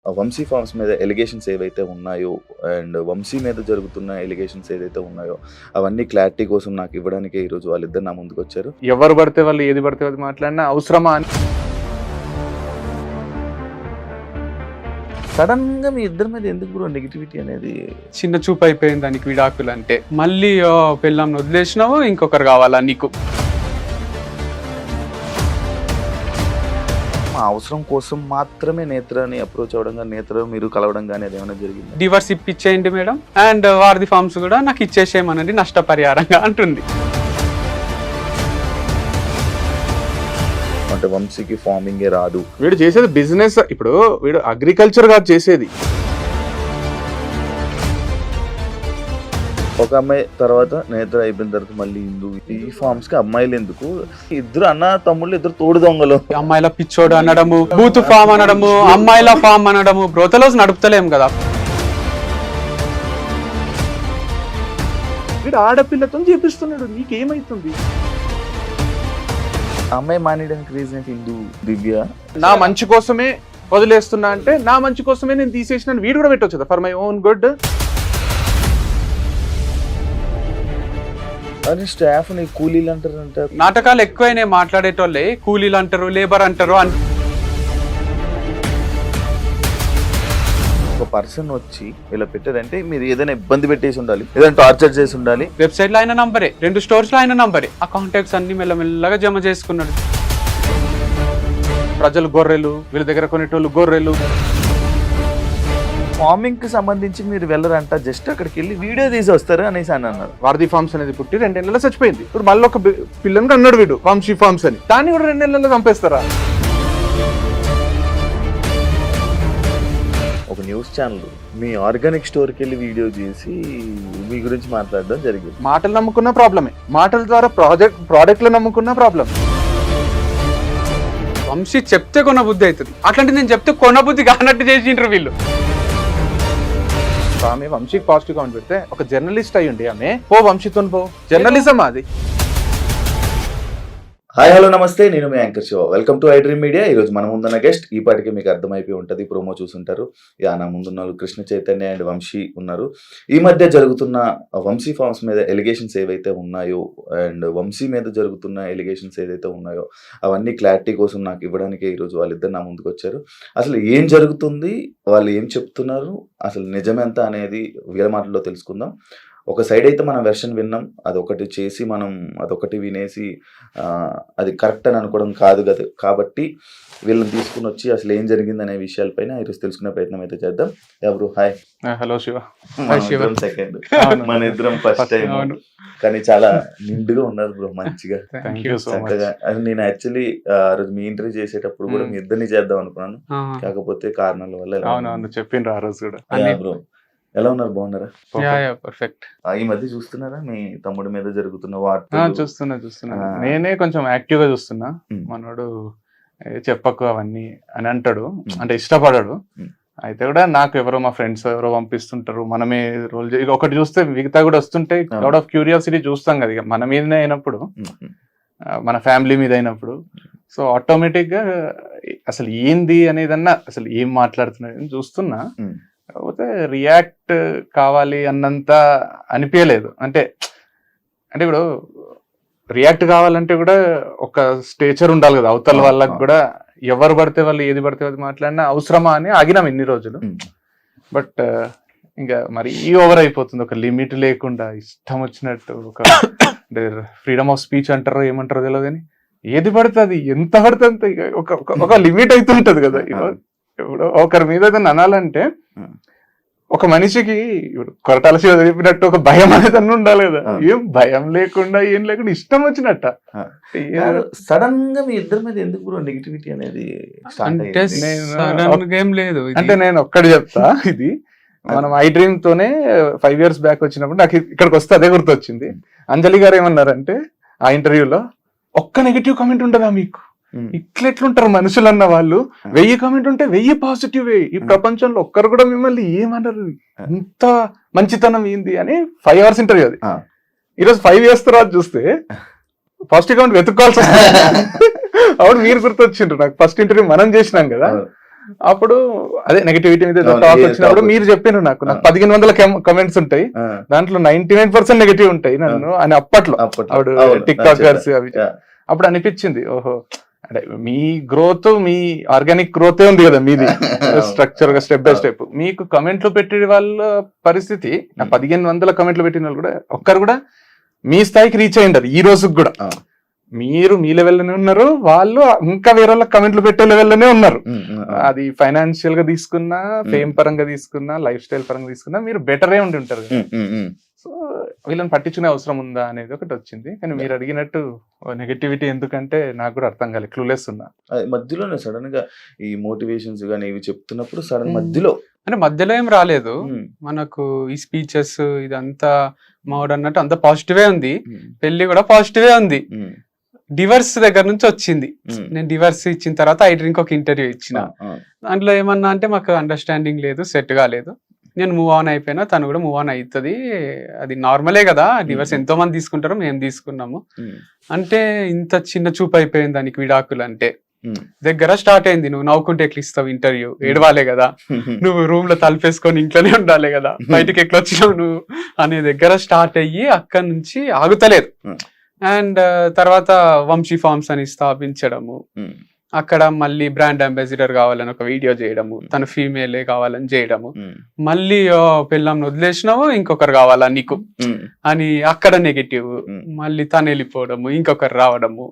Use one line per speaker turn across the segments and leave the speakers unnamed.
Vamsi forms మీద allegations ఏవైతే ఉన్నాయో అండ్ వంశీ మీద జరుగుతున్న ఎలిగేషన్స్ ఏదైతే ఉన్నాయో అవన్నీ క్లారిటీ కోసం నాకు ఇవ్వడానికి ఈరోజు వాళ్ళిద్దరు నా ముందుకు వచ్చారు.
ఎవరు పడితే వాళ్ళు ఏది పడితే అది మాట్లాడినా అవసరమా అని
సడన్ గా మీ ఇద్దరి మీద ఎందుకు బ్రో నెగిటివిటీ అనేది?
చిన్న చూపు అయిపోయింది దానికి విడాకులు అంటే. మళ్ళీ పెళ్ళాంని వదిలేసినావు, ఇంకొకరు కావాలా నీకు?
మా అవసరం కోసం మాత్రమే నేత్రని అప్రోచ్ అవ్వడం కానీ నేత్ర మీరు కలవడం కానీ అది ఏమైనా జరిగింది?
డివర్స్ ఇప్పించేయండి మేడం, అండ్ వారిది ఫార్మ్స్ కూడా నాకు ఇచ్చేసేయమనండి నష్టపరిహారంగా అంటుంది.
అంటే వంశీకి ఫార్మింగే రాదు,
వీడు చేసేది బిజినెస్. ఇప్పుడు వీడు అగ్రికల్చర్ కాదు చేసేది.
ఒక అమ్మాయి తర్వాత నేత్ర అయిపోయిన తర్వాత మళ్ళీ హిందూ. ఈ ఫార్మ్స్ కి అమ్మాయిలు ఎందుకు? ఇద్దరు అన్న తమ్ముళ్ళు, ఇద్దరు తోడు దొంగలు.
అమ్మాయిల పిచ్చోడు అనడము, బూత్ ఫామ్ అనడము, అమ్మాయిల ఫామ్ అనడము, బ్రోతలోస్ నడుపుతలేం కదా.
వీడు ఆడపిల్లతో చేపిస్తున్నాడు, నీకేమైతుంది?
అమ్మాయి మానేయడానికి రీజన్ ఏంటి? హిందూ దివ్య
నా మంచి కోసమే వదిలేస్తున్నా అంటే నా మంచి కోసమే నేను తీసేసిన వీడు కూడా పెట్టొచ్చు కదా, ఫర్ మై ఓన్ గుడ్.
అని స్టాఫ్ ని కూలీలు అంటారు.
నాటకాలు ఎక్కువైనా మాట్లాడేటోళ్ళే కూలీలు అంటారు, లేబర్ అంటారు.
ఒక పర్సన్ వచ్చి ఇలా పెట్టారంటే మీరు ఏదైనా ఇబ్బంది పెట్టేసి ఉండాలి, ఏదైనా టార్చర్ చేసి ఉండాలి.
వెబ్సైట్ లో ఆయన నంబరే, 2 స్టోర్స్ లో ఆయన నంబరే. ఆ కాంటాక్ట్స్ అన్ని మెల్లమెల్లగా జమ చేసుకున్నాడు.
ప్రజలు గొర్రెలు, వీళ్ళ దగ్గర కొనేటోళ్ళు గొర్రెలు.
ఫార్మింగ్ కి సంబంధించి మీరు వెళ్ళరంట, జస్ట్ అక్కడికి వెళ్ళి వీడియో తీసి వస్తారు అనేసి అని అన్నారు.
వారధి ఫార్మ్స్ అనేది పుట్టి 2 నెలల్లో చచ్చిపోయింది. ఇప్పుడు మళ్ళీ ఒక పిల్లని అన్నాడు వీడు వంశీ ఫార్మ్స్ అని, దాన్ని కూడా 2 నెలల్లో చంపేస్తారా?
ఒక న్యూస్ ఛానల్ మీ ఆర్గానిక్ స్టోర్కి వెళ్ళి వీడియో చేసి మీ గురించి మాట్లాడడం జరిగింది.
మాటలు నమ్ముకున్న ప్రాబ్లమే, మాటల ద్వారా ప్రోడక్ట్లు నమ్ముకున్న ప్రాబ్లం.
వంశీ చెప్తే కొన బుద్ధి అవుతుంది, అట్లాంటి నేను చెప్తే కొన బుద్ధి కానట్టు చేసిండ్రు వీళ్ళు.
ఆమె వంశీకి పాజిటివ్ కామెంట్ పెడితే ఒక జర్నలిస్ట్ అయ్యి ఉండి ఆమె పో వంశీతో పో, జర్నలిజం అది.
హాయ్ హలో నమస్తే, నేను మీ anchor Shiva. Welcome to I Dream Media. ఈరోజు మన ముందున్న గెస్ట్ ఈ పాటికి మీకు అర్థమైపోయి ఉంటుంది, ప్రోమో చూసుంటారు. నా ముందున్న కృష్ణ చైతన్య అండ్ వంశీ ఉన్నారు. ఈ మధ్య జరుగుతున్న వంశీ ఫార్మ్స్ మీద ఎలిగేషన్స్ ఏవైతే ఉన్నాయో అండ్ వంశీ మీద జరుగుతున్న ఎలిగేషన్స్ ఏదైతే ఉన్నాయో అవన్నీ క్లారిటీ కోసం నాకు ఇవ్వడానికి ఈరోజు వాళ్ళిద్దరు నా ముందుకు వచ్చారు. అసలు ఏం జరుగుతుంది, వాళ్ళు ఏం చెప్తున్నారు, అసలు నిజమెంత అనేది వీళ్ళ మాటల్లో తెలుసుకుందాం. ఒక సైడ్ అయితే మనం వెర్షన్ విన్నాం, అదొకటి చేసి మనం అదొకటి వినేసి అది కరెక్ట్ అని అనుకోవడం కాదు కదా. కాబట్టి వీళ్ళని తీసుకుని వచ్చి అసలు ఏం జరిగింది అనే విషయాలపైన ఈరోజు తెలుసుకునే ప్రయత్నం అయితే చేద్దాం. ఎవరు హాయ్.
హలో శివ.
సెకండ్ మన ఇద్దరం ఫస్ట్ టైం, కానీ చాలా నిండుగా ఉన్నారు బ్రో, మంచిగా చక్కగా. నేను యాక్చువల్లీ మీ ఇంటర్వ్యూ చేసేటప్పుడు కూడా మీ ఇద్దరిని చేద్దాం అనుకున్నాను, కాకపోతే కారణాల వల్ల
చెప్పిండ్రు ఆ రోజు కూడా.
బ్రో ఎలా ఉన్నారు, బాగున్నారా?
పర్ఫెక్ట్.
ఈ మధ్య చూస్తున్నారా మీ తమ్ముడి మీద జరుగుతున్న వార్త?
చూస్తున్నా. నేనే కొంచెం యాక్టివ్ గా చూస్తున్నా. మనోడు చెప్పకు అవన్నీ అని అంటాడు, అంటే ఇష్టపడాడు. అయితే కూడా నాకు ఎవరో మా ఫ్రెండ్స్ ఎవరో పంపిస్తుంటారు, మనమే రోల్ ఒకటి చూస్తే మిగతా కూడా వస్తుంటాయి. అవుట్ ఆఫ్ క్యూరియాసిటీ చూస్తాం కదా, ఇక మన మీదనే అయినప్పుడు, మన ఫ్యామిలీ మీద అయినప్పుడు. సో ఆటోమేటిక్ గా అసలు ఏంది అనేదన్నా, అసలు ఏం మాట్లాడుతున్నా చూస్తున్నా. కాకపోతే రియాక్ట్ కావాలి అన్నంత అనిపించలేదు. అంటే ఇప్పుడు రియాక్ట్ కావాలంటే కూడా ఒక స్టేచర్ ఉండాలి కదా అవతల వాళ్ళకి కూడా. ఎవరు పడితే వాళ్ళు ఏది పడితే అది మాట్లాడినా అవసరమా అని ఆగినాం ఇన్ని రోజులు. బట్ ఇంకా మరి ఓవర్ అయిపోతుంది, ఒక లిమిట్ లేకుండా ఇష్టం వచ్చినట్టు. ఒక అంటే ఫ్రీడమ్ ఆఫ్ స్పీచ్ అంటారో ఏమంటారో తెలియదు కానీ ఏది పడుతుంది, ఎంత పడుతుంది, ఒక లిమిట్ అయితే ఉంటది కదా. ఇప్పుడు ఒకరి మీద ఏదైనా అనాలంటే ఒక మనిషికి ఇప్పుడు కొరటాల శివ చెప్పినట్టు ఒక భయం అనేది అన్న ఉండాలి కదా. ఏం భయం లేకుండా ఏం లేకుండా ఇష్టం వచ్చినట్ట.
సడన్ గా మీ ఇద్దరి మీద ఎందుకు బ్రో నెగిటివిటీ అనేది?
ఏం లేదు.
అంటే నేను ఒక్కటి చెప్తా, ఇది మనం ఐ డ్రీమ్ తోనే 5 years బ్యాక్ వచ్చినప్పుడు నాకు ఇక్కడికి వస్తే అదే గుర్తొచ్చింది. అంజలి గారు ఏమన్నారంటే ఆ ఇంటర్వ్యూలో, ఒక్క నెగిటివ్ కామెంట్ ఉంటుందా మీకు? ఇట్లెట్లుంటారు మనుషులు అన్న వాళ్ళు, 1000 కామెంట్ ఉంటే 1000 పాజిటివ్. ఈ ప్రపంచంలో ఒక్కరు కూడా మిమ్మల్ని ఏమన్నారు, ఇంత మంచితనం ఏంది అని 5 hours ఇంటర్వ్యూ అది. ఈరోజు 5 years తర్వాత చూస్తే పాజిటివ్ కామెంట్ వెతుక్కోవాల్సి వస్తుంది. అవును, మీరు గుర్తొచ్చిండ్రు నాకు. ఫస్ట్ ఇంటర్వ్యూ మనం చేసినాం కదా, అప్పుడు అదే నెగటివిటీ మీద
అవును,
టాక్
ఏ
వచ్చినప్పుడు
talk
మీరు చెప్పారు నాకు 1500 కమెంట్స్ ఉంటాయి, దాంట్లో 99% నెగటివ్ ఉంటాయి నన్ను అని అప్పట్లో అప్పుడు టిక్ టాకర్స్ అవి అప్పుడు అనిపించింది, ఓహో అంటే మీ గ్రోత్ మీ ఆర్గానిక్ గ్రోతే ఉంది కదా మీది, స్ట్రక్చర్ గా స్టెప్ బై స్టెప్. మీకు కమెంట్లు పెట్టే వాళ్ళ పరిస్థితి 1500 కమెంట్లు పెట్టిన వాళ్ళు కూడా ఒక్కరు కూడా మీ స్థాయికి రీచ్ అయ్యింది ఈ రోజుకి కూడా. మీరు మీ లెవెల్లోనే ఉన్నారు, వాళ్ళు ఇంకా వేరే వాళ్ళకి కమెంట్లు పెట్టే లెవెల్లోనే ఉన్నారు. అది ఫైనాన్షియల్ గా తీసుకున్నా, ఫేమ్ పరంగా తీసుకున్నా, లైఫ్ స్టైల్ పరంగా తీసుకున్నా మీరు బెటరే ఉండి ఉంటారు. సో వీళ్ళని పట్టించుకునే అవసరం ఉందా అనేది ఒకటి వచ్చింది. కానీ మీరు అడిగినట్టు నెగటివిటీ ఎందుకంటే నాకు కూడా అర్థం కాలేదు, క్లూలెస్ ఉన్నా.
మధ్యలోనే సడన్ గా ఈ మోటివేషన్స్ గానీ ఇవి చెప్తున్నప్పుడు సడన్ మధ్యలో
అంటే మధ్యలో ఏం రాలేదు మనకు, ఈ స్పీచెస్ ఇదంతా మావాడు అన్నట్టు అంత పాజిటివే ఉంది, పెళ్లి కూడా పాజిటివే ఉంది. డివర్స్ దగ్గర నుంచి వచ్చింది. నేను డివర్స్ ఇచ్చిన తర్వాత ఐ డ్రింక్ ఒక ఇంటర్వ్యూ ఇచ్చిన, దాంట్లో ఏమన్నా అంటే మాకు అండర్స్టాండింగ్ లేదు, సెట్ కాలేదు, నేను మూవ్ ఆన్ అయిపోయినా, తను కూడా మూవ్ ఆన్ అవుతుంది, అది నార్మలే కదా, డివర్స్ ఎంతో మంది తీసుకుంటారు, మేము తీసుకున్నాము అంటే ఇంత చిన్న చూపు అయిపోయింది దానికి విడాకులు అంటే. దగ్గర స్టార్ట్ అయింది, నువ్వు నవ్వుకుంటే ఎట్లా ఇస్తావు ఇంటర్వ్యూ, ఏడవాలే కదా, నువ్వు రూమ్ లో తలుపేసుకొని ఇంట్లోనే ఉండాలి కదా, బయటకి ఎట్లా వచ్చినావు నువ్వు అనే దగ్గర స్టార్ట్ అయ్యి అక్కడి నుంచి ఆగుతలేదు. అండ్ తర్వాత వంశీ ఫార్మ్స్ అని స్థాపించడము, అక్కడ మళ్ళీ బ్రాండ్ అంబాసిడర్ కావాలని ఒక వీడియో చేయడము, తన ఫీమేలే కావాలని చేయడము, మళ్ళీ పిల్లంని వదిలేసినావు ఇంకొకరు కావాలా నీకు అని అక్కడ నెగటివ్, మళ్ళీ తను వెళ్ళిపోవడము, ఇంకొకరు రావడము,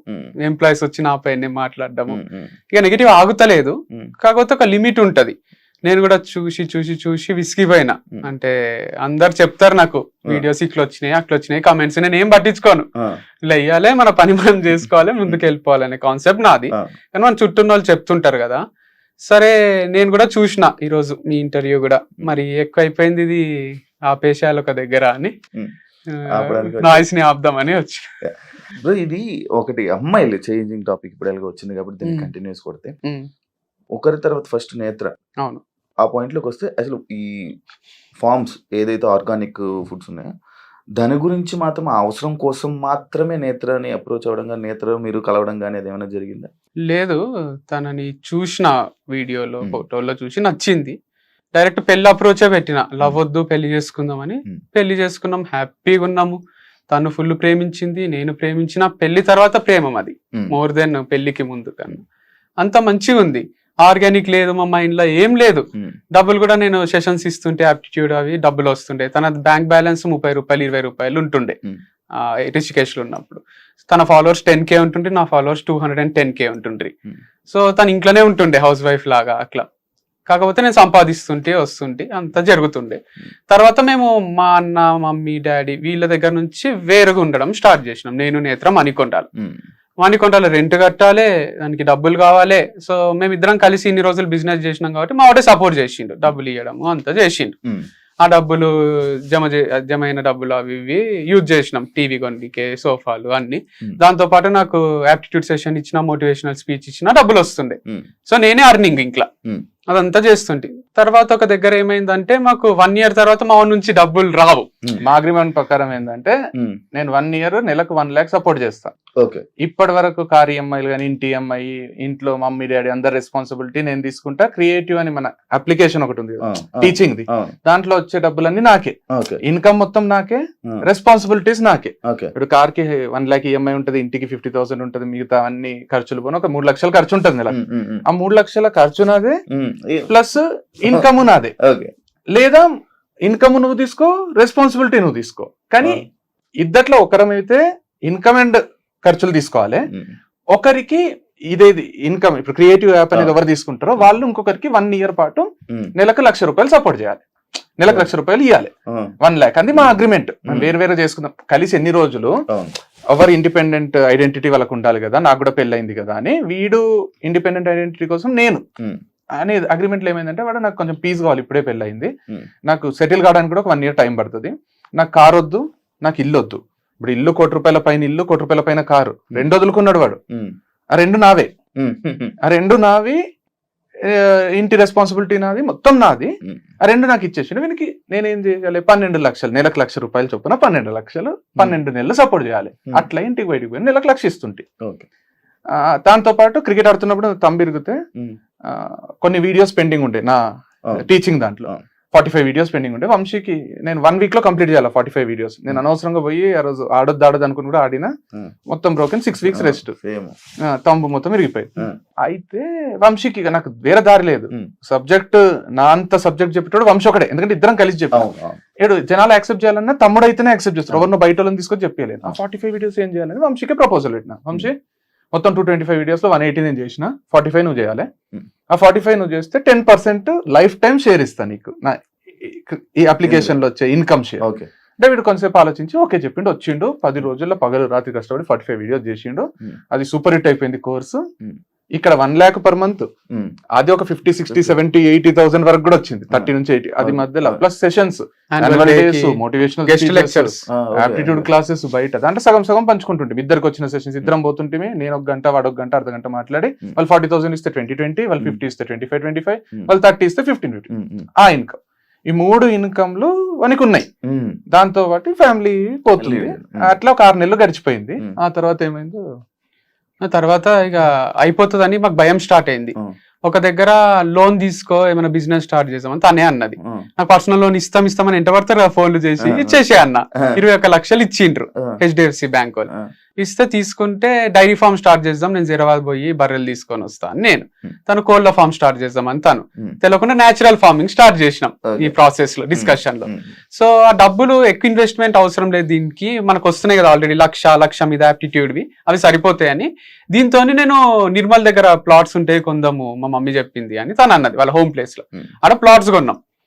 ఎంప్లాయీస్ వచ్చి నా పైన మాట్లాడడము, ఇక నెగటివ్ ఆగుతలేదు. కాకపోతే ఒక లిమిట్ ఉంటది. నేను కూడా చూసి చూసి చూసి విసిగిపోయినా, అంటే అందరు చెప్తారు నాకు వీడియోస్ ఇట్లా వచ్చినాయి అట్లా వచ్చినాయి కమెంట్స్, నేను ఏం పట్టించుకోను, ఇలా వెయ్యాలి మన పని మనం చేసుకోవాలి ముందుకు వెళ్ళిపోవాలి అనే కాన్సెప్ట్ నాది. కానీ మన చుట్టూ వాళ్ళు చెప్తుంటారు కదా, సరే నేను కూడా చూసిన ఈరోజు మీ ఇంటర్వ్యూ కూడా, మరి ఎక్కువ అయిపోయింది ఇది ఆపేశాలు ఒక దగ్గర అని నాయిస్ ని ఆపుదామని వచ్చి.
ఇది ఒకటి అమ్మాయిలు చేంజింగ్ టాపిక్ ఇప్పుడు ఎలాగో వచ్చింది కాబట్టి దీన్ని కంటిన్యూస్ కొడితే, ఒకరి తర్వాత ఫస్ట్ నేత్ర,
అవును
ఆ పాయింట్ లోకి వస్తే అసలు ఈ ఫార్మ్స్ ఏదైతే ఆర్గానిక్ ఫుడ్స్ ఉన్నాయో దాని గురించి మాత్రం ఆ అవసరం కోసం మాత్రమే నేత్రని అప్రోచ్ అవ్వడం కానీ, నేత్ర మీరు కలవడం కానీ అది ఏమైనా జరిగిందా?
లేదు, తనని చూసిన వీడియోలో ఫోటోలో చూసి నచ్చింది, డైరెక్ట్ పెళ్లి అప్రోచే పెట్టిన, లవ్ వద్దు పెళ్లి చేసుకుందామని. పెళ్లి చేసుకున్నాం, హ్యాపీగా ఉన్నాము, తను ఫుల్ ప్రేమించింది, నేను ప్రేమించిన, పెళ్లి తర్వాత ప్రేమం అది మోర్ దెన్ పెళ్లికి ముందు కన్నా, అంత మంచిగా ఉంది. ఆర్గానిక్ లేదు మా మైండ్ లో, ఏం లేదు. డబ్బులు కూడా నేను సెషన్స్ ఇస్తుంటే ఆప్టిట్యూడ్ అవి డబ్బులు వస్తుండే, తన బ్యాంక్ బ్యాలెన్స్ 30 రూపాయలు 20 రూపాయలు ఉంటుండే రిషికేష్ లో ఉన్నప్పుడు. తన ఫాలోవర్స్ 10K ఉంటుండే, నా ఫాలోవర్స్ 210K ఉంటుండ్రి. సో తను ఇంట్లోనే ఉంటుండే హౌస్ వైఫ్ లాగా అట్లా. కాకపోతే నేను సంపాదిస్తుంటే వస్తుంటే అంతా జరుగుతుండే. తర్వాత మేము మా అన్న మమ్మీ డాడీ వీళ్ళ దగ్గర నుంచి వేరుగా ఉండడం స్టార్ట్ చేసినాం. నేను నేత్ర మణికొండలో రెంట్ కట్టాలి, దానికి డబ్బులు కావాలి. సో మేమిద్దరం కలిసి ఇన్ని రోజులు బిజినెస్ చేసినాం కాబట్టి మా వాడే సపోర్ట్ చేసిండు, డబ్బులు ఇవ్వడము అంతా చేసిండు. ఆ డబ్బులు జమైన డబ్బులు అవి ఇవి యూజ్ చేసినాం, టీవీ కొనికే, సోఫాలు అన్ని. దాంతో పాటు నాకు యాప్టిట్యూడ్ సెషన్ ఇచ్చిన, మోటివేషనల్ స్పీచ్ ఇచ్చిన డబ్బులు వస్తుండే. సో నేనే అర్నింగ్ ఇంట్లో అదంతా చేస్తుంటే, తర్వాత ఒక దగ్గర ఏమైందంటే మాకు 1 year తర్వాత మా నుంచి డబ్బులు రావు.
మా అగ్రిమెంట్ ప్రకారం ఏంటంటే నేను 1 year నెలకు 1 lakh సపోర్ట్ చేస్తా. ఇప్పటి వరకు కార్ ఈఎంఐలు కానీ, ఇంటి ఈఎంఐ, ఇంట్లో మమ్మీ డాడీ అందరి రెస్పాన్సిబిలిటీ నేను తీసుకుంటా. క్రియేటివ్ అని మన అప్లికేషన్ ఒకటి ఉంది టీచింగ్ ది, దాంట్లో వచ్చే డబ్బులన్నీ నాకే, ఇన్కమ్ మొత్తం నాకే, రెస్పాన్సిబిలిటీస్ నాకే. ఇప్పుడు కార్ కి 1 lakh ఈఎంఐ ఉంటది, ఇంటికి 50,000 ఉంటది, మిగతా అన్ని ఖర్చులు పోను ఒక 3 lakhs ఖర్చు ఉంటుంది నెల. ఆ 3 lakhs ఖర్చు నాదే ప్లస్ ఇన్కమ్ నాదే. లేదా ఇన్కమ్ నువ్వు తీసుకో, రెస్పాన్సిబిలిటీ నువ్వు తీసుకో. కానీ ఇద్దట్లో ఒకరమైతే ఇన్కమ్ అండ్ ఖర్చులు తీసుకోవాలి, ఒకరికి ఇదేది ఇన్కమ్. ఇప్పుడు క్రియేటివ్ యాప్ అనేది ఎవరు తీసుకుంటారో వాళ్ళు ఇంకొకరికి 1 year పాటు నెలకు 1,00,000 రూపాయలు సపోర్ట్ చేయాలి, నెలకు 1,00,000 రూపాయలు ఇవ్వాలి, 1 lakh. అది మా అగ్రిమెంట్. వేరు వేరే చేసుకుందాం, కలిసి ఎన్ని రోజులు ఎవరు ఇండిపెండెంట్ ఐడెంటిటీ వాళ్ళకు ఉండాలి కదా, నాకు కూడా పెళ్ళైంది కదా అని. వీడు ఇండిపెండెంట్ ఐడెంటిటీ కోసం నేను అనే అగ్రిమెంట్లో ఏమైందంటే, వాడు నాకు కొంచెం పీస్ కావాలి, ఇప్పుడే పెళ్ళయింది, నాకు సెటిల్ కావడానికి కూడా ఒక 1 year టైం పడుతుంది, నాకు కార్ వద్దు, నాకు ఇల్లు వద్దు. ఇప్పుడు ఇల్లు 1 కోటి రూపాయల పైన, ఇల్లు 1 కోటి రూపాయల పైన కారు, 2 వదులుకున్నాడు వాడు. ఆ 2 నావే, ఆ 2 నావి, ఇంటి రెస్పాన్సిబిలిటీ నాది, మొత్తం నాది. ఆ 2 నాకు ఇచ్చేసి వీనికి నేనేం చేయాలి, 12 లక్షలు నెలకు 1,00,000 రూపాయలు చొప్పున 12 లక్షలు 12 నెలలు సపోర్ట్ చేయాలి. అట్లా ఇంటికి బయటికి పోయి నెలకు 1,00,000 ఇస్తుంటే దాంతో పాటు క్రికెట్ ఆడుతున్నప్పుడు తంబు ఇరిగితే కొన్ని వీడియోస్ పెండింగ్ ఉండే నా టీచింగ్ దాంట్లో 45 వీడియోస్ పెండింగ్ ఉండే. వంశీకి నేను 1 week లో కంప్లీట్ చేయాలి 45 వీడియోస్. నేను అనవసరంగా పోయి ఆ రోజు ఆడొద్దు అనుకుని కూడా ఆడినా, మొత్తం బ్రోకెన్ 6 weeks రెస్ట్, తంబు మొత్తం ఇరిగిపోయింది. అయితే వంశీకి ఇక నాకు వేరే దారి లేదు, సబ్జెక్ట్ నా అంత సబ్జెక్ట్ చెప్పేటోడు వంశీ ఒకటే, ఎందుకంటే ఇద్దరం కలిసి చెప్పాం. ఏడు జనాలు యాక్సెప్ట్ చేయాలన్నా తమ్ముడు అయితేనే యాక్సెప్ట్ చేస్తారు, ఎవరినో బయట వాళ్ళని తీసుకొని చెప్పలేదు. ఆ 45 వీడియోస్ ఏం చేయాలని వంశీకి ప్రపోజల్ పెట్టిన. వంశీ మొత్తం 225 వీడియోస్ లో 180 నేను చేసిన, 45 నువ్వు చేయాలి. ఆ 45 నువ్వు చేస్తే 10% లైఫ్ టైం షేర్ ఇస్తా నీకు, నా ఈ అప్లికేషన్ లో వచ్చే ఇన్కమ్ షేర్. అంటే వీడు కొంతసేపు ఆలోచించి ఓకే చెప్పిండు, వచ్చిండు 10 రోజుల్లో పగలు రాత్రి కష్టపడి 45 వీడియోస్ చేసిండు. అది సూపర్ హిట్ అయిపోయింది కోర్సు. ఇక్కడ 1 lakh per month, అది ఒక 50, 60, 70, 80,000 వరకు కూడా వచ్చింది, 30 నుంచి 80. అది మధ్యలో plus sessions, motivational lectures, aptitude classes బయట, దాంట్లో సగం సగం పంచుకుంటుంటే ఇద్దరికి వచ్చిన సెషన్స్ ఇద్దరం పోతుంటే, నేను 1 గంట వాడు 1 గంట అర్ధగంట మాట్లాడి, వాళ్ళు 40,000 ఇస్తే 20, వాళ్ళు 50 ఇస్తే 25, వాళ్ళు 30 ఇస్తే 15. ఆ ఇన్కమ్, ఈ 3 ఇన్కమ్లు మనకు ఉన్నాయి. దాంతో పాటు ఫ్యామిలీ పోతుంది. అట్లా ఒక 6 నెలలు గడిచిపోయింది. ఆ తర్వాత ఏమైందో,
తర్వాత ఇక అయిపోతుందని మాకు భయం స్టార్ట్ అయింది. ఒక దగ్గర లోన్ తీసుకో ఏమైనా బిజినెస్ స్టార్ట్ చేసామని తనే అన్నది. నాకు పర్సనల్ లోన్ ఇస్తామని ఎంట పడతారు కదా ఫోన్లు చేసి, ఇచ్చేసే అన్న 21 లక్షలు ఇచ్చిండ్రు HDFC బ్యాంక్ వాళ్ళు. ఇస్తే తీసుకుంటే డైరీ ఫార్మ్ స్టార్ట్ చేద్దాం, నేను హైదరాబాద్ పోయి బర్రెలు తీసుకొని వస్తాను నేను, తను కోళ్ళ ఫార్మ్ స్టార్ట్ చేద్దామని తను, తెలియకుండా న్యాచురల్ ఫార్మింగ్ స్టార్ట్ చేసినాం ఈ ప్రాసెస్ లో, డిస్కషన్ లో. సో ఆ డబ్బులు ఎక్కువ ఇన్వెస్ట్మెంట్ అవసరం లేదు, దీనికి మనకు వస్తున్నాయి కదా ఆల్రెడీ లక్ష మీద ఆప్టిట్యూడ్వి, అవి సరిపోతాయని దీంతో నేను నిర్మల్ దగ్గర ప్లాట్స్ ఉంటే కొందాము మా మమ్మీ చెప్పింది అని తను అన్నది, వాళ్ళ హోమ్ ప్లేస్ లో. అక్కడ ప్లాట్స్ కొన్నాం.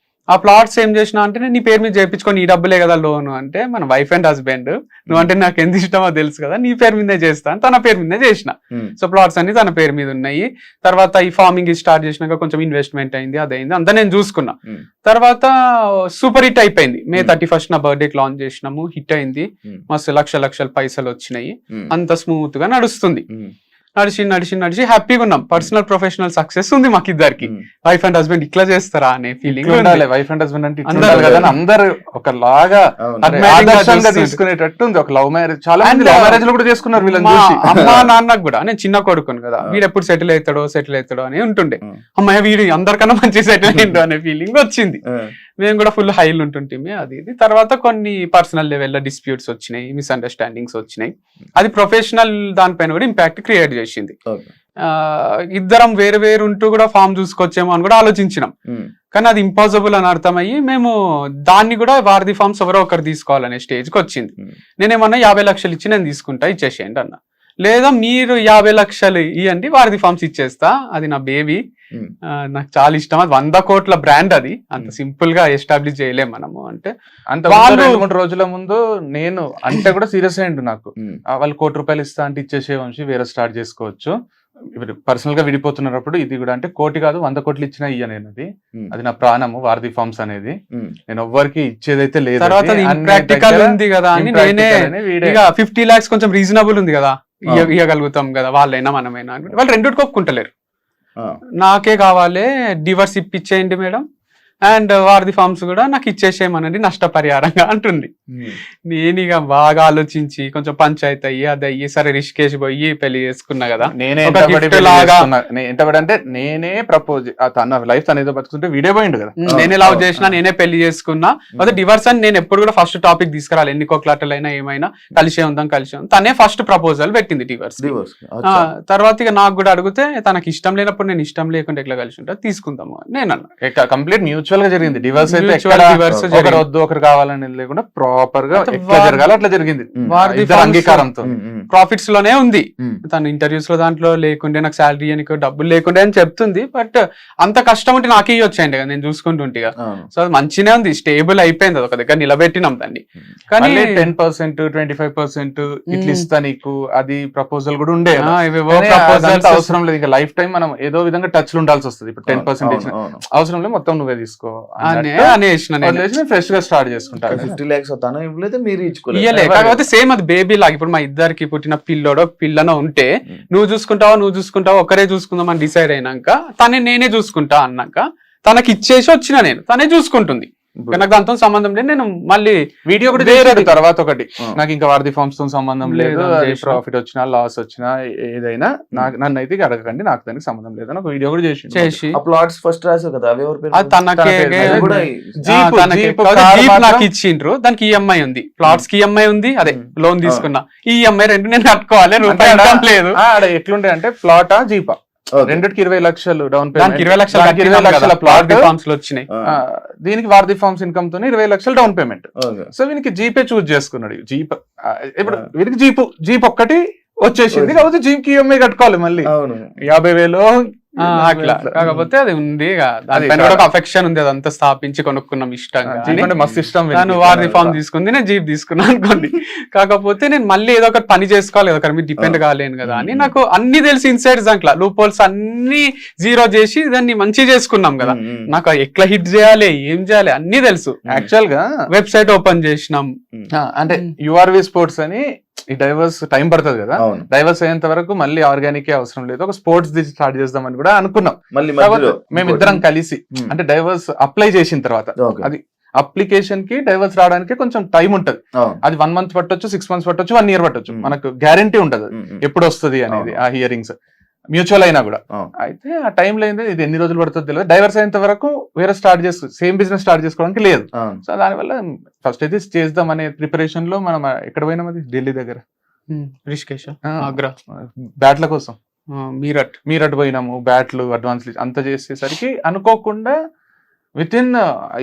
ఆ ప్లాట్స్ ఏం చేసినా అంటే, నేను నీ పేరు మీద చేయించుకొని ఈ డబ్బులే కదా లోన్ అంటే, మన వైఫ్ అండ్ హస్బెండ్, నువ్వంటే నాకు ఎంత ఇష్టమో తెలుసు కదా, నీ పేరు మీదే చేస్తా అని తన పేరు మీదే చేసిన. సో ప్లాట్స్ అన్ని తన పేరు మీద ఉన్నాయి. తర్వాత ఈ ఫార్మింగ్ స్టార్ట్ చేసినాక కొంచెం ఇన్వెస్ట్మెంట్ అయింది, అదైంది, అంతా నేను చూసుకున్నా. తర్వాత సూపర్ హిట్ అయిపోయింది. May 31 నా బర్త్డేకి లాంచ్ చేసినాము, హిట్ అయింది, మస్తు లక్షల పైసలు వచ్చినాయి, అంత స్మూత్ గా నడుస్తుంది. నడిచి హ్యాపీగా ఉన్నాం. పర్సనల్ ప్రొఫెషనల్ సక్సెస్ ఉంది మాకు ఇద్దరికి. వైఫ్ అండ్ హస్బెండ్ ఇట్లా చేస్తారా అనే ఫీలింగ్.
వైఫ్ అండ్ హస్బెండ్ అంటే అందరు ఒకలాగా తీసుకునేటట్టు ఉంది. ఒక లవ్ మ్యారేజ్, చాలా మంది లవ్ మ్యారేజ్ లో కూడా చేసుకున్నారు వీళ్ళని చూసి.
అమ్మా నాన్నకు కూడా, నేను చిన్న కొడుకును కదా, వీడు ఎప్పుడు సెటిల్ అవుతాడో అని ఉంటుండే. అమ్మాయి వీడు అందరికన్నా మంచి సెటిల్ అయ్యిండు అనే ఫీలింగ్ వచ్చింది. మేము కూడా ఫుల్ హైలు ఉంటుంటే అది ఇది. తర్వాత కొన్ని పర్సనల్ లెవెల్లో డిస్ప్యూట్స్ వచ్చినాయి, మిస్అండర్స్టాండింగ్స్ వచ్చినాయి. అది ప్రొఫెషనల్ దానిపైన కూడా ఇంపాక్ట్ క్రియేట్ చేసింది. ఇద్దరం వేరు ఉంటూ కూడా ఫామ్ చూసుకొచ్చేమో అని కూడా ఆలోచించినాం. కానీ అది ఇంపాసిబుల్ అని అర్థమయ్యి మేము దాన్ని కూడా వారధి ఫార్మ్స్ ఎవరో ఒకరు తీసుకోవాలనే స్టేజ్కి వచ్చింది. నేనేమన్నా 50 లక్షలు ఇచ్చి నేను తీసుకుంటా, ఇచ్చేసేయండి అన్న. లేదా మీరు 50 లక్షలు ఇవ్వండి, వారధి ఫార్మ్స్ ఇచ్చేస్తా, అది నా బేబీ, నాకు చాలా ఇష్టం, అది 100 కోట్ల బ్రాండ్, అది అంత సింపుల్ గా ఎస్టాబ్లిష్ చేయలేం మనము అంటే.
అంత 2-3 రోజుల ముందు నేను అంటే కూడా సీరియస్ అయ్యిండు నాకు. వాళ్ళు ₹1 ఇస్తా అంటే ఇచ్చేసే వంశీ వేరే స్టార్ట్ చేసుకోవచ్చు, పర్సనల్ గా విడిపోతున్నప్పుడు ఇది కూడా అంటే 1 కాదు 100 కోట్లు ఇచ్చినా ఇయ్యనేది, అది నా ప్రాణము వారధి ఫార్మ్స్ అనేది, నేను ఎవ్వరికి ఇచ్చేదైతే లేదు.
తర్వాత ప్రాక్టికల్ ఉంది కదా అని నేనే ఇక 50 lakhs కొంచెం రీజనబుల్ ఉంది కదా, ఇవ్వగలుగుతాం కదా వాళ్ళైనా మనమైనా, వాళ్ళు రెండుకి ఒప్పుకుంటలేరు. నాకే కావాలి, డివర్స్ ఇప్పించేయండి మేడం, అండ్ వారధి ఫార్మ్స్ కూడా నాకు ఇచ్చేసేయమనండి నష్టపరిహారంగా అంటుంది. నేను ఇక బాగా ఆలోచించి కొంచెం పంచాయతీ అయ్యి అది అయ్యి సరే రిషికేష్ పోయి పెళ్లి చేసుకున్నా కదా.
అంటే నేనే ప్రపోజ్, తన లైఫ్ తన ఏదో బతుకుంటే వీడే పోయిండు కదా,
నేనే లవ్ చేసినా, నేనే పెళ్లి చేసుకున్నా. అదే డివర్స్ అని నేను ఎప్పుడు కూడా ఫస్ట్ టాపిక్ తీసుకురాలి, ఎన్ని కోట్లాటలైనా ఏమైనా కలిసే ఉందాం. తనే ఫస్ట్ ప్రపోజల్ పెట్టింది డివర్స్. తర్వాత ఇక నాకు కూడా అడిగితే తనకి ఇష్టం లేనప్పుడు నేను ఇష్టం లేకుండా ఎట్లా కలిసి ఉంటా తీసుకుందాము నేను అన్నా.
కంప్లీట్ మ్యూచువల్ గా జరిగింది. డివర్స్ అయితే ఒకరు వద్దు ఒకరు కావాలని లేకుండా ప్రాపర్ గా ఎట్లా జరగాలి అట్లా జరిగింది, అంగీకారంతో.
ప్రాఫిట్స్ లోనే ఉంది. తను ఇంటర్వ్యూస్ లో దాంట్లో లేకుండే, నాకు శాలరీ అని డబ్బులు లేకుండే అని చెప్తుంది. బట్ అంత కష్టం ఉంటే నాకే వచ్చాయండి కదా, నేను చూసుకుంటుంటే. సో అది మంచిగానే ఉంది, స్టేబుల్ అయిపోయింది, అది ఒక దగ్గర నిలబెట్టినాం దాన్ని. కానీ
10%, 25% ఇట్లా ఇస్తా నీకు, అది ప్రపోజల్ కూడా ఉండే. అవసరం లేదు, ఇంకా లైఫ్ టైం మనం ఏదో విధంగా టచ్ లో ఉండాల్సి వస్తుంది. ఇప్పుడు 10% అవసరం లేదు, మొత్తం నువ్వే తీసుకో ఫ్రెష్ గా స్టార్ట్ చేసుకుంటా.
50 lakhs తను ఇవ్వలేదు, మీరు
ఇవ్వలేదు. కాకపోతే సేమ్ అది బేబీ లాగా, ఇప్పుడు మా ఇద్దరికి పుట్టిన పిల్లోడో పిల్లనో ఉంటే నువ్వు చూసుకుంటావా ఒకరే చూసుకుందాం అని డిసైడ్ అయినాక తనే నేనే చూసుకుంటా అన్నాక తనకి ఇచ్చేసి వచ్చిన నేను, తనే చూసుకుంటుంది. కానీ నాకు దాంతో సంబంధం లేదు. నేను మళ్ళీ
వీడియో కూడా
వేరే
చేసేది తర్వాత ఒకటి
ఆ.
నాకు ఇంకా వారధి ఫార్మ్స్ తో సంబంధం లేదు,
లేదు,
అది
చేసిన.
ప్రాఫిట్ వచ్చినా లాస్ వచ్చినా ఏదైనా నాకు నన్ను అయితే అడగకండి, నాకు దానికి సంబంధం లేదని ఒక వీడియో కూడా చేసి
ఆ ప్లాట్స్ ఫస్ట్ రాసావు కదా, అవి ఎవరి పేరు?
అది తనకే
తన పేరు.
అది కూడా
జీప్
జీప్ నాకు ఇచ్చిండ్రు, దానికి ఈఎంఐ ఉంది, ప్లాట్స్ కి ఈఎంఐ ఉంది, అదే లోన్ తీసుకున్నా, ఈ ఈఎంఐ రెండు నేను కట్టుకోవాలి, రూపాయి income లేదు.
ఎట్లుండే అంటే ప్లాటా జీపా
Okay.
రెండిటికి 20 లక్షలు డౌన్
దానికి 20 లక్షలు
దానికి 20 లక్షల ప్లాట్
ఫార్మ్స్ లో వచ్చినాయి.
ఆ,
దీనికి వారధి ఫార్మ్స్ ఇన్కమ్ తోనే 20 లక్షలు డౌన్ పేమెంట్.
okay.
సో వీనికి జీపే చూస్ చేసుకున్నాడు. జీప్ వీరికి జీప్ ఒక్కటి వచ్చేసింది, కాకపోతే జీప్ కి ఈఎంఐ కట్టుకోవాలి మళ్ళీ
అవును.
50,000.
అట్లా కాకపోతే అది ఉంది ఇక,
అది
దానిపైన కూడా ఒక అఫెక్షన్ ఉంది, అదంతా స్థాపించి కొనుక్కున్నాం ఇష్టంగా.
జీప్ అంటే మస్తు ఇష్టం
నేను వారి ఫామ్ తీసుకుంది, నేను జీప్ తీసుకున్నాను అనుకోండి. కాకపోతే నేను మళ్ళీ ఏదో ఒకటి పని చేసుకోవాలి కదా, ఒకరి మీద డిపెండ్ కాలేను కదా అని నాకు అన్ని తెలిసి ఇన్సైడ్ దాంట్లో లూప్ హోల్స్ అన్ని జీరో చేసి దాన్ని మంచిగా చేసుకున్నాం కదా. నాకు ఎట్లా హిట్ చేయాలి, ఏం చేయాలి అన్ని తెలుసు.
యాక్చువల్ గా
వెబ్సైట్ ఓపెన్ చేసినాం,
అంటే యుఆర్వి స్పోర్ట్స్ అని ఈ డైవర్స్ టైం పడుతుంది కదా,
అవును.
డైవర్స్ అయ్యేంత వరకు మళ్ళీ ఆర్గానిక్ అవసరం లేదు, ఒక స్పోర్ట్స్ ది స్టార్ట్ చేద్దామని కూడా అనుకున్నాం.
మళ్ళీ
కాకపోతే
మధ్యలో
మేమిద్దరం కలిసి
Hmm.
అంటే డైవర్స్ అప్లై చేసిన తర్వాత
Okay.
అది అప్లికేషన్ కి డైవర్స్ రావడానికి కొంచెం టైం ఉంటది.
అవును.
అది 1 month పట్టొచ్చు, 6 months పట్టొచ్చు, 1 year పట్టొచ్చు.
Hmm.
మనకు గ్యారంటీ ఉంటది ఎప్పుడు వస్తుంది అనేది ఆ హియరింగ్స్ మ్యూచువల్ అయినా కూడా.
అవును.
అయితే ఆ టైంలో ఏంది ఇది ఎన్ని రోజులు పడుతుందో తెలియదు, డైవర్స్ అయినంత వరకు వేరే సేమ్ బిజినెస్ స్టార్ట్ చేసుకోవడానికి లేదు.
అవును.
సో దానివల్ల ఫస్ట్ అయితే చేద్దాం అనే ప్రిపరేషన్ లో మనం ఎక్కడ పోయినాం, అది ఢిల్లీ దగ్గర
రిషికేష్, ఆగ్రా,
బ్యాట్ల కోసం
మీరట్
మీరట్ పోయినాము, బ్యాట్లు అడ్వాన్స్ అంతా చేసేసరికి అనుకోకుండా విత్ ఇన్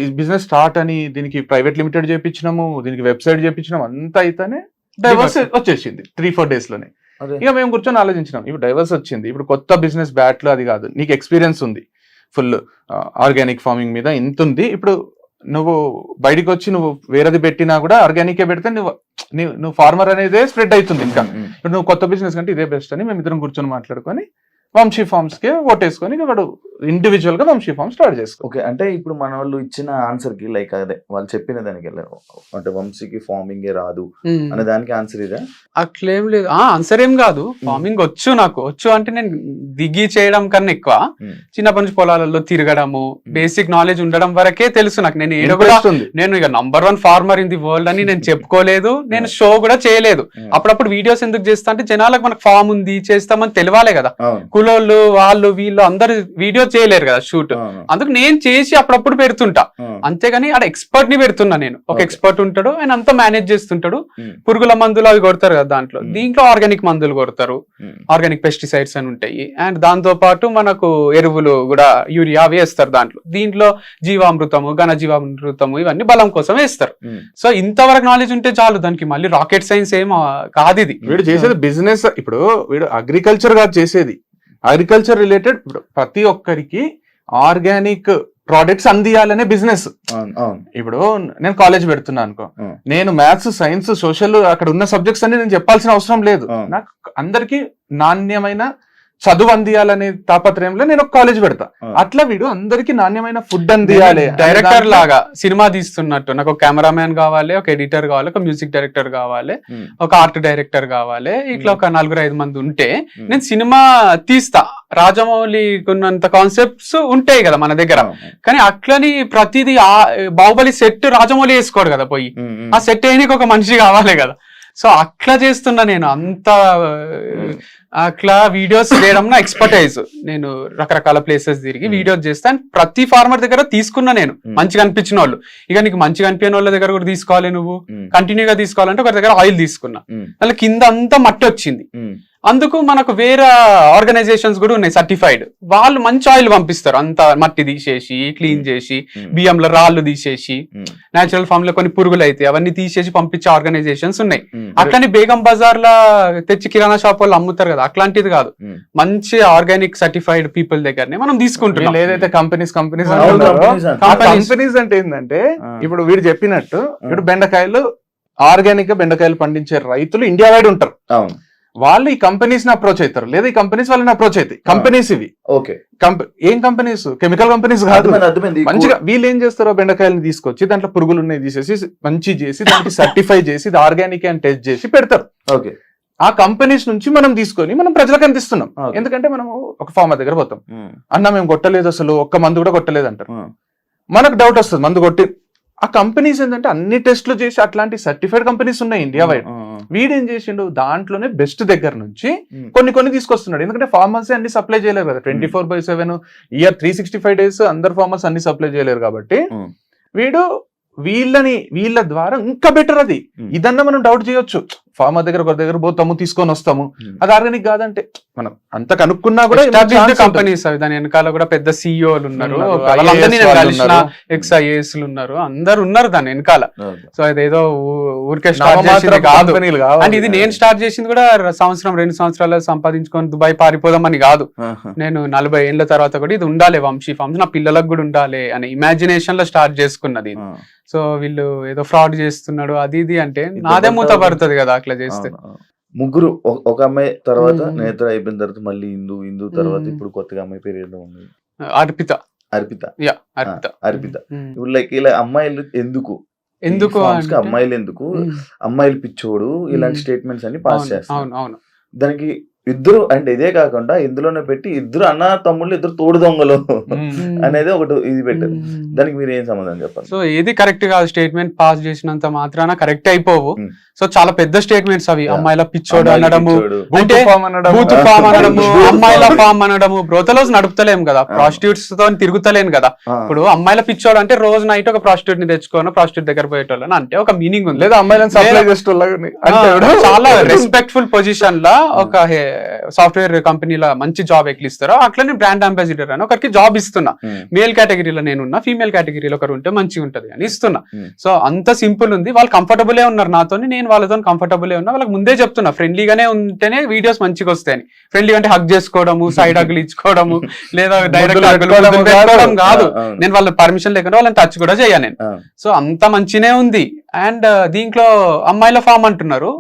ఈ బిజినెస్ స్టార్ట్ అని దీనికి ప్రైవేట్ లిమిటెడ్ చేపించినాము, దీనికి వెబ్సైట్ చేపించినాము, అంతా అయితేనే డైవర్స్ వచ్చేసింది 3-4 days లోనే.
అదే.
ఇక మేము కూర్చొని ఆలోచించినాం, ఇప్పుడు డైవర్స్ వచ్చింది, ఇప్పుడు కొత్త బిజినెస్ బ్యాట్లు అది కాదు, నీకు ఎక్స్పీరియన్స్ ఉంది ఫుల్ ఆర్గానిక్ ఫార్మింగ్ మీద ఇంత ఉంది, ఇప్పుడు నువ్వు బయటకు వచ్చి నువ్వు వేరేది పెట్టినా కూడా ఆర్గానికే పెడితే నువ్వు ఫార్మర్ అనేది స్ప్రెడ్ అవుతుంది. ఇంకా ఇప్పుడు నువ్వు కొత్త బిజినెస్ కంటే ఇదే బెస్ట్ అని మేము ఇద్దరం కూర్చొని మాట్లాడుకొని వంశీ ఫార్మ్స్ కి ఓటేసుకొని వాడు ఇండివిజువల్ గా వంశీ ఫార్మ్ స్టార్ట్ చేసుకో.
ఓకే, అంటే ఇప్పుడు మన వాళ్ళు ఇచ్చిన ఆన్సర్ కి లైక్ అదే వాళ్ళు చెప్పిన దానికి అంటే వంశీకి ఫార్మింగ్ రాదు అనే దానికి ఆన్సర్ ఇదే?
అట్లేం లేదు, ఆన్సర్ ఏం కాదు, ఫార్మింగ్ వచ్చు, నాకు వచ్చు అంటే నేను దిగి చేయడం కన్నా ఎక్కువ చిన్నప్పటి నుంచి పొలాలలో తిరగడము, బేసిక్ నాలెడ్జ్ ఉండడం వరకే తెలుసు నాకు. నేను ఏదో కూడా నేను ఇక #1 ఫార్మర్ ఇన్ ది వరల్డ్ అని నేను చెప్పుకోలేదు, నేను షో కూడా చేయలేదు. అప్పుడప్పుడు వీడియోస్ ఎందుకు చేస్తా అంటే జనాలకు మనకు ఫామ్ ఉంది చేస్తామని తెలియాలే కదా, కులోళ్ళు వాళ్ళు వీళ్ళు అందరు వీడియో చేయలేరు కదా షూట్, అందుకు నేను చేసి అప్పుడప్పుడు పెడుతుంటా, అంతేగాని అక్కడ ఎక్స్పర్ట్ ని పెడుతున్నా. నేను ఒక ఎక్స్పర్ట్ ఉంటాడు, ఆయన అంతా మేనేజ్ చేస్తుంటాడు, పురుగుల మందులు అవి కొడతారు కదా దీంట్లో ఆర్గానిక్ మందులు కొడతారు, ఆర్గానిక్ పెస్టిసైడ్స్ అని ఉంటాయి, అండ్ దాంతో పాటు మనకు ఎరువులు కూడా యూరియా వేస్తారు దీంట్లో జీవామృతము, ఘన జీవామృతము ఇవన్నీ బలం కోసం వేస్తారు. సో ఇంతవరకు నాలెడ్జ్ ఉంటే చాలు, దానికి మళ్ళీ రాకెట్ సైన్స్ ఏం కాదు. ఇది
వీడు చేసేది బిజినెస్, ఇప్పుడు వీడు అగ్రికల్చర్ కాదు చేసేది, అగ్రికల్చర్ రిలేటెడ్ ప్రతి ఒక్కరికి ఆర్గానిక్ ప్రోడక్ట్స్ అందియాలనే బిజినెస్. ఇప్పుడు నేను కాలేజ్ పెడుతున్నా అనుకో, నేను మ్యాథ్స్, సైన్స్, సోషల్ అక్కడ ఉన్న సబ్జెక్ట్స్ అన్ని నేను చెప్పాల్సిన అవసరం లేదు, నాకు అందరికి నాణ్యమైన చదువు అందియాలనే తాపత్రయంలో నేను ఒక కాలేజ్ పెడతా. అట్లా వీడు అందరికి నాణ్యమైన ఫుడ్ అందియాలి.
డైరెక్టర్ లాగా సినిమా తీస్తున్నట్టు నాకు ఒక కెమెరామ్యాన్ కావాలి, ఒక ఎడిటర్ కావాలి, ఒక మ్యూజిక్ డైరెక్టర్ కావాలి, ఒక ఆర్ట్ డైరెక్టర్ కావాలి, ఇట్లా ఒక 4-5 మంది ఉంటే నేను సినిమా తీస్తా. రాజమౌళి ఉన్నంత కాన్సెప్ట్స్ ఉంటాయి కదా మన దగ్గర, కానీ అట్లని ప్రతిదీ బాహుబలి సెట్ రాజమౌళి వేసుకోడు కదా, పోయి ఆ సెట్ వేయడానికి ఒక మనిషి కావాలి కదా. సో అట్లా చేస్తున్నా నేను, అంత అట్లా వీడియోస్ చేయడం నా ఎక్స్పర్టైజ్. నేను రకరకాల ప్లేసెస్ తిరిగి వీడియోస్ చేస్తాను, ప్రతి ఫార్మర్ దగ్గర తీసుకున్నా నేను మంచిగా అనిపించిన వాళ్ళు. ఇక నీకు మంచిగా అనిపించిన వాళ్ళ దగ్గర కూడా తీసుకోవాలి, నువ్వు కంటిన్యూగా తీసుకోవాలంటే ఒకరి దగ్గర ఆయిల్ తీసుకున్నా, అలా కింద అంతా మట్టి వచ్చింది. అందుకు మనకు వేరే ఆర్గనైజేషన్స్ కూడా ఉన్నాయి సర్టిఫైడ్, వాళ్ళు మంచి ఆయిల్ పంపిస్తారు, అంత మట్టి తీసేసి క్లీన్ చేసి బియ్యంలో రాళ్ళు తీసేసి నేచురల్ ఫామ్ లో కొన్ని పురుగులు అయితే అవన్నీ తీసేసి పంపించే ఆర్గనైజేషన్స్ ఉన్నాయి. అట్లని బేగం బజార్ లా తెచ్చి కిరాణా షాప్ వాళ్ళు అమ్ముతారు కదా, అట్లాంటిది కాదు, మంచి ఆర్గానిక్ సర్టిఫైడ్ పీపుల్ దగ్గరనే మనం తీసుకుంటున్నాం.
ఏదైతే కంపెనీస్ అంటే ఏంటంటే ఇప్పుడు వీడు చెప్పినట్టు ఇప్పుడు బెండకాయలు ఆర్గానిక్ గా బెండకాయలు పండించే రైతులు ఇండియా వైడ్ ఉంటారు, వాళ్ళు ఈ కంపెనీస్ ని అప్రోచ్ అవుతారు, లేదా ఈ కంపెనీస్ వాళ్ళని అప్రోచ్ అవుతాయి. కంపెనీస్ ఇవి ఏం కంపెనీస్, కెమికల్ కంపెనీస్ కాదు. మంచిగా వీళ్ళు ఏం చేస్తారో బెండకాయలని తీసుకొచ్చి దాంట్లో పురుగులు ఉన్నాయి తీసేసి మంచి చేసి దానికి సర్టిఫై చేసి ఇది ఆర్గానిక్ అని టెస్ట్ చేసి పెడతారు. ఆ కంపెనీస్ నుంచి మనం తీసుకొని మనం ప్రజలకు అందిస్తున్నాం. ఎందుకంటే మనం ఒక ఫార్మర్ దగ్గర పోతాం, అన్న మేము కొట్టలేదు అసలు ఒక్క మందు కూడా కొట్టలేదు అంటారు. మనకు డౌట్ వస్తుంది, మందు కొట్టి ఆ కంపెనీస్ ఏంటంటే అన్ని టెస్ట్లు చేసి అట్లాంటి సర్టిఫైడ్ కంపెనీస్ ఉన్నాయి ఇండియా వైడ్. వీడేం చేసిండు దాంట్లోనే బెస్ట్ దగ్గర నుంచి కొన్ని తీసుకొస్తున్నాడు. ఎందుకంటే ఫార్మర్స్ అన్ని సప్లై చేయలేరు కదా 24/7 ఇయర్ 365 days అందరు ఫార్మర్స్ అన్ని సప్లై చేయలేరు కాబట్టి వీడు వీళ్ళ ద్వారా ఇంకా బెటర్ అది. ఇదన్నా మనం డౌట్ చేయొచ్చు, ఫార్మర్ దగ్గర ఒకరి దగ్గర పోతాము తీసుకొని వస్తాము, అది ఆర్గానిక్ కాదంటే మనం అంత కనుక్కున్నా కూడా
కంపెనీస్ అవి దాని వెనకాల కూడా పెద్ద సిఇఓలు ఉన్నారు, ఎక్స్ఐఏఎస్ ఉన్నారు, అందరు ఉన్నారు దాని వెనకాల. సో ఇదేదో ఊరికే స్టార్ట్ చేసింది కాదు. అండ్ ఇది నేను స్టార్ట్ చేసింది కూడా 2 సంవత్సరాలు సంపాదించుకొని దుబాయ్ పారిపోదామని కాదు. నేను 40 ఏళ్ల తర్వాత కూడా ఇది ఉండాలి వంశీ ఫార్మ్స్, నా పిల్లలకు కూడా ఉండాలి అనే ఇమాజినేషన్ లో స్టార్ట్ చేసుకున్నది. సో వీళ్ళు ఏదో ఫ్రాడ్ చేస్తున్నాడు అది ఇది అంటే నాదే మూత పడుతుంది కదా అట్లా చేస్తే.
ముగ్గురు ఒక అమ్మాయి తర్వాత నేత్ర అయిపోయిన తర్వాత మళ్ళీ హిందూ తర్వాత ఇప్పుడు కొత్తగా అమ్మాయి పేరు ఏదో ఉంది
అర్పిత.
ఇప్పుడు లైక్ ఇలా అమ్మాయిలు ఎందుకు అమ్మాయిలు ఎందుకు అమ్మాయిలు పిచ్చోడు ఇలాంటి స్టేట్మెంట్స్ అన్ని పాస్ చేస్తారు. దానికి ఇద్దరు అంటే ఇదే కాకుండా ఇందులోనే పెట్టి ఇద్దరు అన్న తమ్ముళ్ళు ఇద్దరు తోడు దొంగలు అనేది ఒకటి ఇది పెట్టారు. దానికి మీరు ఏం సంబంధం చెప్పాలి?
సో ఏది కరెక్ట్ కాదు, స్టేట్మెంట్ పాస్ చేసినంత మాత్రాన కరెక్ట్ అయిపోవు. సో చాలా పెద్ద స్టేట్మెంట్స్ అవి, అమ్మాయిల పిచ్చోడు అనడము, అంటే బూత్ ఫామ్ అనడము, అమ్మాయిల ఫామ్ అనడము. బ్రోతలోస్ నడుపుతలేం కదా, ప్రాస్టిట్యూట్స్ తో తిరుగుతలేను కదా. ఇప్పుడు అమ్మాయిల పిచ్చోడు అంటే రోజు నైట్ ఒక ప్రాస్టిట్యూట్ ని తెచ్చుకోను, ప్రాస్టిట్యూట్ దగ్గర పోయేటోళ్ళని అంటే ఒక మీనింగ్ ఉంది.
లేదా అమ్మాయిలను సప్లై చేసేటోళ్ళని
చాలా రెస్పెక్ట్ఫుల్ పొజిషన్ లా ఒక సాఫ్ట్వేర్ కంపెనీలో మంచి జాబ్ ఎక్కిస్తారో అట్లనే బ్రాండ్ అంబాసిడర్ అని ఒకరికి జాబ్ ఇస్తున్నా. మేల్ కేటగిరీలో నేనున్నా, ఫీమేల్ కేటగిరీలో ఒకరు ఉంటే మంచిగా ఉంటది అని ఇస్తున్నా. సో అంత సింపుల్ ఉంది. వాళ్ళు కంఫర్టబులే ఉన్నారు నాతో, నేను వాళ్ళతో కంఫర్టబులే ఉన్నా. వాళ్ళకి ముందే చెప్తున్నా ఫ్రెండ్లీగానే ఉంటేనే వీడియోస్ మంచిగా వస్తాయని. ఫ్రెండ్లీ అంటే హగ్ చేసుకోవడము, సైడ్ హగ్లు ఇచ్చుకోవడము, లేదా డైరెక్ట్ పెట్టుకోవడం కాదు. నేను వాళ్ళ పర్మిషన్ లేకుండా వాళ్ళని టచ్ కూడా చేయను నేను. సో అంత మంచినే ఉంది. అండ్ దీంట్లో అమ్మాయిల ఫామ్ అంటున్నారు,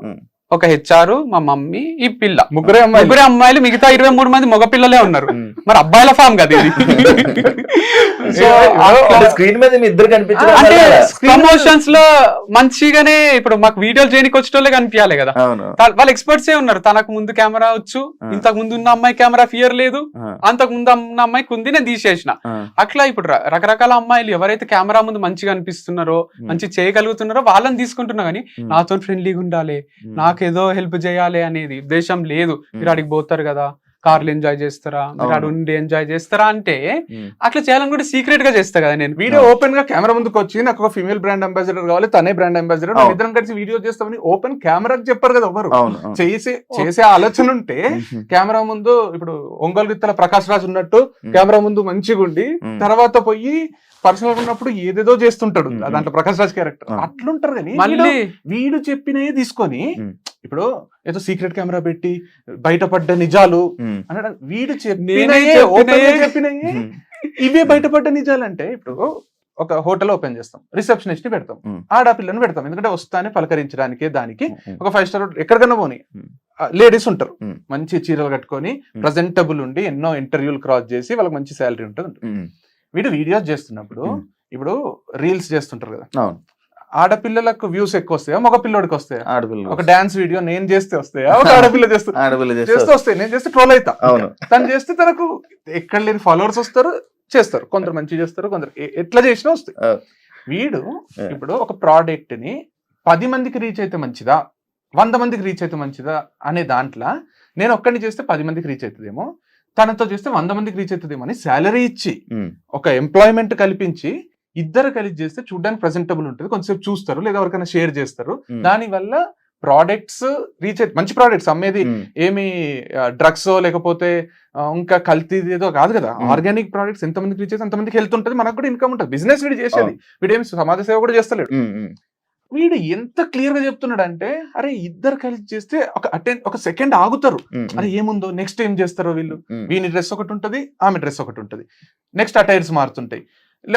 ఒక హెచ్ఆర్, మా మమ్మీ, ఈ పిల్ల, ముగ్గురే అమ్మాయిలు, మిగతా 23 మంది మగ పిల్లలే ఉన్నారు. మరి అబ్బాయిల ఫామ్ కదా ఇది.
స్క్రీన్ మీద ఇద్దరు కనిపించారు
అంటే ప్రమోషన్స్ లో మంచిగానే ఇప్పుడు మాకు వీడియోలు చేయడానికి వచ్చేటోళ్ళే కనిపించాలి కదా. వాళ్ళు ఎక్స్పర్ట్స్ ఏ ఉన్నారు. తనకు ముందు కెమెరా వచ్చు, ఇంతకు ముందు ఉన్న అమ్మాయి కెమెరా ఫియర్ లేదు, అంతకు ముందు ఉన్న అమ్మాయికి ఉంది, నేను తీసేసిన. అట్లా ఇప్పుడు రకరకాల అమ్మాయిలు ఎవరైతే కెమెరా ముందు మంచిగా అనిపిస్తున్నారో, మంచి చేయగలుగుతున్నారో వాళ్ళని తీసుకుంటున్నా. కానీ నాతో ఫ్రెండ్లీగా ఉండాలి, నాకు ఏదో హెల్ప్ చేయాలి అనేది ఉద్దేశం లేదు. మీరు అడిగి పోతారు కదా, కార్లు ఎంజాయ్ చేస్తారా, మీరు అడు ఉండి ఎంజాయ్ చేస్తారా అంటే అట్లా చేయాలని కూడా సీక్రెట్ గా చేస్తా కదా నేను.
వీడియో ఓపెన్ గా కెమెరా ముందుకు వచ్చి నాకు ఒక ఫీమేల్ బ్రాండ్ అంబాసిడర్ కావాలి, తనే బ్రాండ్ అంబాసిడర్, ఇద్దరం కలిసి వీడియో చేస్తామని ఓపెన్ కెమెరాకి చెప్పారు కదా ఎవరు. చేసే ఆలోచన ఉంటే కెమెరా ముందు ఇప్పుడు ఒంగోలు గిత్తల ప్రకాష్ రాజ్ ఉన్నట్టు కెమెరా ముందు మంచిగా ఉండి తర్వాత పోయి పర్సనల్ ఉన్నప్పుడు ఏదేదో చేస్తుంటాడు దాంట్లో ప్రకాష్ రాజ్ క్యారెక్టర్ అట్లుంటారు. కానీ మళ్ళీ వీడు చెప్పినవి తీసుకొని ఇప్పుడు ఏదో సీక్రెట్ కెమెరా పెట్టి బయటపడ్డ నిజాలు అనడం, వీడు చెప్పినవి ఇవే బయటపడ్డ నిజాలు. అంటే ఇప్పుడు ఒక హోటల్ ఓపెన్ చేస్తాం, రిసెప్షనిస్ట్ ని పెడతాం, ఆడపిల్లని పెడతాం, ఎందుకంటే వస్తానే పలకరించడానికి. దానికి ఒక 5 స్టార్ ఎక్కడికన్నా పోనీ లేడీస్ ఉంటారు, మంచి చీరలు కట్టుకొని ప్రజెంటబుల్ ఉండి ఎన్నో ఇంటర్వ్యూలు క్రాస్ చేసి వాళ్ళకి మంచి శాలరీ ఉంటుంది. వీడు వీడియోస్ చేస్తున్నప్పుడు ఇప్పుడు రీల్స్ చేస్తుంటారు కదా, ఆడపిల్లలకు వ్యూస్ ఎక్కువ వస్తాయా, మగ పిల్లోడికి వస్తాయా? ఒక డాన్స్ వీడియో నేను చేస్తే వస్తాయా, ఒక ఆడపిల్ల చేస్తే వస్తాయి. నేను చేస్తే ట్రోల్ అవుతా, తను చేస్తే తనకు ఎక్కడ లేని ఫాలోవర్స్ వస్తారు, చేస్తారు. కొందరు మంచి చేస్తారు, కొందరు ఎట్లా చేసినా వస్తాయి. వీడు ఇప్పుడు ఒక ప్రోడక్ట్ ని 10 మందికి రీచ్ అయితే మంచిదా, 100 మందికి రీచ్ అయితే మంచిదా అనే దాంట్లో నేను ఒక్కడిని చేస్తే 10 మందికి రీచ్ అవుతుందేమో, తనతో చేస్తే 100 మందికి రీచ్ అవుతుందేమో అని శాలరీ ఇచ్చి ఒక ఎంప్లాయ్మెంట్ కల్పించి ఇద్దరు కలిసి చేస్తే చూడడానికి ప్రెజెంటబుల్ ఉంటుంది, కొంచెంసేపు చూస్తారు, లేదా ఎవరికైనా షేర్ చేస్తారు. దాని వల్ల ప్రోడక్ట్స్ రీచ్ అయితే మంచి ప్రోడక్ట్స్ అమ్మేది ఏమి డ్రగ్స్ లేకపోతే ఇంకా కల్తీది ఏదో కాదు కదా. ఆర్గానిక్ ప్రోడక్ట్స్ ఎంతమందికి రీచ్ అయితే అంతమందికి హెల్త్ ఉంటుంది, మనకు కూడా ఇన్కమ్ ఉంటుంది. బిజినెస్ వీడు చేసేది, వీడేమి సమాజ సేవ కూడా చేస్తలేడు. వీడు ఎంత క్లియర్ గా చెప్తున్నాడు అంటే, అరే ఇద్దరు కలిసి చేస్తే ఒక సెకండ్ ఆగుతారు, అరే ఏముందో నెక్స్ట్ ఏం చేస్తారో వీళ్ళు. వీని డ్రెస్ ఒకటి ఉంటుంది, ఆమె డ్రెస్ ఒకటి ఉంటుంది, నెక్స్ట్ అటైర్స్ మారుతుంటాయి,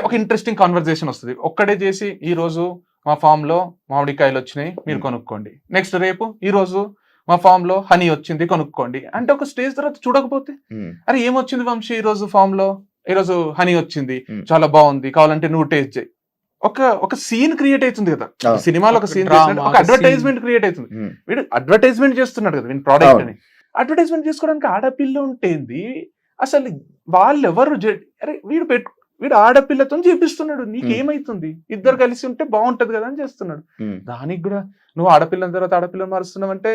ఒక ఇంట్రెస్టింగ్ కాన్వర్సేషన్ వస్తుంది. ఒక్కడే చేసి ఈ రోజు మా ఫామ్ లో మామిడికాయలు వచ్చినాయి మీరు కొనుక్కోండి, నెక్స్ట్ రేపు ఈ రోజు మా ఫామ్ లో హనీ వచ్చింది కొనుక్కోండి అంటే, ఒక స్టేజ్ తర్వాత చూడకపోతే అరే ఏమొచ్చింది వంశీ ఈ రోజు ఫామ్ లో, ఈ రోజు హనీ వచ్చింది చాలా బాగుంది కావాలంటే నువ్వు టేస్ట్ చేయి. ఒక సీన్ క్రియేట్ అవుతుంది కదా సినిమాలో, ఒక సీన్ ఒక అడ్వర్టైజ్మెంట్ క్రియేట్ అవుతుంది. వీడు అడ్వర్టైజ్మెంట్ చేస్తున్నాడు కదా వీడి ప్రోడక్ట్ అని. అడ్వర్టైజ్మెంట్ చేసుకోవడానికి ఆడపిల్ల ఉంటేంది అసలు, వాళ్ళెవరు అరే వీడు వీడు ఆడపిల్లతో చేపిస్తున్నాడు, నీకేమైతుంది, ఇద్దరు కలిసి ఉంటే బాగుంటది కదా అని చేస్తున్నాడు. దానికి కూడా నువ్వు ఆడపిల్లని తర్వాత ఆడపిల్లని మారుస్తున్నావు అంటే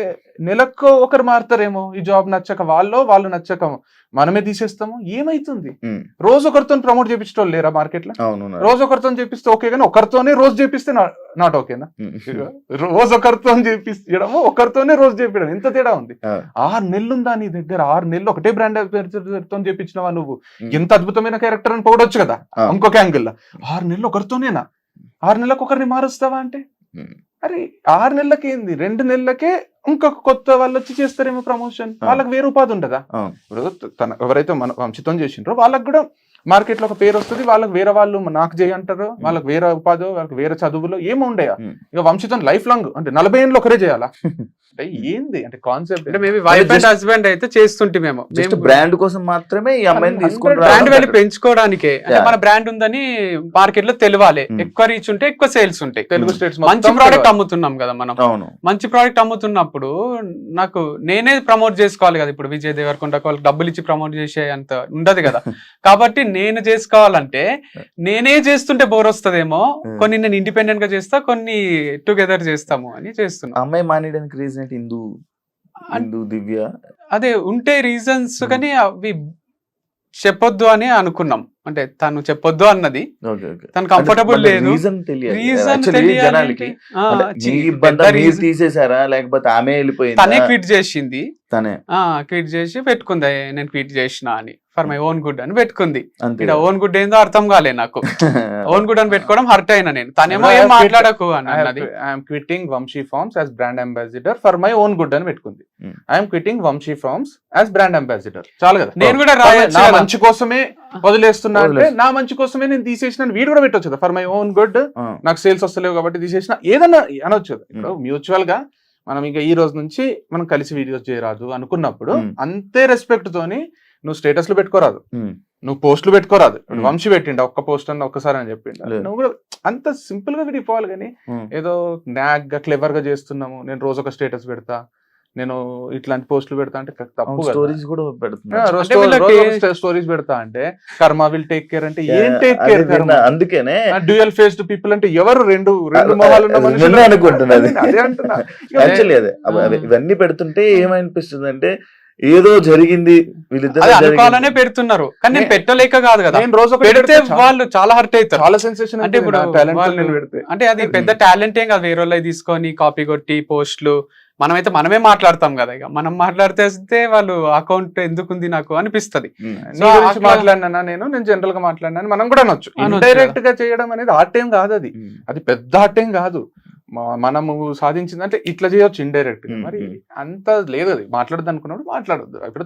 నెలకు ఒకరు మారుతారేమో, ఈ జాబ్ నచ్చక వాళ్ళు నచ్చక మనమే తీసేస్తాము, ఏమైతుంది? రోజు ఒకరితో ప్రమోట్ చేపించడం లేరా మార్కెట్ లో? రోజు ఒకరితో చేపిస్తే ఓకే, కానీ ఒకరితోనే రోజు చేపిస్తే నాట్ ఓకేనా? రోజు ఒకరితో చేపించడము, ఒకరితోనే రోజు చేపించడం, ఎంత తేడా ఉంది? 6 నెలలు ఉందా నీ దగ్గర? 6 నెలలు ఒకటే బ్రాండ్ తో చేపించినవా నువ్వు? ఎంత అద్భుతమైన క్యారెక్టర్ అని పోవడొచ్చు కదా ఇంకొక యాంగిల్ లో. 6 నెలలు ఒకరితోనేనా? 6 నెలలకు ఒకరిని మారుస్తావా అంటే అరే 6 నెలలకి ఏంది, 2 నెలలకే ఇంకొక కొత్త వాళ్ళు వచ్చి చేస్తారేమో ప్రమోషన్, వాళ్ళకి వేరే ఉపాధి ఉండదా? ఇప్పుడు ఎవరైతే మన వంశితం చేసిండ్రో వాళ్ళకి కూడా మార్కెట్ లో ఒక పేరు వస్తుంది, వాళ్ళకి వేరే వాళ్ళు నాకు చేయంటారు, వాళ్ళకి వేరే ఉపాధి, వాళ్ళకి వేరే చదువులో ఏమో ఉండయా? ఇక వంశితం లైఫ్ లాంగ్ అంటే 40 ఏళ్ళు ఒకరే చేయాలా అంటే ఏంది అంటే కాన్సెప్ట్?
అంటే మేబీ వైఫ్ అండ్ హస్బెండ్ అయితే చేస్తుంటే మేము
బ్రాండ్ కోసం మాత్రమే ఈ అమ్మాయిని తీసుకుంటారు,
బ్రాండ్ వాల్యూ పెంచుకోవడానికే. అంటే మన బ్రాండ్ ఉందని మార్కెట్ లో తెలియాలి, ఎక్కువ రీచ్ ఉంటే ఎక్కువ సేల్స్ ఉంటాయి.
తెలుగు స్టేట్స్
మంచి ప్రోడక్ట్ అమ్ముతున్నాం కదా మనం, మంచి ప్రోడక్ట్ అమ్ముతున్నప్పుడు నాకు నేనే ప్రమోట్ చేసుకోవాలి కదా. ఇప్పుడు విజయ్ దేవరకొండ వాళ్ళకి డబ్బులు ఇచ్చి ప్రమోట్ చేసే అంత ఉండదు కదా. కాబట్టి నేను చేసుకోవాలంటే నేనే చేస్తుంటే బోర్ వస్తుందేమో, కొన్ని నేను ఇండిపెండెంట్ గా చేస్తా, కొన్ని టుగెదర్ చేస్తాము అని చేస్తున్నా.
అమ్మాయి మానేయడానికి రీజన్ ఏంటి? హిందూ దివ్య
అదే ఉంటే రీజన్స్, కానీ అవి చెప్పొద్దు అని అనుకున్నాం. అంటే తను చెప్పొద్దు అన్నది, తను కంఫర్టబుల్ లేదు, రీజన్
తీసేసారా లేకపోతే ఆమె వెళ్ళిపోయింది?
తనే క్విట్ చేసింది, క్విట్ చేసి పెట్టుకుంది నేను క్విట్ చేసిన అని, ఫర్ మై ఓన్ గుడ్ అని పెట్టుకుంది. ఇక్కడ ఓన్ గుడ్ ఏందో అర్థం కాలే నాకు. ఓన్ గుడ్ అని పెట్టుకోవడం హర్ట్ అయినా నేను. తనేమో ఏం మాట్లాడకు అన్నది.
I'm quitting Vamshi Farms as brand ambassador for my own good అని పెట్టుకుంది. I'm quitting Vamshi Farms as brand ambassador. చాలు కదా,
నేను కూడా
నా మంచి కోసమే వదిలేస్తున్నా అంటే నా మంచి కోసమే నేను తీసేసిన వీడు కూడా పెట్టొచ్చు కదా, ఫర్ మై ఓన్ గుడ్, నాకు సేల్స్ వస్తలేవు కాబట్టి తీసేసిన, ఏదన్నా అనొచ్చు కదా. ఇప్పుడు మ్యూచువల్ గా మనం ఇంకా ఈ రోజు నుంచి మనం కలిసి వీడియోస్ చేయరాదు అనుకున్నప్పుడు అంతే రెస్పెక్ట్ తోని నువ్వు స్టేటస్లు పెట్టుకోరాదు, నువ్వు పోస్టులు పెట్టుకోరాదు. వంశీ పెట్టిండ ఒక్క పోస్ట్ అన్న ఒక్కసారి అని చెప్పిండ, నువ్వు కూడా అంత సింపుల్ గా విడిపోవాలి. కానీ ఏదో నాగ్ గా క్లెవర్ గా చేస్తున్నాము, నేను రోజు ఒక స్టేటస్ పెడతా, నేను ఇట్లాంటి పోస్టులు పెడతా అంటే తప్పు.
స్టోరీస్ కూడా
స్టోరీస్ పెడతా అంటే కర్మ విల్ టేక్ కేర్ అంటే ఏం టేక్ కేర్?
అందుకనే
డ్యూయల్ ఫేస్డ్ పీపుల్ అంటే ఎవరు? రెండు మొహాలు
అనుకుంటున్నది. ఇవన్నీ పెడుతుంటే ఏమనిపిస్తుంది అంటే ఏదో జరిగింది, వీళ్ళిద్దరు
అనుకోవాలనే పెడుతున్నారు, కానీ నేను పెట్టలేక కాదు కదా. నేను రోజు పెడితే వాళ్ళు చాలా హర్ట్ అవుతారు, చాలా సెన్సేషన్. అంటే ఇప్పుడు అంటే అది పెద్ద టాలెంట్ ఏం కాదు, వేరే వాళ్ళు తీసుకొని కాపీ కొట్టి పోస్టులు, మనమే మాట్లాడతాం కదా. ఇక మనం మాట్లాడితే వాళ్ళు అకౌంట్ ఎందుకుంది నాకు అనిపిస్తుంది.
మాట్లాడినా నేను జనరల్ గా మాట్లాడినా మనం కూడా అనొచ్చు. డైరెక్ట్ గా చేయడం అనేది ఆర్ట్ ఏం కాదు, అది పెద్ద ఆర్ట్ ఏం కాదు. మనము సాధించింది అంటే ఇట్లా చేయొచ్చు ఇండైరెక్ట్ గా. మరి అంత లేదు, అది మాట్లాడద్దు అనుకున్నప్పుడు మాట్లాడొద్దు. ఇప్పుడు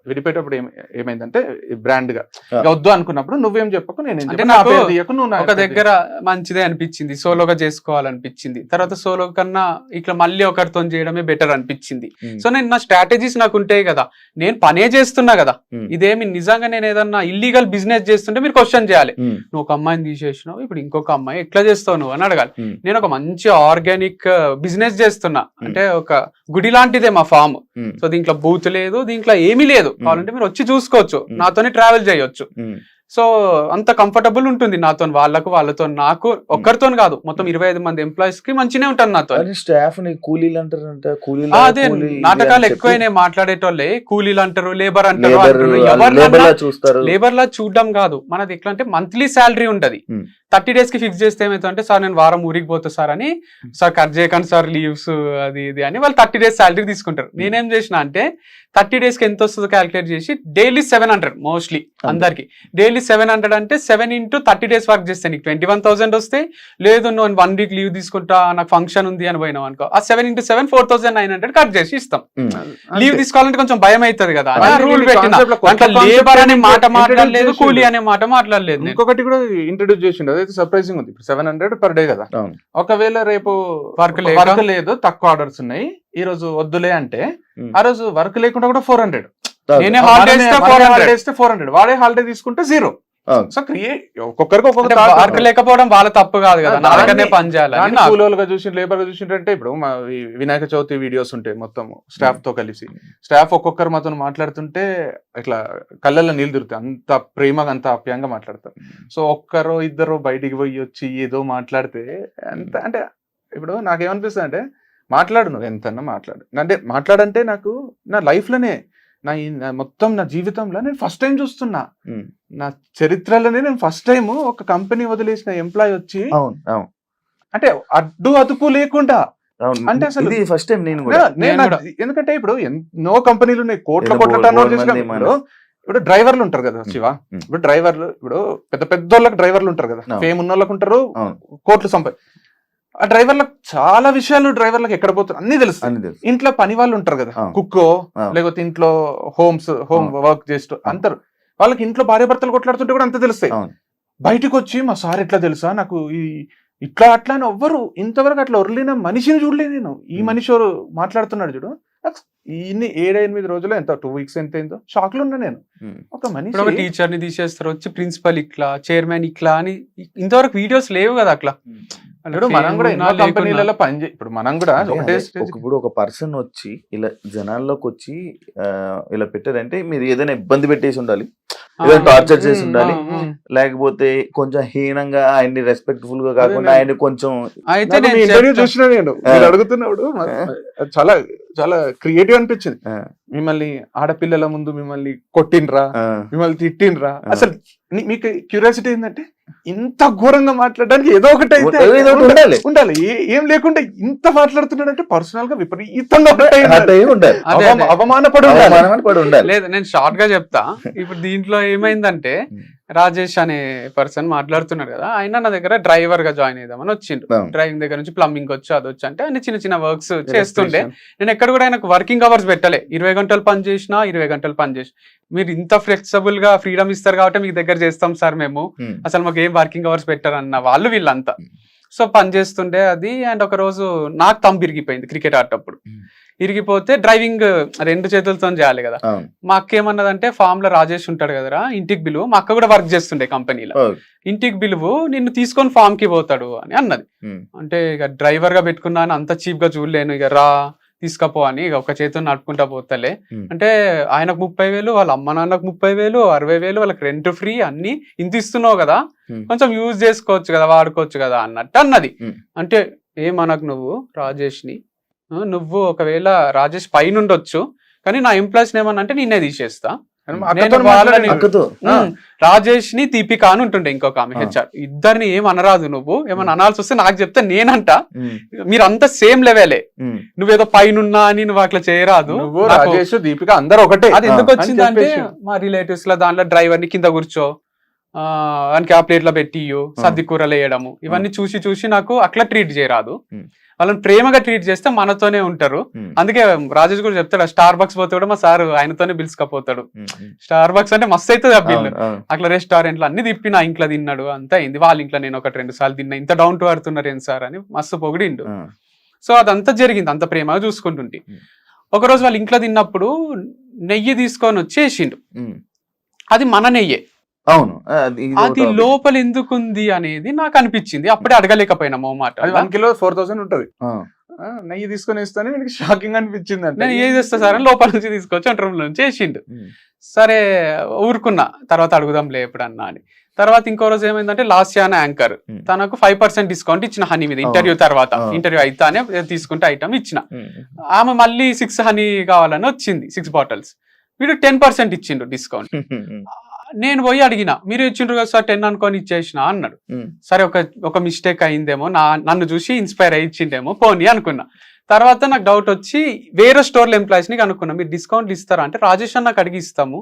విడిపోయేటప్పుడు ఏమైందంటే బ్రాండ్ గా వద్దు అనుకున్నప్పుడు నువ్వేం చెప్పకు, నేను
ఒక దగ్గర మంచిదే అనిపించింది, సోలోగా చేసుకోవాలనిపించింది. తర్వాత సోలో కన్నా ఇట్లా మళ్ళీ ఒకరితో చేయడమే బెటర్ అనిపించింది. సో నేను నా స్ట్రాటజీస్ నాకు ఉంటాయి కదా, నేను పనే చేస్తున్నా కదా. ఇదేమి నిజంగా నేను ఏదన్నా ఇల్లీగల్ బిజినెస్ చేస్తుంటే మీరు క్వశ్చన్ చేయాలి. నువ్వు ఒక అమ్మాయిని తీసేసినావు, ఇప్పుడు ఇంకొక అమ్మాయి ఎట్లా చేస్తావు నువ్వు అని అడగాలి. నేను ఒక మంచి ఆర్గానిక్ బిజినెస్ చేస్తున్నా అంటే ఒక గుడి లాంటిదే మా ఫామ్. సో దీంట్లో బూత్ లేదు, దీంట్లో ఏమీ లేదు. కావాలంటే మీరు వచ్చి చూసుకోవచ్చు, నాతోనే ట్రావెల్ చేయొచ్చు. సో అంత కంఫర్టబుల్ ఉంటుంది నాతో, వాళ్ళతో నాకు ఒక్కరితో కాదు, మొత్తం 25 మంది ఎంప్లాయీస్ కి మంచినే ఉంటాను నాతో.
స్టాఫ్ కూలీలు అంటారంట,
అదే నాటకాలు ఎక్కువైనా మాట్లాడేటోళ్ళే కూలీలు అంటారు, లేబర్ అంటారు. లేబర్ లా చూడడం కాదు మనది, ఎట్లా అంటే మంత్లీ శాలరీ ఉంటది. 30 days కి ఫిక్స్ చేస్తే ఏమైతే సార్ నేను వారం ఊరికి పోతా సార్ అని, సార్ కట్ చేయకండి సార్ లీవ్స్ అది ఇది అని వాళ్ళు 30 days శాలరీ తీసుకుంటారు. నేనేం చేసిన అంటే 30 days కి ఎంత వస్తుందో క్యాలిక్యులేట్ చేసి డైలీ 700 మోస్ట్లీ అందరికి డైలీ 700 అంటే 7 into 30 days వర్క్ చేస్తే నీకు 21,000 వస్తాయి. లేదు నువ్వు 1 week లీవ్ తీసుకుంటా నాకు ఫంక్షన్ ఉంది అని పోయినావు అనుకో, ఆ 7 into 7 4,900 కట్ చేసి ఇస్తాం. లీవ్ తీసుకోవాలంటే కొంచెం భయం అవుతుంది కదా, రూల్ పెట్టిన లేబర్ అనే మాట మాట్లాడలేదు, కూలీ అనే మాట మాట్లాడలేదు.
ఇంకొకటి కూడా ఇంట్రడ్యూస్ చేసిండు, అదైతే సర్ప్రైజింగ్ ఉంది. ఇప్పుడు 700 per day కదా. ఒకవేళ రేపు వర్క్ లేదు, తక్కువ ఆర్డర్స్ ఉన్నాయి, ఈ రోజు వద్దులే అంటే ఆ రోజు వర్క్ లేకుండా కూడా 400. నేనే హాలిడే ఇస్తే 400, వాడే హాలిడే తీసుకుంటే 0. సో ఒక్కొక్కరికి ఒక్కొక్క
అంటే
thought
వర్క్
ఉంటుంది.
లేకపోవడం వాళ్ళ తప్పు కాదు కదా, నా దగ్గరనే
దాన్ని-
పని చేయాలని
దాన్ని
నాకు.
కూలోలుగా చూసి లేబర్ గా చూసింటే ఇప్పుడు మా వినాయక చవితి వీడియోస్ ఉంటాయి మొత్తం స్టాఫ్ తో కలిసి, స్టాఫ్ ఒక్కొక్కరు మాతో మాట్లాడుతుంటే ఇట్లా కళ్ళల్లో నీళ్ళు తిరుగుతాయి, అంత ప్రేమగా అంత ఆప్యాయంగా మాట్లాడతారు. సో ఒక్కరో ఇద్దరు బయటికి పోయి వచ్చి ఏదో మాట్లాడితే అంత అంటే ఇప్పుడు నాకేమనిపిస్తుంది అంటే మాట్లాడు, నువ్వు ఎంతన్నా మాట్లాడు, అంటే మాట్లాడంటే నాకు నా లైఫ్ లోనే మొత్తం నా జీవితంలో నేను ఫస్ట్ టైం చూస్తున్నా, నా చరిత్రలోనే నేను ఫస్ట్ టైం ఒక కంపెనీ వదిలేసిన ఎంప్లాయ్ వచ్చి
అవును అవును
అంటే అడ్డు అదుపు లేకుండా
అవును.
అంటే అసలు-
ఇది ఫస్ట్ టైం నేను కూడా
నేను కూడా.
ఎందుకంటే ఇప్పుడు ఎన్నో కంపెనీలు ఉన్నాయి, కోట్ల
ఎన్నో
కోట్ల
బోల్డ్
టర్న్ ఓవర్
మంది
చేసిన ఇప్పుడు డ్రైవర్లు ఉంటారు కదా శివ, ఇప్పుడు డ్రైవర్లు ఇప్పుడు పెద్ద పెద్ద వాళ్ళకి డ్రైవర్లు ఉంటారు కదా,
అవును.
ఫేమ్ ఉన్న వాళ్ళకి ఉంటారు,
అవును.
కోట్లు ఆ డ్రైవర్లకు చాలా విషయాలు డ్రైవర్లకు ఎక్కడ పోతారు అన్ని తెలుసు.
అని తెలుసు.
ఇంట్లో పని వాళ్ళు ఉంటారు కదా,
అవును.
కుక్కో
అవును.
లేకపోతే ఇంట్లో హోమ్
అవును.
వర్క్ చేస్తూ అంటారు, వాళ్ళకి ఇంట్లో భార్య భర్తలు కొట్లాడుతుంటే కూడా అంత తెలుస్తాయి.
అవును.
బయటకు వచ్చి మా సార్ ఎట్లా తెలుసా నాకు ఇట్లా అట్లా అని ఎవ్వరు ఇంతవరకు అట్లా ఒరలిన మనిషిని చూడలేదు నేను. ఈ మనిషి ఎవరు మాట్లాడుతున్నాడు చూడు, నాకు ఇన్ని 7-8 రోజులు ఎంత 2 weeks ఎంత అయిందో షాక్ లో ఉన్నా నేను. ఒక
ఇప్పుడు ఒక
మనిషి
టీచర్ ని తీసేస్తారు, వచ్చి ప్రిన్సిపల్ ఇట్లా, చైర్మన్ ఇట్లా అని ఇంతవరకు వీడియోస్ లేవు కదా అట్లా.
ఇప్పుడు మనం కూడా ఎన్నో కంపెనీలలో ఇప్పుడు మనం కూడా
అంటే
ఒకటే
అదే,
స్టేజ్
ఇప్పుడు ఒక పర్సన్ వచ్చి ఇలా జనాల్లోకి వచ్చి ఇలా పెట్టారంటే మీరు ఏదైనా ఇబ్బంది పెట్టేసి ఉండాలి, ఏదైనా టార్చర్ చేసి ఉండాలి, లేకపోతే కొంచెం హీనంగా ఆయన్ని రెస్పెక్ట్ఫుల్ గా కాకుండా ఆయన కొంచెం
అయితే
నాకు మీ
నేను
ఇంటర్వ్యూ
చెప్తా.
చూసిన నేను మీరు అడుగుతున్నప్పుడు చాలా చాలా క్రియేటివ్ అనిపించింది.
ఆ,
మిమ్మల్ని ఆడపిల్లల ముందు మిమ్మల్ని కొట్టిండ్రా,
ఆ,
మిమ్మల్ని తిట్టిండ్రా,
ఆ.
అసలు మీకు క్యూరియాసిటీ ఏంటంటే ఇంత ఘోరంగా మాట్లాడడానికి ఏదో ఒకటి అయితే
ఏదో ఒకటి ఉండాలి.
ఉండాలి. ఏం లేకుండా ఇంత మాట్లాడుతున్నాడంటే పర్సనల్ గా విపరీతంగా hurt అయి
హర్ట్
ఉండాలి.
అయ్యి ఉండాలి,
అదే, అదే.
అవమానపడి ఉండాలి.
అవమానమని పడి ఉండాలి.
లేదు, నేను షార్ట్ గా చెప్తా. ఇప్పుడు దీంట్లో ఏమైందంటే రాజేష్ అనే పర్సన్ మాట్లాడుతున్నాడు కదా, ఆయన నా దగ్గర డ్రైవర్ గా జాయిన్ అయిదామని వచ్చిండు.
అవును.
డ్రైవింగ్ దగ్గర నుంచి ప్లంబింగ్ వచ్చి అది వచ్చి అంటే ఆయన చిన్న చిన్న వర్క్స్ చేస్తుండే. నేను ఎక్కడ కూడా ఆయనకు వర్కింగ్ అవర్స్ పెట్టలే, 20 గంటలు పని చేసినా 20 గంటలు పని చేసి, మీరు ఇంత ఫ్లెక్సిబుల్ గా ఫ్రీడమ్ ఇస్తారు కాబట్టి మీకు దగ్గర చేస్తాం సార్ మేము,
ఉమ్,
అసలు మాకు ఏం వర్కింగ్ అవర్స్ పెట్టారన్న వాళ్ళు వీళ్ళంతా. సో పని చేస్తుండే అది. అండ్ ఒక రోజు నాకు తంబు ఇరిగిపోయింది క్రికెట్ ఆడేటప్పుడు. ఇరిగిపోతే డ్రైవింగ్ 2 చేతులతో చేయాలి కదా.
అవును.
మా అక్క ఏమన్నదంటే, ఫామ్ లో రాజేష్ ఉంటాడు కదరా ఇంటికి బిలువు, మా అక్క కూడా వర్క్ చేస్తుండే కంపెనీలో,
ఓకే.
ఇంటికి బిలువు నిన్ను తీసుకొని ఫామ్ కి పోతాడు అని అన్నది.
ఉమ్,
అంటే ఇక డ్రైవర్ గా పెట్టుకున్నాను, అంత చీప్ గా చూడలేను, ఇక రా తీసుకపో అని ఇక ఒక చేతితో నడుపుకుంటా పోతలే.
ఉమ్.
అంటే ఆయనకు 30,000, వాళ్ళ అమ్మ నాన్నకు 30,000, 60,000, వాళ్ళకి రెంట్ ఫ్రీ, అన్ని ఇంత ఇస్తున్నావు కదా,
ఉమ్.
కొంచెం యూజ్ చేసుకోవచ్చు కదా, వాడుకోవచ్చు కదా అన్నట్టు అన్నది.
ఉమ్.
అంటే ఏమనకు నువ్వు రాజేష్ ని, నువ్వు ఒకవేళ రాజేష్ పైన ఉండొచ్చు కానీ నా ఎంప్లాయీస్ ఏమన్నా అంటే నిన్నే తీసేస్తా.
అక్కతో
నేను వాళ్ళని
అక్కతో
రాజేష్ ని దీపిక అని ఉంటుండే ఇంకొక ఆమె హెచ్ఆర్, ఇద్దరిని ఏం అనరాదు, నువ్వు ఏమన్నా అనాల్సి వస్తే నాకు చెప్తే నేనంట,
ఉమ్,
మీరు అంతా సేమ్ లెవెలే,
ఉమ్,
నువ్వేదో పైనున్నా అని నువ్వు అట్లా చేయరాదు.
నువ్వు
నాకు
రాజేష్ దీపిక అందరు ఒకటే.
అది ఎందుకు
అని
వచ్చిందంటే
చెప్పేసి.
మా రిలేటివ్స్ లో దాంట్లో డ్రైవర్ ని కింద కూర్చో, వానికి ఆ ప్లేట్ లో పెట్టి సర్ది కూరలు వేయడము, ఇవన్నీ చూసి చూసి నాకు అట్లా ట్రీట్ చేయరాదు. వాళ్ళని ప్రేమగా ట్రీట్ చేస్తే మనతోనే ఉంటారు. అందుకే రాజేష్ కూడా చెప్తాడు, స్టార్ బక్స్ పోతే కూడా మా సార్ ఆయనతోనే పిలుచుకపోతాడు. స్టార్ బక్స్ అంటే మస్తు అవుతుంది ఆ బిల్లు. అట్లా రెస్టారెంట్లు అన్ని తిప్పి నా ఇంట్లో తిన్నాడు, అంతా అయింది. వాళ్ళ ఇంట్లో నేను 1-2 సార్లు తిన్నా, ఇంత డౌన్ టు అర్త్ ఉన్నారు ఏం సార్ అని మస్తు పొగిడిండు. సో అదంతా జరిగింది, అంత ప్రేమగా చూసుకుంటుంటే. ఒకరోజు వాళ్ళ ఇంట్లో తిన్నప్పుడు నెయ్యి తీసుకొని వచ్చేసిండు, అది మన నెయ్యే.
అవును,
అది లోపల ఎందుకుంది అనేది నాకు అనిపించింది. అప్పుడే అడగలేకపోయినా మాట.
అది 1 కిలో 4,000 ఉంటది. నెయ్యి తీసుకొని వేస్తానే మీకు షాకింగ్ అనిపించింది అంటే
నేను ఏం చేస్తా సార్ అని లోపల నుంచి తీసుకొచ్చి వంట రూమ్ నుంచి వేసిండు. సరే ఊరుకున్నా, తర్వాత అడుగుదాంలే ఎప్పుడన్నా అని. తర్వాత ఇంకో రోజు ఏమైందంటే లాస్యా అనే యాంకర్ తనకు 5% డిస్కౌంట్ ఇచ్చిన హనీ మీద, ఇంటర్వ్యూ తర్వాత, ఇంటర్వ్యూ అయితేనే తీసుకుంటే ఐటమ్ ఇచ్చిన. ఆమె మళ్ళీ 6 హనీ కావాలని వచ్చింది, 6 బాటిల్స్. వీడు 10% ఇచ్చిండు డిస్కౌంట్. నేను పోయి అడిగిన, మీరు ఇచ్చిండ్రు కదా సార్ 10 అనుకొని ఇచ్చేసిన అన్నాడు. సరే ఒక మిస్టేక్ అయిందేమో, నన్ను చూసి ఇన్స్పైర్ అయ్యి ఇచ్చిండేమో పోనీ అనుకున్నా. తర్వాత నాకు డౌట్ వచ్చి వేరే స్టోర్ల ఎంప్లాయీస్ ని కనుక్కున్నా, మీరు డిస్కౌంట్లు ఇస్తారా అంటే, రాజేష్ అన్నకు అడిగి ఇస్తాము,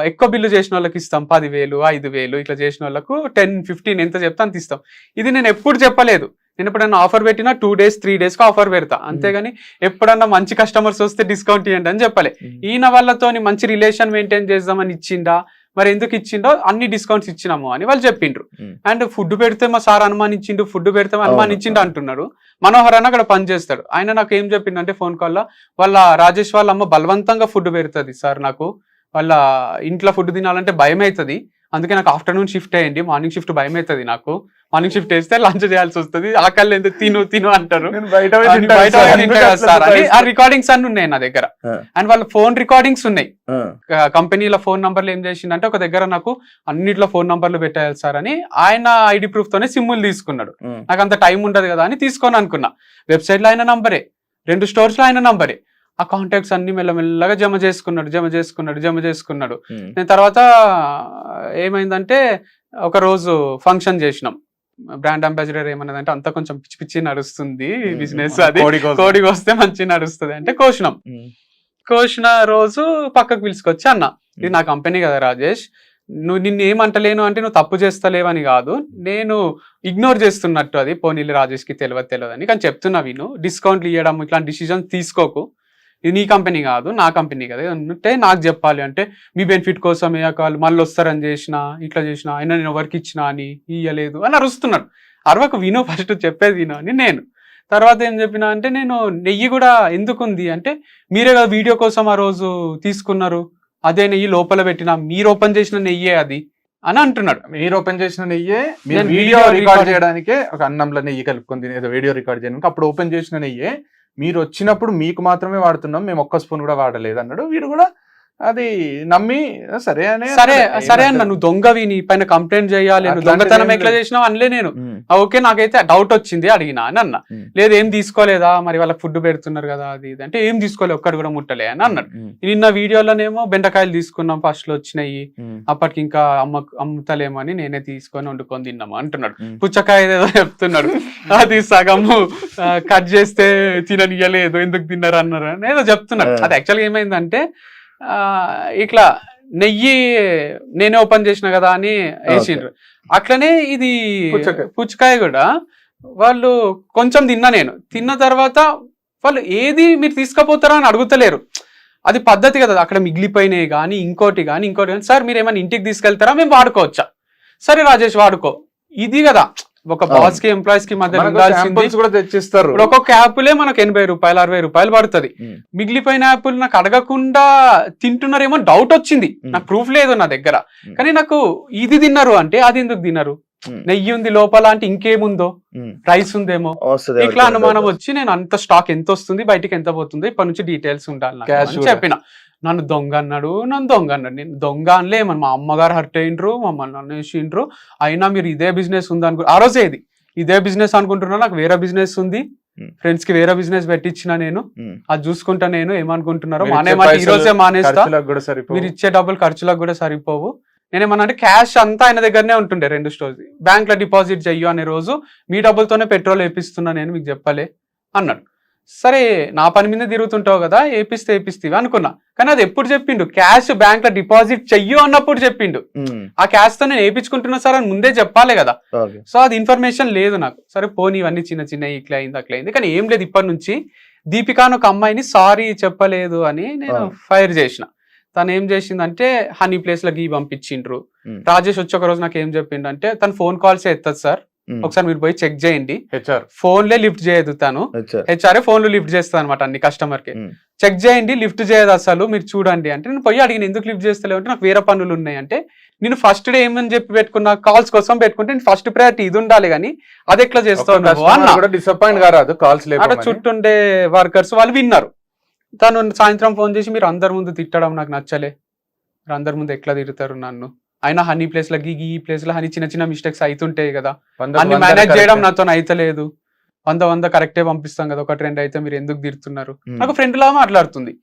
ఎక్కువ బిల్లు చేసిన వాళ్ళకి ఇస్తాం 10,000, 5,000 ఇట్లా చేసిన వాళ్ళకు 10-15 ఎంత చెప్తా అంత ఇస్తాం. ఇది నేను ఎప్పుడు చెప్పలేదు. నేను ఎప్పుడన్నా ఆఫర్ పెట్టినా 2 days 3 days కి ఆఫర్ పెడతా, అంతేగాని ఎప్పుడన్నా మంచి కస్టమర్స్ వస్తే డిస్కౌంట్ ఇవ్వండి అని చెప్పలే. ఈయన వాళ్ళతోని మంచి రిలేషన్ మెయింటైన్ చేద్దామని ఇచ్చిండా, మరి ఎందుకు ఇచ్చిండో అన్ని డిస్కౌంట్స్ ఇచ్చినాము అని వాళ్ళు చెప్పిండ్రు. అండ్ ఫుడ్ పెడితే మా సార్ అనుమానించిండు, ఫుడ్ పెడితే అనుమానించిండు అంటున్నాడు. మనోహర్ అన్న అక్కడ పని చేస్తాడు, ఆయన నాకు ఏం చెప్పిండంటే ఫోన్ కాల్లో, వాళ్ళ రాజేష్ వాళ్ళ అమ్మ బలవంతంగా ఫుడ్ పెడుతుంది సార్, నాకు వాళ్ళ ఇంట్లో ఫుడ్ తినాలంటే భయం అవుతుంది, అందుకే నాకు ఆఫ్టర్నూన్ షిఫ్ట్ అయ్యింది. మార్నింగ్ షిఫ్ట్ భయం అవుతుంది నాకు. మార్నింగ్ షిఫ్ట్ వేస్తే లంచ్ చేయాల్సి వస్తుంది, ఆకలి ఎంత తిను అంటారు.
బయట
బయట సార్ అని ఆ రికార్డింగ్స్ అన్ని ఉన్నాయి నా దగ్గర. అండ్ వాళ్ళ ఫోన్ రికార్డింగ్స్ ఉన్నాయి. కంపెనీల ఫోన్ నంబర్లు ఏం చేసిందంటే ఒక దగ్గర నాకు అన్నిట్లో ఫోన్ నంబర్లు పెట్టాలి సార్ అని ఆయన ఐడి ప్రూఫ్ తోనే సిమ్ములు తీసుకున్నాడు. నాకు అంత టైం ఉండదు కదా అని తీసుకొని అనుకున్నా. వెబ్సైట్ లో ఆయన నంబరే, 2 స్టోర్స్ లో ఆయన నంబరే. ఆ కాంటాక్ట్స్ అన్ని మెల్లమెల్లగా జమ చేసుకున్నాడు. నేను తర్వాత ఏమైందంటే ఒక రోజు ఫంక్షన్ చేసినాం. బ్రాండ్ అంబాసిడర్ ఏమన్నదంటే అంతా కొంచెం పిచ్చి నడుస్తుంది బిజినెస్, అది కోడికి వస్తే మంచి నడుస్తుంది అంటే కోసిన రోజు పక్కకు పిలుచుకొచ్చి అన్న, ఇది నా కంపెనీ కదా రాజేష్, నువ్వు నిన్ను ఏమంటలేను అంటే నువ్వు తప్పు చేస్తలేవని కాదు, నేను ఇగ్నోర్ చేస్తున్నట్టు, అది పోనీళ్ళు రాజేష్కి తెలియదు అని కానీ చెప్తున్నా, విను, డిస్కౌంట్లు ఇవ్వడం ఇట్లాంటి డిసిజన్స్ తీసుకోకు, ఇది నీ కంపెనీ కాదు నా కంపెనీ కదా అంటే నాకు చెప్పాలి అంటే మీ బెనిఫిట్ కోసమే మళ్ళీ వస్తారని ఇట్లా చేసిన అయినా నేను ఎవరికి ఇచ్చినా అని ఇయ్యలేదు అని అరుస్తున్నాడు. అరవకు, విను, ఫస్ట్ చెప్పేది విను అని నేను. తర్వాత ఏం చెప్పినా అంటే నేను నెయ్యి కూడా ఎందుకుంది అంటే మీరే కదా వీడియో కోసం ఆ రోజు తీసుకున్నారు, అదే నెయ్యి లోపల పెట్టినా, మీరు ఓపెన్ చేసిన నెయ్యే అది అని అంటున్నాడు.
మీరు ఓపెన్ చేసిన నెయ్యే, వీడియో రికార్డ్ చేయడానికే ఒక అన్నంలో నెయ్యి కలుపుకొని తినేది వీడియో రికార్డ్ చేయడానికి, అప్పుడు ఓపెన్ చేసిన నెయ్యే మీరు వచ్చినప్పుడు మీకు మాత్రమే వాడుతున్నాం, మేము ఒక్క స్పూన్ కూడా వాడలేదు అన్నాడు. వీడు కూడా అది నమ్మి సరే
అన్న, నువ్వు దొంగవి, నీ పైన కంప్లైంట్ చేయాలి, నువ్వు దొంగతనం ఎట్లా చేసినావు అనలే నేను. ఓకే, నాకైతే డౌట్ వచ్చింది, అడిగినా అని అన్న. లేదు ఏం తీసుకోలేదా, మరి వాళ్ళకి ఫుడ్ పెడుతున్నారు కదా అది ఇది అంటే ఏం తీసుకోలేదు, ఒక్కటి కూడా ముట్టలే అని అన్నాడు. నిన్న వీడియోలోనేమో బెండకాయలు తీసుకున్నాం, ఫస్ట్ లో వచ్చినాయి, అప్పటికి ఇంకా అమ్ముతలేమో అని నేనే తీసుకొని వండుకొని తిన్నాము అంటున్నాడు. పుచ్చకాయ ఏదో చెప్తున్నాడు, అది సగము కట్ చేస్తే తిననియలేదు, ఎందుకు తిన్నారు అన్నారు అని ఏదో చెప్తున్నాడు. అది యాక్చువల్గా ఏమైందంటే ఇట్లా నెయ్యి నేనే ఓపెన్ చేసిన కదా అని వేసిండ్రు. అట్లనే ఇది పుచ్చకాయ కూడా వాళ్ళు కొంచెం తిన్న తర్వాత వాళ్ళు ఏది మీరు తీసుకుపోతారా అని అడుగుతలేరు. అది పద్ధతి కదా, అక్కడ మిగిలిపోయినాయి కానీ ఇంకోటి కానీ సార్ మీరు ఏమైనా ఇంటికి తీసుకెళ్తారా, మేము వాడుకోవచ్చా, సరే రాజేష్ వాడుకో, ఇది కదా ఒక బాస్ కి ఎంప్లాయీస్ కి మధ్య
కూడా తెచ్చిస్తారు.
ఒక్కొక్క యాపిలే మనకు 80 రూపాయలు 60 రూపాయలు పడుతుంది. మిగిలిపోయిన యాపిల్ నాకు అడగకుండా తింటున్నారేమో డౌట్ వచ్చింది, నాకు ప్రూఫ్ లేదు నా దగ్గర, కానీ నాకు ఇది తిన్నారు అంటే అది ఎందుకు తిన్నారు, నెయ్యి ఉంది లోపల అంటే ఇంకేముందో, రైస్ ఉందేమో, ఇట్లా అనుమానం వచ్చి నేను అంత స్టాక్ ఎంత వస్తుంది బయటికి ఎంత పోతుందో ఇప్పటి నుంచి డీటెయిల్స్ ఉండాలి చెప్పిన. నన్ను దొంగ అన్నాడు. నేను దొంగ అనలే, మా అమ్మగారు హర్ట్ అయ్యిండ్రు, మమ్మల్ని అనేసిండ్రు, అయినా మీరు ఇదే బిజినెస్ ఉంది ఆ రోజే ఇదే బిజినెస్ అనుకుంటున్నా, నాకు వేరే బిజినెస్ ఉంది, ఫ్రెండ్స్ కి వేరే బిజినెస్ పెట్టించిన నేను, అది చూసుకుంటా, నేను ఏమనుకుంటున్నారో ఈ రోజే మానేస్తా, మీరు ఇచ్చే డబ్బులు ఖర్చులకు కూడా సరిపోవు, నేనేమన్నా అంటే క్యాష్ అంతా ఆయన దగ్గరనే ఉంటుండే 2 స్టోర్స్, బ్యాంక్ లో డిపాజిట్ చెయ్యు అనే రోజు మీ డబ్బులతోనే పెట్రోల్ వేపిస్తున్నా నేను, మీకు చెప్పలే అన్నాడు. సరే నా పని మీద తిరుగుతుంటావు కదా, ఏపిస్తేవి అనుకున్నా, కానీ అది ఎప్పుడు చెప్పిండు, క్యాష్ బ్యాంక్ లో డిపాజిట్ చెయ్యు అన్నప్పుడు చెప్పిండు. ఆ క్యాష్ తో నేను వేయించుకుంటున్నా సార్ అని ముందే చెప్పాలి కదా. సో అది ఇన్ఫర్మేషన్ లేదు నాకు. సరే పోనీ ఇవన్నీ చిన్న ఇట్లా అయింది అట్లా అయింది, కానీ ఏం లేదు, ఇప్పటి నుంచి దీపిక అని ఒక అమ్మాయిని సారీ చెప్పలేదు అని నేను ఫైర్ చేసిన. తను ఏం చేసిందంటే హనీ ప్లేస్ లో గీ పంపించిండ్రు. రాజేష్ వచ్చి ఒక రోజు నాకు ఏం చెప్పిండు అంటే తను ఫోన్ కాల్స్ ఎత్తదు సార్, ఒకసారి మీరు పోయి చెక్ చేయండి, ఫోన్లే లిఫ్ట్ చేయదు, తను హెచ్ఆర్ఏ ఫోన్లు లిఫ్ట్ చేస్తుంది అనమాట అన్ని కస్టమర్ కి, చెక్ చేయండి లిఫ్ట్ చేయదు అసలు, మీరు చూడండి అంటే నేను పోయి అడిగిన ఎందుకు లిఫ్ట్ చేస్తలేవు అంటే నాకు వేరే పనులు ఉన్నాయి అంటే, నేను ఫస్ట్ డే ఏమని చెప్పి పెట్టుకున్నా, కాల్స్ కోసం పెట్టుకుంటే నేను ఫస్ట్ ప్రయారిటీ ఇది ఉండాలి కానీ అది ఎట్లా చేస్తాను
డిసప్పాయింట్ కాదు, కాల్స్
అక్కడ చుట్టుండే వర్కర్స్ వాళ్ళు విన్నారు. తను సాయంత్రం ఫోన్ చేసి మీరు అందరి ముందు తిట్టడం నాకు నచ్చలే, మీరు అందరి ముందు ఎట్లా తిడతారు నన్ను, అయినా హనీ ప్లేస్ లో ఈ ప్లేస్ లో హనీ చిన్న మిస్టేక్స్ అవుతుంటాయి కదా, అన్ని మేనేజ్ చేయడం నాతో అయితలేదు, 100 కరెక్టే పంపిస్తాం కదా, 1-2 అయితే మీరు ఎందుకు తిడుతున్నారు, నాకు ఫ్రెండ్ లా మాట్లాడుతుంది,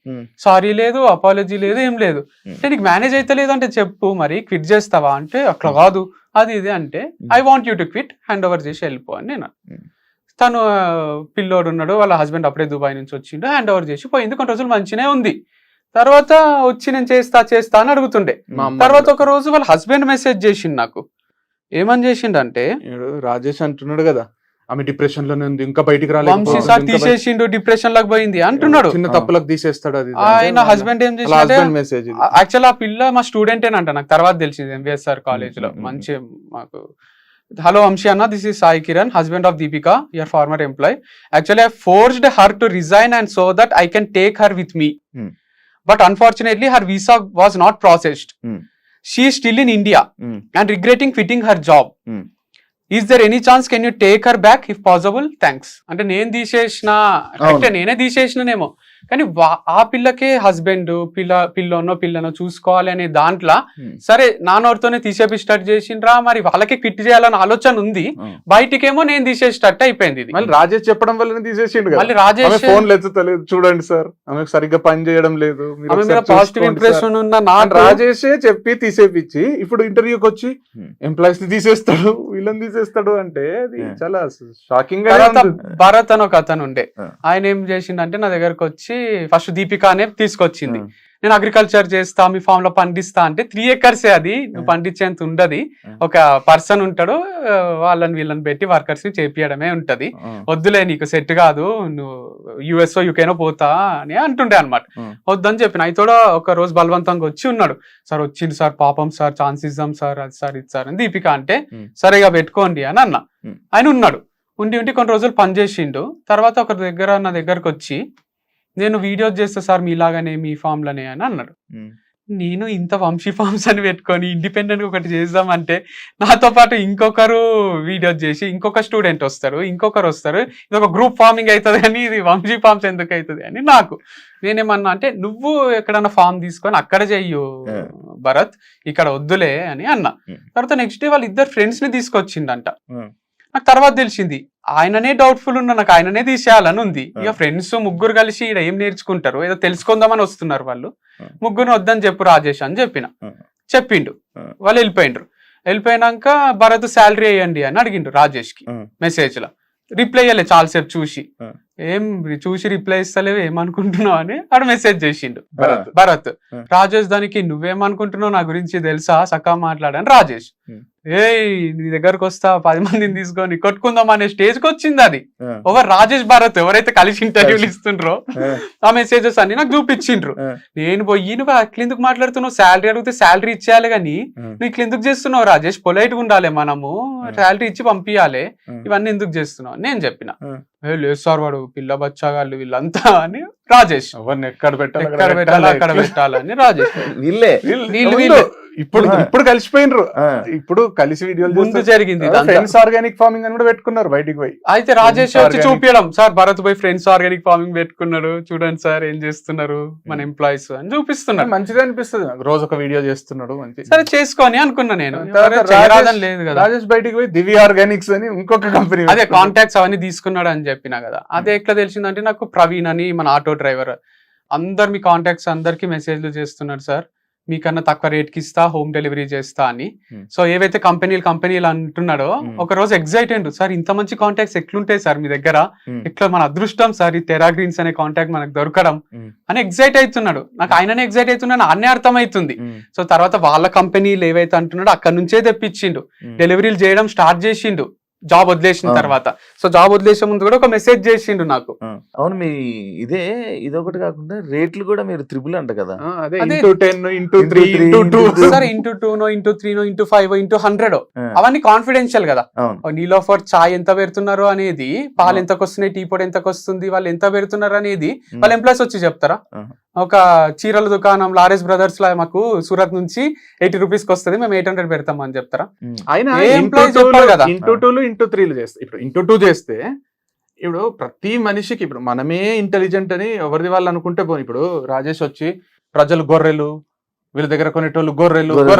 సారీ లేదు అపాలజీ లేదు ఏం లేదు, నీకు మేనేజ్ అయితే లేదు అంటే చెప్పు మరి క్విట్ చేస్తావా అంటే అట్లా కాదు అది ఇది అంటే I want you to quit, hand over చేసి వెళ్ళిపో అని నేను. తను పిల్లోడు ఉన్నాడు, వాళ్ళ హస్బెండ్ అప్పుడే దుబాయ్ నుంచి వచ్చిండు, హ్యాండ్ ఓవర్ చేసి పోయింది. కొన్ని రోజులు మంచినే ఉంది, తర్వాత వచ్చి నేను చేస్తా అని అడుగుతుండే. తర్వాత ఒక రోజు వాళ్ళ హస్బెండ్ మెసేజ్ చేసిండు నాకు, ఏమని చేసిండు అంటే
రాజేష్ అంటున్నాడు కదా ఆమె డిప్రెషన్ లోనే ఉంది, ఇంకా బయటికి రాలేదు,
తీసేసిండు, డిప్రెషన్ లాగా పోయింది అంటున్నాడు,
చిన్న తప్పులకు తీసేస్తాడు అది.
ఆయన హస్బెండ్ ఏం చేసి యాక్చువల్ ఆ పిల్ల మా స్టూడెంటేనంట, నాకు తర్వాత తెలిసింది ఎంవిఎస్ఆర్ కాలేజ్ లో. మంచి మాకు హలో వంశీ అన్న, this is Sai Kiran, husband of Deepika, your former employee. Actually, I forced her to resign and so that I can take her with me. But unfortunately, her visa was not processed. She still in India
um,
and regretting quitting her job.
Um,
is there any chance can you take her back if possible, thanks. అంటే నేను తీసేసిన అంటే నేనే తీసేసిననేమో, కానీ ఆ పిల్లకే husband పిల్లనో చూసుకోవాలి అనే దాంట్లో
ఉమ్,
సరే నాన్నోడితోనే తీసేపి స్టార్ట్ చేసిండ్రా, మరి వాళ్ళకే క్విట్ చేయాలని ఆలోచన ఉంది,
ఉమ్.
బయటికేమో నేను తీసేసేటట్టు అయిపోయింది ఇది.
మళ్ళీ రాజేష్ చెప్పడం వల్ల తీసేసిండు కదా.
మళ్ళీ రాజేష్
ఫోన్ ఎత్తుతలేదు, చూడండి సార్ ఆమెకు సరిగ్గా పని చేయడం లేదు, మీరు
ఆమె మీద
ఒకసారి
పాజిటివ్
చూసుకోండి సార్.
ఇంప్రెషన్ ఉన్న
అని
నాకు
రాజేషే చెప్పి తీసేపిచ్చి ఇప్పుడు ఇంటర్వ్యూకి వచ్చి
Hmm.
ఎంప్లాయీస్ ని తీసేస్తాడు, వీళ్ళని తీసేస్తాడు అంటే అది
Yeah.
చాలా షాకింగ్ గా
తర్వాత
ఉంది.
భరత్ అని ఒక అతను ఉండే,
ఆ.
ఆయన ఏం చేసిండంటే నా దగ్గరకు వచ్చి ఫస్ట్ దీపిక అనే తీసుకొచ్చింది.
ఆ.
నేను అగ్రికల్చర్ చేస్తా, మీ ఫామ్ లో పండిస్తా అంటే 3 acres అది, నువ్వు పండించేంత ఉండదు, ఒక పర్సన్ ఉంటాడు, వీళ్ళని పెట్టి వర్కర్స్ ని చేపియడమే ఉంటది,
ఆ,
వద్దులే నీకు సెట్ కాదు, నువ్వు యుఎస్ఓ యూకేనో పోతా అని అంటుండే అనమాట.
ఆ.
వద్దని చెప్పిన. అయితే కూడా ఒక రోజు బలవంతంగా వచ్చి ఉన్నాడు, సార్ వచ్చింది సార్, పాపం సార్, ఛాన్స్ ఇద్దాం సార్, అది సార్ ఇది సార్ అని దీపిక అంటే సరేగా పెట్టుకోండి అని అన్న. ఆయన ఉన్నాడు, ఉండి కొన్ని రోజులు పనిచేసిండు. తర్వాత ఒక నా దగ్గరకు వచ్చి నేను వీడియోస్ చేస్తా సార్ మీలాగానే మీ ఫామ్ లోనే అని అన్నాడు.
ఉమ్,
నేను ఇంత వంశీ ఫార్మ్స్ అని పెట్టుకొని ఇండిపెండెంట్ ఒకటి చేద్దామంటే నాతో పాటు ఇంకొకరు వీడియోస్ చేసి ఇంకొక స్టూడెంట్ వస్తారు, ఇంకొకరు వస్తారు, ఇది ఒక గ్రూప్ ఫార్మింగ్ అవుతుంది అని, ఇది వంశీ ఫార్మ్స్ ఎందుకు అవుతుంది అని నాకు. నేనేమన్నా అంటే నువ్వు ఎక్కడన్నా ఫామ్ తీసుకొని అక్కడ చెయ్యు భరత్, ఇక్కడ వద్దులే అని అన్నా. తర్వాత నెక్స్ట్ డే వాళ్ళు ఇద్దరు ఫ్రెండ్స్ ని తీసుకొచ్చిండంట. నాకు తర్వాత తెలిసింది ఆయననే డౌట్ఫుల్ ఉన్నా, నాకు ఆయననే తీసేయాలని ఉంది. ఇక ఫ్రెండ్స్ ముగ్గురు కలిసి ఇక్కడ ఏం నేర్చుకుంటారు, ఏదో తెలుసుకుందామని వస్తున్నారు వాళ్ళు, ముగ్గురు వద్దని చెప్పు రాజేష్ అని చెప్పిండు. వాళ్ళు వెళ్ళిపోయినాక భరత్ శాలరీ వేయండి అని అడిగిండు రాజేష్ కి మెసేజ్ లో. రిప్లై ఇవ్వలే చాలాసేపు చూసి, చూసి రిప్లై ఇస్తలేవు ఏమనుకుంటున్నావు అని ఆడు మెసేజ్ చేసిండు భరత్. రాజేష్ దానికి నువ్వేమనుకుంటున్నావు నా గురించి తెలుసా, సకా మాట్లాడని రాజేష్. నీ దగ్గరకు వస్తా 10 మందిని తీసుకొని కొట్టుకుందాం అనే స్టేజ్ కి వచ్చింది అది. ఓవర్ రాజేష్ భరత్ ఎవరైతే కలిసి ఇంటర్వ్యూలు ఇస్తుండ్రో ఆ మెసేజెస్ అన్ని నాకు చూపించిండ్రు. నేను పోయి నువ్వు అట్లెందుకు మాట్లాడుతున్నావు, శాలరీ అడిగితే శాలరీ ఇచ్చేయాలి కానీ నువ్వు ఇట్లా ఎందుకు చేస్తున్నావు రాజేష్, పొలైట్ గా ఉండాలి, మనము శాలరీ ఇచ్చి పంపించాలి, ఇవన్నీ ఎందుకు చేస్తున్నావు నేను చెప్పిన. లేదు సార్ వాడు పిల్ల బచ్చాగాళ్ళు వీళ్ళంతా అని రాజేష్.
ఎవరిని ఎక్కడ
అక్కడ పెట్టాలని రాజేష్.
వీళ్ళు ఇప్పుడు కలిసిపోయినరు, ఇప్పుడు కలిసి వీడియోలు
ముందు జరిగింది
ఫ్రెండ్స్ ఆర్గానిక్ ఫార్మింగ్ అని కూడా పెట్టుకున్నారు బయటికి పోయి.
అయితే రాజేష్ వచ్చి చూపించడం, సార్ భరత్ పోయి ఫ్రెండ్స్ ఆర్గానిక్ ఫార్మింగ్ పెట్టుకున్నాడు, చూడండి సార్ ఏం చేస్తున్నారు మన ఎంప్లాయీస్ అని చూపిస్తున్నారు.
మంచిగా అనిపిస్తుంది, రోజు ఒక వీడియో చేస్తున్నాడు మంచి.
సరే చేసుకొని అనుకున్నా నేను, లేదు కదా.
రాజేష్ బయటికి పోయి దివ్య ఆర్గానిక్స్ అని ఇంకొక కంపెనీ,
అదే కాంటాక్ట్స్ అవన్నీ తీసుకున్నాడు అని చెప్పినా కదా. అదే ఎట్లా తెలిసిందంటే నాకు ప్రవీణ్ అని మన ఆటో డ్రైవర్ అందరు మీ కాంటాక్ట్స్ అందరికి మెసేజ్లు చేస్తున్నారు, సార్ మీకన్నా తక్కువ రేట్ కి ఇస్తా, హోమ్ డెలివరీ చేస్తా అని. సో ఏవైతే కంపెనీలు అంటున్నాడో ఒక రోజు ఎగ్జైట్ అయ్యిండు, సార్ ఇంత మంచి కాంటాక్ట్స్ ఎట్లుంటాయి సార్ మీ దగ్గర, ఇట్లా మన అదృష్టం సార్ ఈ టెరా గ్రీన్స్ అనే కాంటాక్ట్ మనకు దొరకడం అని ఎగ్జైట్ అవుతున్నాడు. నాకు ఆయననే ఎగ్జైట్ అవుతున్నాను అన్నీ అర్థమవుతుంది. సో తర్వాత వాళ్ళ కంపెనీలు ఏవైతే అంటున్నాడో అక్కడ నుంచే తెప్పించిండు, డెలివరీలు చేయడం స్టార్ట్ చేసిండు జాబ్ వదిలేసిన తర్వాత. సో జాబ్ వదిలేసే ముందు కూడా ఒక మెసేజ్ చేసిండు నాకు.
అవును, మీ ఇదొకటి కాకుండా రేట్లు కూడా మీరు 3 అంట కదా.
సరే ఇంటూ 2 ఇంటూ 3 ఇంటూ 5 ఇంటూ 100 అవన్నీ కాన్ఫిడెన్షియల్ కదా. నీలోఫర్ చాయ్ ఎంత పెడుతున్నారు అనేది, పాలు ఎంతకు వస్తున్నాయి, టీ పొడి ఎంతకు వస్తుంది, వాళ్ళు ఎంత పెడుతున్నారు అనేది వాళ్ళ ఎంప్లాయీస్ వచ్చి చెప్తారా? ఒక చీరల దుకాణం లారెస్ బ్రదర్స్ లా మాకు సూరత్ నుంచి 80 రూపీస్ కి వస్తుంది, మేము 800 పెడతాం అని చెప్తారా?
ఇంటూ 2 ఇంటూ 3 చేస్తే, ఇప్పుడు ఇంటూ 2 చేస్తే ఇప్పుడు ప్రతి మనిషికి ఇప్పుడు మనమే ఇంటెలిజెంట్ అని ఎవరిది వాళ్ళు అనుకుంటే పోనీ. ఇప్పుడు రాజేష్ వచ్చి ప్రజలు గొర్రెలు, వీళ్ళ దగ్గర కొనేటోళ్ళు గొర్రెలు.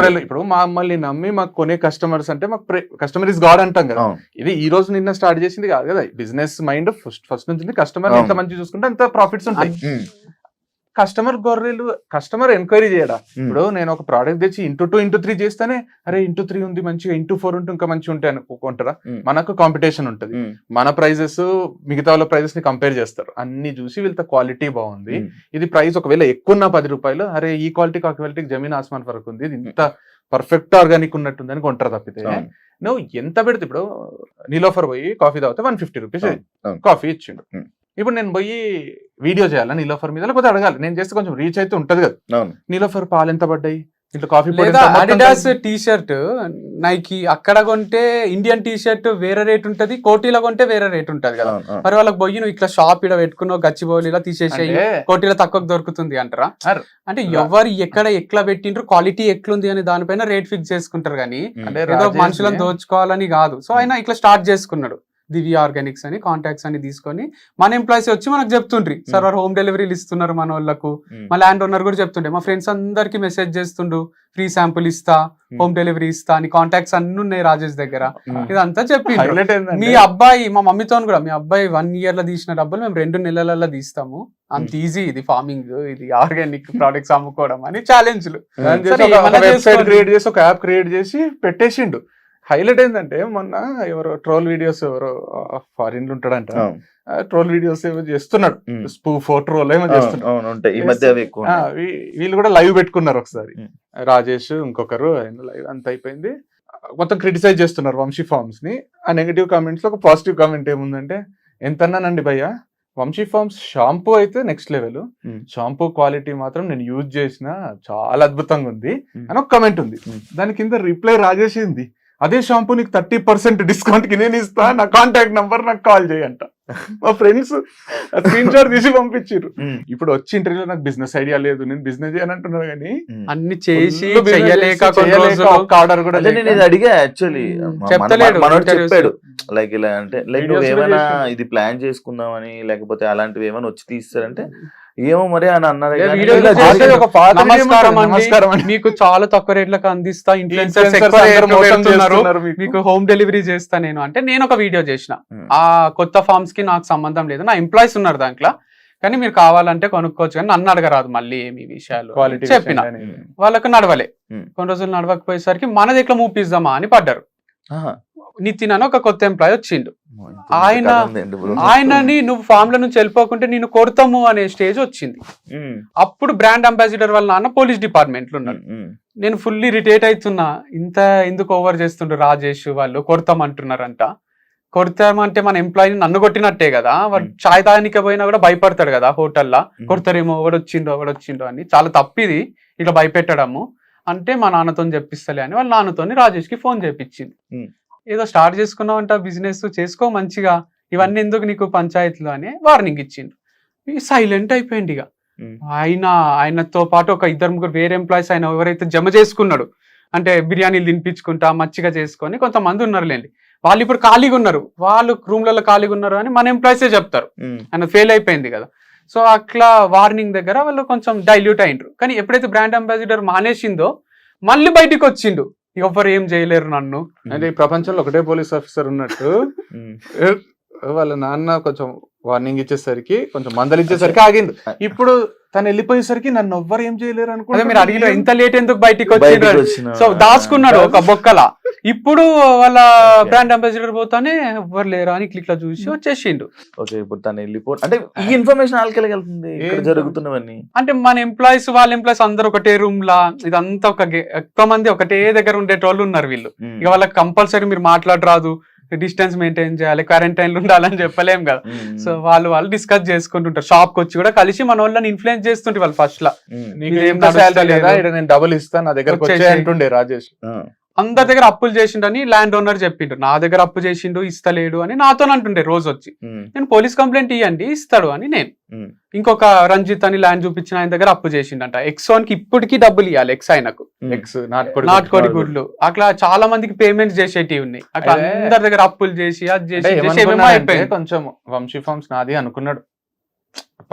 ఇప్పుడు మమ్మల్ని నమ్మి మాకు కొనే కస్టమర్స్ అంటే మాకు కస్టమర్ ఇస్ గాడ్ అంటాం కదా. ఇది ఈ రోజు నిన్న స్టార్ట్ చేసింది కాదు కదా. బిజినెస్ మైండ్ ఫస్ట్ నుంచి కస్టమర్ ఎంత మంచి చూసుకుంటే అంత ప్రాఫిట్స్ ఉంటాయి. కస్టమర్ ఎంక్వైరీ చేయడా. ఇప్పుడు నేను ఒక ప్రోడక్ట్ తెచ్చి ఇంటూ 2 ఇంటూ 3 చేస్తేనే అరే ఇంటూ 3 ఉంది మంచిగా, ఇంటూ 4 ఉంటే ఇంకా మంచిగా ఉంటాయి అనుకుంటారా? మనకు కాంపిటీషన్ ఉంటుంది, మన ప్రైజెస్ మిగతా వాళ్ళ ప్రైజెస్ ని కంపేర్ చేస్తారు, అన్ని చూసి వీళ్ళతో క్వాలిటీ బాగుంది, ఇది ప్రైస్ ఒకవేళ ఎక్కువ ఉన్న 10 రూపాయలు, అరే ఈ క్వాలిటీకి ఆ క్వాలిటీకి జమీన్ ఆస్మాన్ ఫరక్ ఉంది, ఇది ఇంత పర్ఫెక్ట్ ఆర్గానిక్ ఉన్నట్టుంది అని కొంటారు. తప్పితే నువ్వు ఎంత పెడితే, ఇప్పుడు నీలోఫర్ పోయి కాఫీ తాగితే 150 రూపీస్ కాఫీ ఇచ్చిండు. ఇప్పుడు నేను పోయి వీడియో చేయాలా నీలోఫర్ మీద, లేకపోతే అడగాలి, నేను చేస్తే కొంచెం రీచ్ అయితే ఉంటది కదా. నీలోఫర్ పాలు ఎంత పడ్డాయి, ఇట్లా కాఫీ
లేదా అడిడాస్ టీ షర్ట్ నైకి అక్కడ కొంటే ఇండియన్ టీ షర్ట్ వేరే రేట్ ఉంటది, కోటిలో కొంటే వేరే రేట్ ఉంటది కదా. మరి వాళ్ళకి పోయి నువ్వు ఇట్లా షాప్ ఇడ పెట్టుకున్నావు గచ్చిబౌలి ఇలా తీసేసేయి, కోటిలో తక్కువ దొరుకుతుంది అంటారా? అంటే ఎవరు ఎక్కడ ఎట్లా పెట్టిండ్రు, క్వాలిటీ ఎట్లుంది అని దానిపైన రేట్ ఫిక్స్ చేసుకుంటారు కానీ ఏదో మనుషులను దోచుకోవాలని కాదు. సో ఆయన ఇట్లా స్టార్ట్ చేసుకున్నాడు దివ్య ఆర్గానిక్స్ అని, కాంటాక్ట్స్ అని తీసుకొని మన ఎంప్లాయీస్ వచ్చి మనకు చెప్తుండ్రి సార్ వారు హోమ్ డెలివరీలు ఇస్తున్నారు మన వాళ్ళకు. మా ల్యాండ్ ఓనర్ కూడా చెప్తుండే, మా ఫ్రెండ్స్ అందరికి మెసేజ్ చేస్తుండు ఫ్రీ శాంపుల్ ఇస్తా, హోమ్ డెలివరీ ఇస్తా అని కాంటాక్ట్స్ అన్ని ఉన్నాయి రాజేష్ దగ్గర. ఇదంతా చెప్పి మీ అబ్బాయి, మా మమ్మీతో కూడా మీ అబ్బాయి 1 year లో తీసిన డబ్బులు మేము 2 నెలలలో తీస్తాము, అంత ఈజీ ఇది ఫార్మింగ్, ఇది ఆర్గానిక్ ప్రొడక్ట్స్ అమ్ముకోవడం అని ఛాలెంజ్లు
క్రియేట్ చేసి ఒక యాప్ క్రియేట్ చేసి పెట్టేసిండు. హైలైట్ ఏంటంటే మొన్న ఎవరో ట్రోల్ వీడియోస్, ఎవరో ఫారిన్ లో ఉంటాడంట, ట్రోల్ వీడియోస్ ఏమో చేస్తున్నాడు, స్పూఫ్ ట్రోల్ ఏమో చేస్తున్నాడు. వీళ్ళు కూడా లైవ్ పెట్టుకున్నారు ఒకసారి, రాజేష్ ఇంకొకరు, లైవ్ అంత అయిపోయింది, మొత్తం క్రిటిసైజ్ చేస్తున్నారు వంశీ ఫార్మ్స్ ని. ఆ నెగటివ్ కామెంట్స్ లో ఒక పాజిటివ్ కామెంట్ ఏముందంటే, ఎంతన్నానండి భయ్య, వంశీ ఫార్మ్స్ షాంపూ అయితే నెక్స్ట్ లెవెల్, షాంపూ క్వాలిటీ మాత్రం నేను యూజ్ చేసిన చాలా అద్భుతంగా ఉంది అని ఒక కమెంట్ ఉంది. దాని కింద రిప్లై రాజేసింది, అదే షాంపూ నీకు 30% డిస్కౌంట్ కి నేను ఇస్తా, నా కాంటాక్ట్ నంబర్ నాకు కాల్ చేయంట. మా ఫ్రెండ్స్ స్క్రీన్ షాట్ తీసి పంపించారు. ఇప్పుడు వచ్చి ఇంటర్వ్యూలో నాకు బిజినెస్ ఐడియా లేదు, నేను బిజినెస్ చేయాలంటున్నాను కానీ
అన్ని చేసి ఆర్డర్ కూడా
అడిగా. యాక్చువల్లీ చెప్పాడు లైక్ ఇలా అంటే, లైక్ నువ్వు ఏమైనా ఇది ప్లాన్ చేసుకుందామని లేకపోతే అలాంటివి ఏమైనా వచ్చి తీస్తారంటే ఏమో మరి అని అన్నారు.
మీకు చాలా తక్కువ రేట్లకు అందిస్తా, ఇన్ఫ్లుయెన్సర్స్ మీకు హోమ్ డెలివరీ చేస్తా నేను అంటే, నేను ఒక వీడియో చేసిన, ఆ కొత్త ఫార్మ్స్ కి నాకు సంబంధం లేదు, నా ఎంప్లాయీస్ ఉన్నారు దాంట్లో, కానీ మీరు కావాలంటే కొనుక్కోవచ్చు కానీ నన్ను అడగరాదు మళ్ళీ ఏమి విషయాలు చెప్పిన. వాళ్ళకు నడవలే, కొన్ని రోజులు నడవకపోయేసరికి మనది ఎట్లా మూపిద్దామా అని పడ్డారు. నితిన్ అని ఒక కొత్త ఎంప్లాయీ వచ్చిండు, ఆయనని నువ్వు ఫామ్ లో నుంచి వెళ్ళిపోకుంటే నేను కొడతాము అనే స్టేజ్ వచ్చింది. అప్పుడు బ్రాండ్ అంబాసిడర్ వాళ్ళ నాన్న పోలీస్ డిపార్ట్మెంట్ లో ఉన్నాడు. నేను ఫుల్లీ రిటైట్ అవుతున్నా, ఇంత ఎందుకు ఓవర్ చేస్తుండ్రు రాజేష్, వాళ్ళు కొడతామంటున్నారంట. కొడతామంటే మన ఎంప్లాయీని నన్ను కొట్టినట్టే కదా, వాడు చాయ్ తాగడానికి పోయినా కూడా భయపడతాడు కదా హోటల్లో, కొడతారేమో ఎవడొచ్చిండో అని. చాలా తప్పిది ఇట్లా భయపెట్టడము అంటే, మా నాన్నతో చెప్పిస్తలే అని వాళ్ళ నాన్నతోని రాజేష్ కి ఫోన్ చేపించింది. ఏదో స్టార్ట్ చేసుకున్నావంట బిజినెస్, చేసుకో మంచిగా, ఇవన్నీ ఎందుకు నీకు పంచాయతీలు అని వార్నింగ్ ఇచ్చిండు. సైలెంట్ అయిపోయింది. ఇక ఆయనతో పాటు ఒక 2-3 వేరే ఎంప్లాయీస్ ఆయన ఎవరైతే జమ చేసుకున్నాడు అంటే బిర్యానీలు తినిపించుకుంటా మచ్చిగా చేసుకొని కొంతమంది ఉన్నారులేండి, వాళ్ళు ఇప్పుడు ఖాళీగా ఉన్నారు, వాళ్ళు రూమ్లలో ఖాళీగా ఉన్నారు అని మన ఎంప్లాయీసే చెప్తారు, ఆయన ఫెయిల్ అయిపోయింది కదా. సో అట్లా వార్నింగ్ దగ్గర వాళ్ళు కొంచెం డైల్యూట్ అయిండ్రు. కానీ ఎప్పుడైతే బ్రాండ్ అంబాసిడర్ మానేసిందో మళ్ళీ బయటికి వచ్చిండు, ఎవరు ఏం చేయలేరు నన్ను
అంటే. ఈ ప్రపంచంలో ఒకటే పోలీస్ ఆఫీసర్ ఉన్నట్టు వాళ్ళ నాన్న కొంచెం వార్నింగ్ ఇచ్చేసరికి, కొంచెం మందలిచ్చేసరికి ఆగింది. ఇప్పుడు తను వెళ్ళిపోయేసరికి నన్ను ఎవ్వరు ఏం చేయలేరు అనుకుంటే,
మీరు అడిగిన ఇంత లేట్ ఎందుకు బయటికి వచ్చినాడు, సో దాచుకున్నాడు ఒక బొక్కల. ఇప్పుడు వాళ్ళ బ్రాండ్ అంబాసిడర్ పోతానే ఎవ్వరు లేరా అని ఇట్లా చూసి వచ్చేసిండు.
ఓకే, ఇప్పుడు తను వెళ్ళిపో అంటే ఈ ఇన్ఫర్మేషన్ ఆల్కెళ్ళగలుగుతుంది ఇక్కడ జరుగుతున్నవన్నీ.
అంటే మన ఎంప్లాయీస్ వాళ్ళ ఎంప్లాయీస్ అందరు ఒకటే రూమ్ లా, ఇదంతా ఎక్కువ మంది ఒకటే దగ్గర ఉండేటోళ్ళు ఉన్నారు వీళ్ళు. ఇక వాళ్ళకి కంపల్సరీ మీరు మాట్లాడరాదు, డిస్టెన్స్ మెయింటైన్ చేయాలి, క్వారంటైన్ లో ఉండాలని చెప్పలేం కదా. సో వాళ్ళు డిస్కస్ చేసుకుంటుంటారు, షాప్ కి వచ్చి కూడా కలిసి మన వాళ్ళని ఇన్ఫ్లుయెన్స్ చేస్తుంటే వాళ్ళు ఫస్ట్ లా,
నేను డబుల్ ఇస్తాను నా దగ్గర అంటుండే రాజేష్.
అందరి దగ్గర అప్పులు చేసిండని ల్యాండ్ ఓనర్ చెప్పిండు, నా దగ్గర అప్పు చేసిండు ఇస్తలేడు అని నాతో అంటుండే రోజు వచ్చి. నేను పోలీస్ కంప్లైంట్ ఇవ్వండి ఇస్తాడు అని నేను. ఇంకొక రంజిత్ అని ల్యాండ్ చూపించిన ఆయన దగ్గర అప్పు చేసిండంట, ఎక్స్1 కి ఇప్పటికీ డబ్బులు ఇవ్వాలి, ఎక్స్ ఆయనకు నాటుకోడి గుడ్లు. అట్లా చాలా మందికి పేమెంట్స్ చేసేటివి ఉన్నాయి. అట్లా అందరి దగ్గర అప్పులు చేసి అది చేసి
కొంచెం వంశీ ఫార్మ్స్ నాది అనుకున్నాడు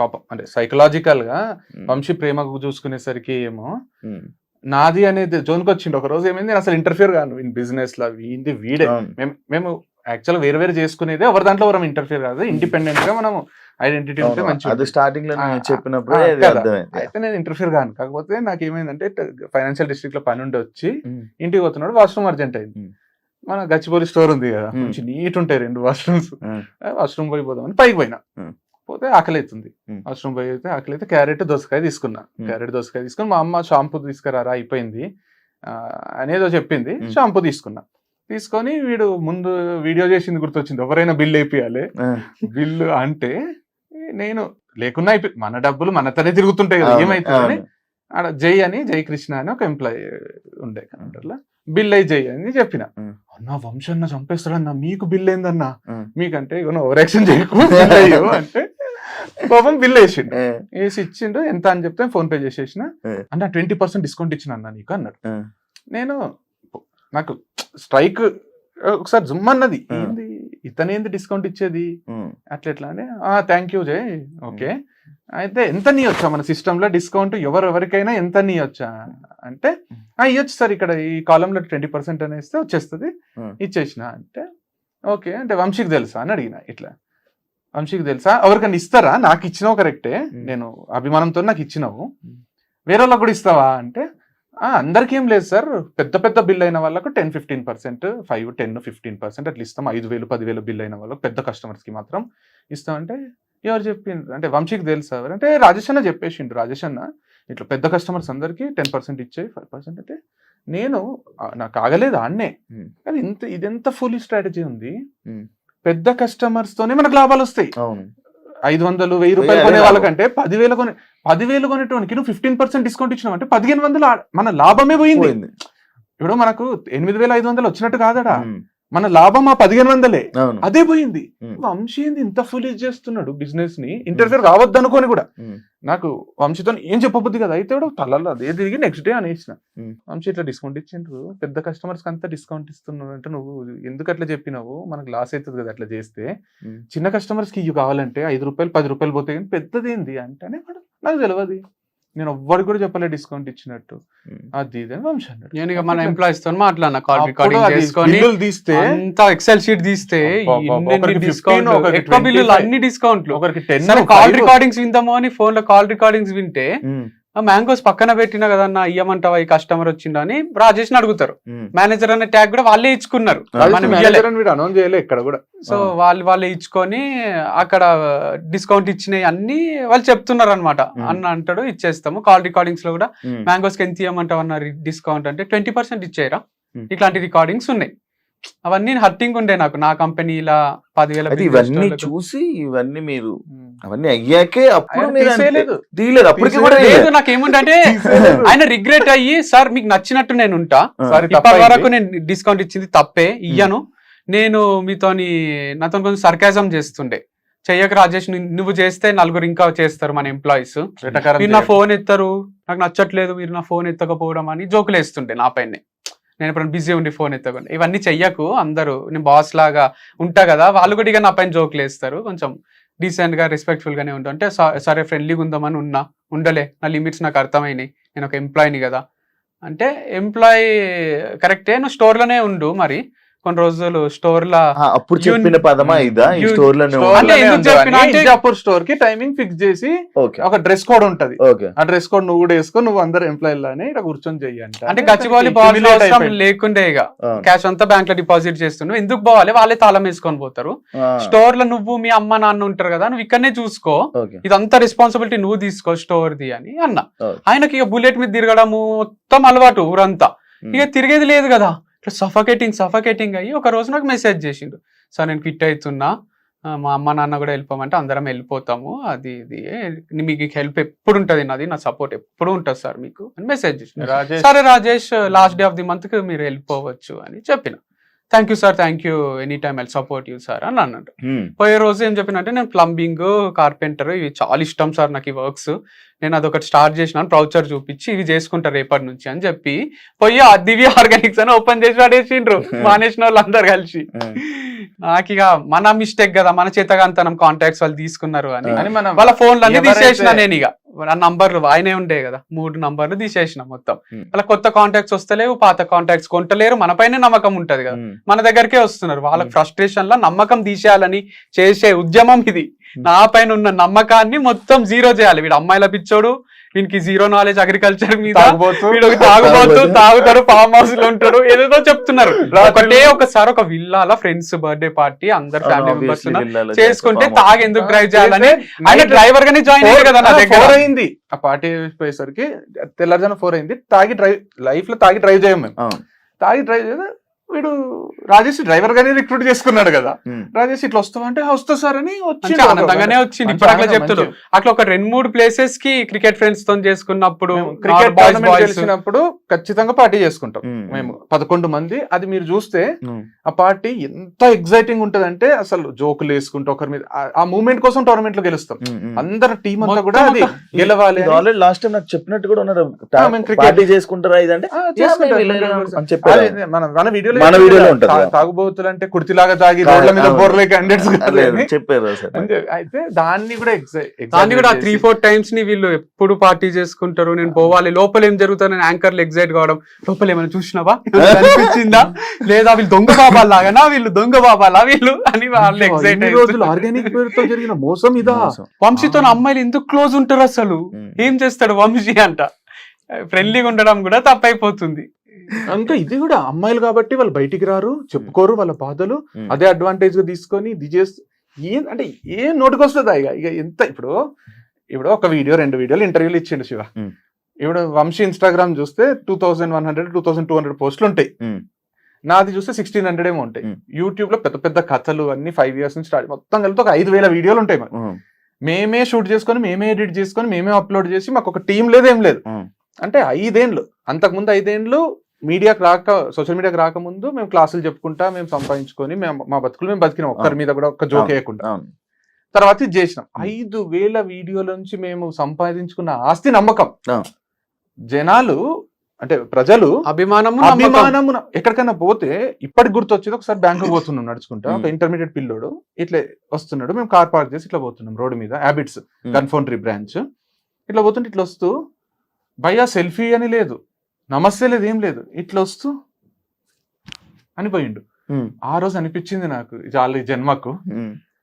పాపం. అంటే సైకలాజికల్ గా వంశీ ప్రేమకు చూసుకునేసరికి ఏమో నాది అనేది జోన్కి వచ్చిండు. ఒక రోజు ఏమైంది, నేను అసలు ఇంటర్ఫియర్ కాను ఇన్ బిజినెస్ లో, వీడే మేము యాక్చువల్ వేరే చేసుకునేది, ఎవరి దాంట్లో మనం ఇంటర్ఫియర్ కాదు, ఇండిపెండెంట్ గా మనం ఐడెంటిటీ ఉంటే మంచిది.
స్టార్టింగ్ లో చెప్పినప్పుడు
అయితే నేను ఇంటర్ఫియర్ కాను. కాకపోతే నాకు ఏమైందంటే ఫైనాన్షియల్ డిస్ట్రిక్ట్ లో పని ఉండి వచ్చి ఇంటికి పోతున్నాడు, వాష్రూమ్ అర్జెంట్ అయింది. మన గచ్చిబౌలి స్టోర్ ఉంది కదా, మంచి నీట్ ఉంటాయి 2 వాష్రూమ్స్. వాష్రూమ్ పోయిపోదామని పైకి పోయినా, పోతే ఆకలి అవుతుంది. వాష్రూమ్ పోయి అయితే ఆకలి అయితే క్యారెట్ దోసకాయ తీసుకున్నా. క్యారెట్ దోసకాయ తీసుకుని మా అమ్మ షాంపూ తీసుకురారా అయిపోయింది అనేదో చెప్పింది, షాంపూ తీసుకున్నా. తీసుకొని వీడు ముందు వీడియో చేసింది గుర్తొచ్చింది, ఎవరైనా బిల్లు వేపియాలి. బిల్లు అంటే నేను లేకున్నా మన డబ్బులు మనతోనే తిరుగుతుంటాయి కదా, ఏమైతుందని ఆడ జై కృష్ణ అని ఒక ఎంప్లాయీ ఉండే కౌంటర్లో, బిల్ అయ్యి జై అని చెప్పిన. అన్నా వంశన్న చంపేస్తాడన్నా, మీకు బిల్ ఏందన్నా, మీకంటే ఇక ఓవర్ యాక్షన్ చేయకు అంటే పాపం బిల్ వేసిండు. వేసి ఇచ్చిండు, ఎంత అని చెప్తే ఫోన్ పే చేసేసిన. అన్న 20% డిస్కౌంట్ ఇచ్చిన అన్న నీకు అన్నాడు. నేను నాకు స్ట్రైక్ ఒకసారి జుమ్ అన్నది, ఏంది ఇతనేంది డిస్కౌంట్ ఇచ్చేది అట్లా ఎట్లా అని. థ్యాంక్ యూ జై, ఓకే అయితే ఎంత నీ వచ్చా మన సిస్టమ్ లో డిస్కౌంట్ ఎవరికైనా ఎంత నీ వచ్చా అంటే ఇవ్వచ్చు సార్, ఇక్కడ ఈ కాలంలో 20% అనేస్తే వచ్చేస్తుంది, ఇచ్చేసిన అంటే. ఓకే అంటే వంశీకి తెలుసా అని అడిగిన. ఇట్లా వంశీకి తెలుసా, ఎవరికన్నా ఇస్తారా, నాకు ఇచ్చినావు కరెక్టే, నేను అభిమానంతో నాకు ఇచ్చినావు, వేరే వాళ్ళకి కూడా ఇస్తావా అంటే అందరికి ఏం లేదు సార్, పెద్ద బిల్ అయిన వాళ్ళకు 10-15%, 5-10-15% అట్లా ఇస్తాం, 5,000 10,000 బిల్ అయిన వాళ్ళకి పెద్ద కస్టమర్స్ కి మాత్రం ఇస్తాం అంటే. ఎవరు చెప్పిండ్రు అంటే వంశీకి తెలుసా అంటే రాజేష్ అన్న చెప్పేసిండు. రాజేష్ అన్న ఇట్లా పెద్ద కస్టమర్స్ అందరికి 10% ఇచ్చాయి, 5% అంటే నేను నాకు ఆగలేదు ఆడనే. కానీ ఇదెంత ఫుల్ స్ట్రాటజీ ఉంది, పెద్ద కస్టమర్స్ తోనే మనకు లాభాలు వస్తాయి. 500 1,000 రూపాయలు కొనే వాళ్ళకంటే 10,000 కొనేటోనికి నువ్వు 15% డిస్కౌంట్ ఇచ్చినావు అంటే 1,500 మన లాభమే పోయింది. ఇప్పుడు మనకు 8,500 వచ్చినట్టు కాదడా, మన లాభం 1,500 అదే పోయింది. వంశీ ఏంది ఇంత ఫుల్ చేస్తున్నాడు బిజినెస్ ని, ఇంటర్ఫియర్ కావద్దు అనుకోని కూడా. నాకు వంశీతో ఏం చెప్పబుద్ది కదా, అయితే కూడా తలలో అదే తిరిగి నెక్స్ట్ డే అనేసిన. వంశీ ఇట్లా డిస్కౌంట్ ఇచ్చిండ్రు, పెద్ద కస్టమర్స్ కి అంతా డిస్కౌంట్ ఇస్తున్నాడు అంటే నువ్వు ఎందుకు అట్లా చెప్పినావు, మనకు లాస్ అవుతుంది కదా అట్లా చేస్తే, చిన్న కస్టమర్స్ కి ఇవి కావాలంటే 5 రూపాయలు 10 రూపాయలు పోతాయి కానీ పెద్దది ఏంది అంటేనే నాకు తెలియదు, నేను ఎవ్వరికి కూడా చెప్పలే డిస్కౌంట్ ఇచ్చినట్టు, అది ఇది అని వంశీ అన్నాడు.
నేను ఇక మన ఎంప్లాయీస్ తో మాట్లాడినా, కాల్ రికార్డింగ్ చేసుకొని
తీస్తే
అంతా ఎక్సెల్ షీట్ తీస్తే ఎక్కువ బిల్లులు అన్ని డిస్కౌంట్లు.
ఒకరికి
కాల్ రికార్డింగ్స్ విందామో అని ఫోన్ లో కాల్ రికార్డింగ్స్ వింటే మ్యాంగోస్ పక్కన పెట్టినా కదన్నా ఇయ్యమంటావా ఈ కస్టమర్ వచ్చిండా అని రాజేష్ ని అడుగుతారు. మేనేజర్ అనే ట్యాగ్ కూడా వాళ్ళే ఇచ్చుకున్నారు,
అనౌన్స్ చేయలే ఇక్కడ కూడా.
సో వాళ్ళే ఇచ్చుకొని అక్కడ డిస్కౌంట్ ఇచ్చినాయి అన్ని వాళ్ళు చెప్తున్నారు అనమాట. అన్న అంటాడు ఇచ్చేస్తాము. కాల్ రికార్డింగ్స్ లో కూడా మ్యాంగోస్ కి ఎంత ఇవ్వమంటావు అన్నారు డిస్కౌంట్ అంటే 20% ఇచ్చేయరా, ఇట్లాంటి రికార్డింగ్స్ ఉన్నాయి. అవన్నీ హర్టింగ్ ఉండే నాకు, నా కంపెనీ ఇలా 10,000
ఇవన్నీ చూసి ఇవన్నీ మీరు అవన్నీ అయ్యాకే అప్పుడు
తీయలేదు. అప్పటికి కూడా లేదు. నాకేముంటే ఆయన రిగ్రెట్ అయ్యి సార్ మీకు నచ్చినట్టు నేను ఉంటా, ఇప్పటి వరకు నేను డిస్కౌంట్ ఇచ్చింది తప్పే, ఇయ్యను, నేను నాతో కొంచెం సర్కాజం చేస్తుండే, చెయ్యక రాజేష్ నువ్వు చేస్తే నలుగురు ఇంకా చేస్తారు మన ఎంప్లాయీస్, మీరు నా ఫోన్ ఎత్తారు, నాకు నచ్చట్లేదు మీరు నా ఫోన్ ఎత్తకపోవడం అని జోకులు వేస్తుండే నా పైన. నేను ఇప్పుడు బిజీ ఉండి ఫోన్ ఎత్తకుండా ఇవన్నీ చెయ్యకు, అందరూ నేను బాస్ లాగా ఉంటా కదా, వాళ్ళు కూడా ఇక నా పైన జోకులు వేస్తారు, కొంచెం డీసెంట్ గా రెస్పెక్ట్ఫుల్ గానే ఉంటా అంటే సరే ఫ్రెండ్లీగా ఉందామని ఉండలే, నా లిమిట్స్ నాకు అర్థమైనాయి, నేను ఒక ఎంప్లాయీని కదా అంటే. ఎంప్లాయీ కరెక్టే, నువ్వు స్టోర్ లోనే ఉండు మరి కొన్ని రోజులు స్టోర్ లా.
అప్పుడు చెప్పిన పదమా ఇదా, ఈ స్టోర్ లో
స్టోర్ కి టైమింగ్ ఫిక్స్ చేసి ఒక డ్రెస్ కోడ్ ఉంటది, ఆ డ్రెస్ కోడ్ నువ్వు కూడా వేసుకో, నువ్వు అందరు ఎంప్లాయీ లానే ఇక్కడ కూర్చొని చెయ్యండి
అంటే గచ్చిబౌలి లేకుండే ఇక క్యాష్ అంతా బ్యాంక్ లో డిపాజిట్ చేస్తున్నావు, ఎందుకు పోవాలి, వాళ్ళే తాళం వేసుకొని పోతారు. స్టోర్ లో నువ్వు మీ అమ్మ నాన్న ఉంటారు కదా, నువ్వు ఇక్కడనే చూసుకో, ఇదంతా రెస్పాన్సిబిలిటీ నువ్వు తీసుకో స్టోర్ ది అని అన్న. ఆయనకి ఇక బుల్లెట్ మీద తిరగడము మొత్తం అలవాటు ఊరంతా, ఇక తిరిగేది లేదు కదా, సఫకేటింగ్ అయ్యి ఒక రోజు నాకు మెసేజ్ చేసిండు, సార్ నేను క్విట్ అవుతున్నా, మా అమ్మ నాన్న కూడా వెళ్ళిపోమంటే అందరం వెళ్ళిపోతాము, అది ఇది మీకు హెల్ప్ ఎప్పుడు ఉంటుంది, నాది నా సపోర్ట్ ఎప్పుడు ఉంటుంది సార్ మీకు అని మెసేజ్ చేసిండు. సరే Rajesh last day of the month కి మీరు వెళ్ళిపోవచ్చు అని చెప్పిన. Thank you sir, thank you, any time I'll support you sir అని అన్నాడు. పోయే రోజు ఏం చెప్పినంటే నేను ప్లంబింగ్ కార్పెంటర్ ఇవి చాలా ఇష్టం సార్ నాకు ఈ వర్క్స్, నేను అదొకటి స్టార్ట్ చేసినాను, ప్రౌచర్ చూపించి ఇవి చేసుకుంటా రేపటి నుంచి అని చెప్పి పోయి ఆ దివ్య ఆర్గానిక్స్ అని ఓపెన్ చేసి పడేసిండ్రు మానేసిన వాళ్ళు అందరు కలిసి. నాకు ఇక మన మిస్టేక్ కదా, మన చేతగాంతనం కాంటాక్ట్స్ వాళ్ళు తీసుకున్నారు అని వాళ్ళ ఫోన్లు అన్ని తీసేసిన. నేను ఇక ఆ నంబర్లు ఆయనే ఉండే కదా, 3 నంబర్లు తీసేసిన మొత్తం. అలా కొత్త కాంటాక్ట్స్ వస్తలేవు, పాత కాంటాక్ట్స్ కొంటలేరు, మన పైన నమ్మకం ఉంటది కదా, మన దగ్గరకే వస్తున్నారు. వాళ్ళకి ఫ్రస్ట్రేషన్ లో నమ్మకం తీసేయాలని చేసే ఉద్యమం ఇది. నా పైన ఉన్న నమ్మకాన్ని మొత్తం జీరో చేయాలి. వీడు అమ్మాయిల పిచ్చోడు, వీనికి జీరో నాలెడ్జ్ అగ్రికల్చర్ మీద, వీడు తాగుతాడు, ఫామ్ హౌస్ లో ఉంటాడు, ఏదేదో చెప్తున్నారు. ఒకసారి ఒక విల్లాల ఫ్రెండ్స్ బర్త్డే పార్టీ అందరు ఫ్యామిలీ మెంబర్స్ చేసుకుంటే తాగి ఎందుకు డ్రైవ్ చేయాలని ఆయన డ్రైవర్ గానే జాయిన్ అయ్యారు కదా నా దగ్గర.
అయింది ఆ పార్టీ పోయేసరికి తెల్లారుజామున 4 అయింది, తాగి డ్రైవ్ లైఫ్ లో తాగి డ్రైవ్ చేయం మేము, తాగి డ్రైవ్ చేస్తే వీడు రాజేష్ డ్రైవర్ గానే రిక్రూట్ చేసుకున్నాడు కదా.
ఉమ్.
రాజేష్ ఇట్లా వస్తావా అంటే వస్తా సార్ అని వచ్చి
మంచి ఆనందంగానే వచ్చింది. ఇప్పుడు అట్లా చెప్తారు అట్లా ఒక 2-3 ప్లేసెస్ కి క్రికెట్ ఫ్రెండ్స్ తో చేసుకున్నప్పుడు
క్రికెట్
బాయ్స్
టోర్నమెంట్
బాయ్స్
గెలిచినప్పుడు ఖచ్చితంగా పార్టీ చేసుకుంటాం
ఉమ్.
మేము 11 మంది. అది మీరు చూస్తే
ఉమ్.
ఆ పార్టీ ఎంత ఎగ్జైటింగ్ ఉంటదంటే అసలు జోకులు వేసుకుంటూ ఒకరి మీద ఆ మూమెంట్ కోసం టోర్నమెంట్ లో గెలుస్తాం.
ఉమ్. ఉమ్.
అందరు టీం అంతా
మొత్తం
కూడా అది గెలవాలి
ఇది ఆల్రెడీ లాస్ట్ టైం నాకు చెప్పినట్టు కూడా ఉన్నారు,
మేము cricket-
పార్టీ చేసుకుంటారా ఇదంటే
చేసుకుంటాం.
అని చెప్పారు.
అదే మన వీడియోలో
మన వీడియోలో ఉంటది.
తాగుబోతులు అంటే కుర్తిలాగా తాగి రోడ్ల మీద బోర్లే క్యాండిడేట్స్
చెప్పారు సార్.
అయితే దాన్ని కూడా
దాన్ని కూడా 3-4 టైమ్స్ ని వీళ్ళు ఎప్పుడు పార్టీ చేసుకుంటారు, నేను పోవాలి, లోపల ఏం జరుగుతుందని యాంకర్లు ఎగ్జైట్ కావడం, లోపల ఏమైనా చూసినావా అనిపించిందా, లేదా వీళ్ళు దొంగ బాబాల్ లాగానా, వీళ్ళు దొంగ బాబాలా వీళ్ళు అని వాళ్ళు ఎగ్జైట్
రోజులు ఆర్గానిక్ పేరుతో జరిగిన మోసం ఇదా.
వంశీతో అమ్మాయిలు ఎందుకు క్లోజ్ ఉంటారు అసలు, ఏం చేస్తాడు వంశీ అంట, ఫ్రెండ్లీగా ఉండడం కూడా తప్పైపోతుంది.
ఇంకా ఇది కూడా అమ్మాయిలు కాబట్టి వాళ్ళు బయటికి రారు, చెప్పుకోరు వాళ్ళ బాధలు, అదే అడ్వాంటేజ్ గా తీసుకొని ఇది చేస్తూ అంటే ఏం నోటికి వస్తుందా ఇక ఎంత. ఇప్పుడు ఒక వీడియో 2 వీడియోలు ఇంటర్వ్యూలు ఇచ్చిండు శివ. ఇప్పుడు వంశీ ఇన్స్టాగ్రామ్ చూస్తే 2100 2200 పోస్టులు ఉంటాయి, నాది చూస్తే 1600 ఏమో ఉంటాయి. యూట్యూబ్ లో పెద్ద పెద్ద కథలు అన్ని 5 years నుంచి స్టార్ట్, మొత్తం కలిపి ఒక 5000 వీడియోలు ఉంటాయి. మేమే షూట్ చేసుకొని, మేమే ఎడిట్ చేసుకొని, మేమే అప్లోడ్ చేసి, మాకు ఒక టీం లేదు ఏం లేదు. అంటే 5 ఏళ్ళు, అంతకుముందు 5 ఏళ్ళు మీడియాకి సోషల్ మీడియాకి రాకముందు మేము క్లాసులు చెప్పుకుంటా, మేము సంపాదించుకొని మా బతుకులు మేము బతికినాం, ఒక్కరి మీద కూడా ఒక్క జోక్ వేయకుండా. తర్వాత ఇది చేసినాం. 5000 వీడియోల నుంచి మేము సంపాదించుకున్న ఆస్తి నమ్మకం. జనాలు అంటే ప్రజలు
అభిమానము
ఎక్కడికైనా పోతే ఇప్పటికి గుర్తొచ్చేది, ఒకసారి బ్యాంకు పోతున్నాం నడుచుకుంటా, ఒక ఇంటర్మీడియట్ పిల్లోడు ఇట్లా వస్తున్నాడు, మేము కార్ పార్క్ చేసి ఇట్లా పోతున్నాం రోడ్డు మీద, హ్యాబిట్స్ గన్ఫౌండరీ బ్రాంచ్, ఇట్లా పోతుంటే ఇట్లా వస్తూ భయ్యా సెల్ఫీ అని లేదు, నమస్తే లేదు, ఏం లేదు, ఇట్లా వస్తూ అని పోయిండు. ఆ రోజు అనిపించింది నాకు చాలా ఈ జన్మకు,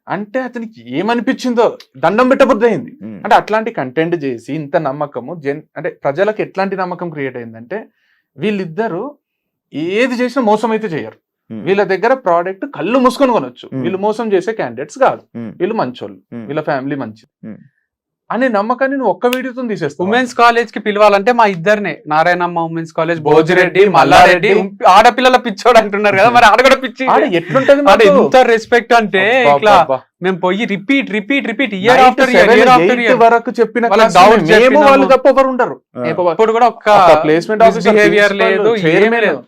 అంటే అతనికి ఏమనిపించిందో దండం పెట్టబుద్ధి అయింది. అంటే అట్లాంటి కంటెంట్ చేసి ఇంత నమ్మకము అంటే ప్రజలకు ఎట్లాంటి నమ్మకం క్రియేట్ అయిందంటే, వీళ్ళిద్దరూ ఏది చేసినా మోసం అయితే చేయరు. వీళ్ళ దగ్గర ప్రోడక్ట్ కళ్ళు మూసుకొని కొనొచ్చు, వీళ్ళు మోసం చేసే క్యాండిడేట్స్ కాదు, వీళ్ళు మంచోళ్ళు, వీళ్ళ ఫ్యామిలీ మంచిది అనే నమ్మకాన్ని నువ్వు ఒక్క వీడియోతో తీసేస్తావు.
ఉమెన్స్ కాలేజ్ కి పిలవాలంటే మా ఇద్దరినే, నారాయణమ్మ ఉమెన్స్ కాలేజ్, భోజిరెడ్డి, మల్లారెడ్డి, ఆడపిల్లల పిచ్చోడు అంటున్నారు కదా, మరి ఆడ కూడా పిచ్చి
ఎట్లుంటది,
ఎంత రెస్పెక్ట్ అంటే ఇట్లా మేము పోయి రిపీట్ ఇయర్ ఆఫ్టర్ ఇయర్
వరకు చెప్పిన వాళ్ళు తప్ప ఎవరు ఉండరు.
ఇప్పుడు కూడా ఒక్క
ప్లేస్మెంట్
బిహేవియర్ లేదు, ఏమీ లేదు.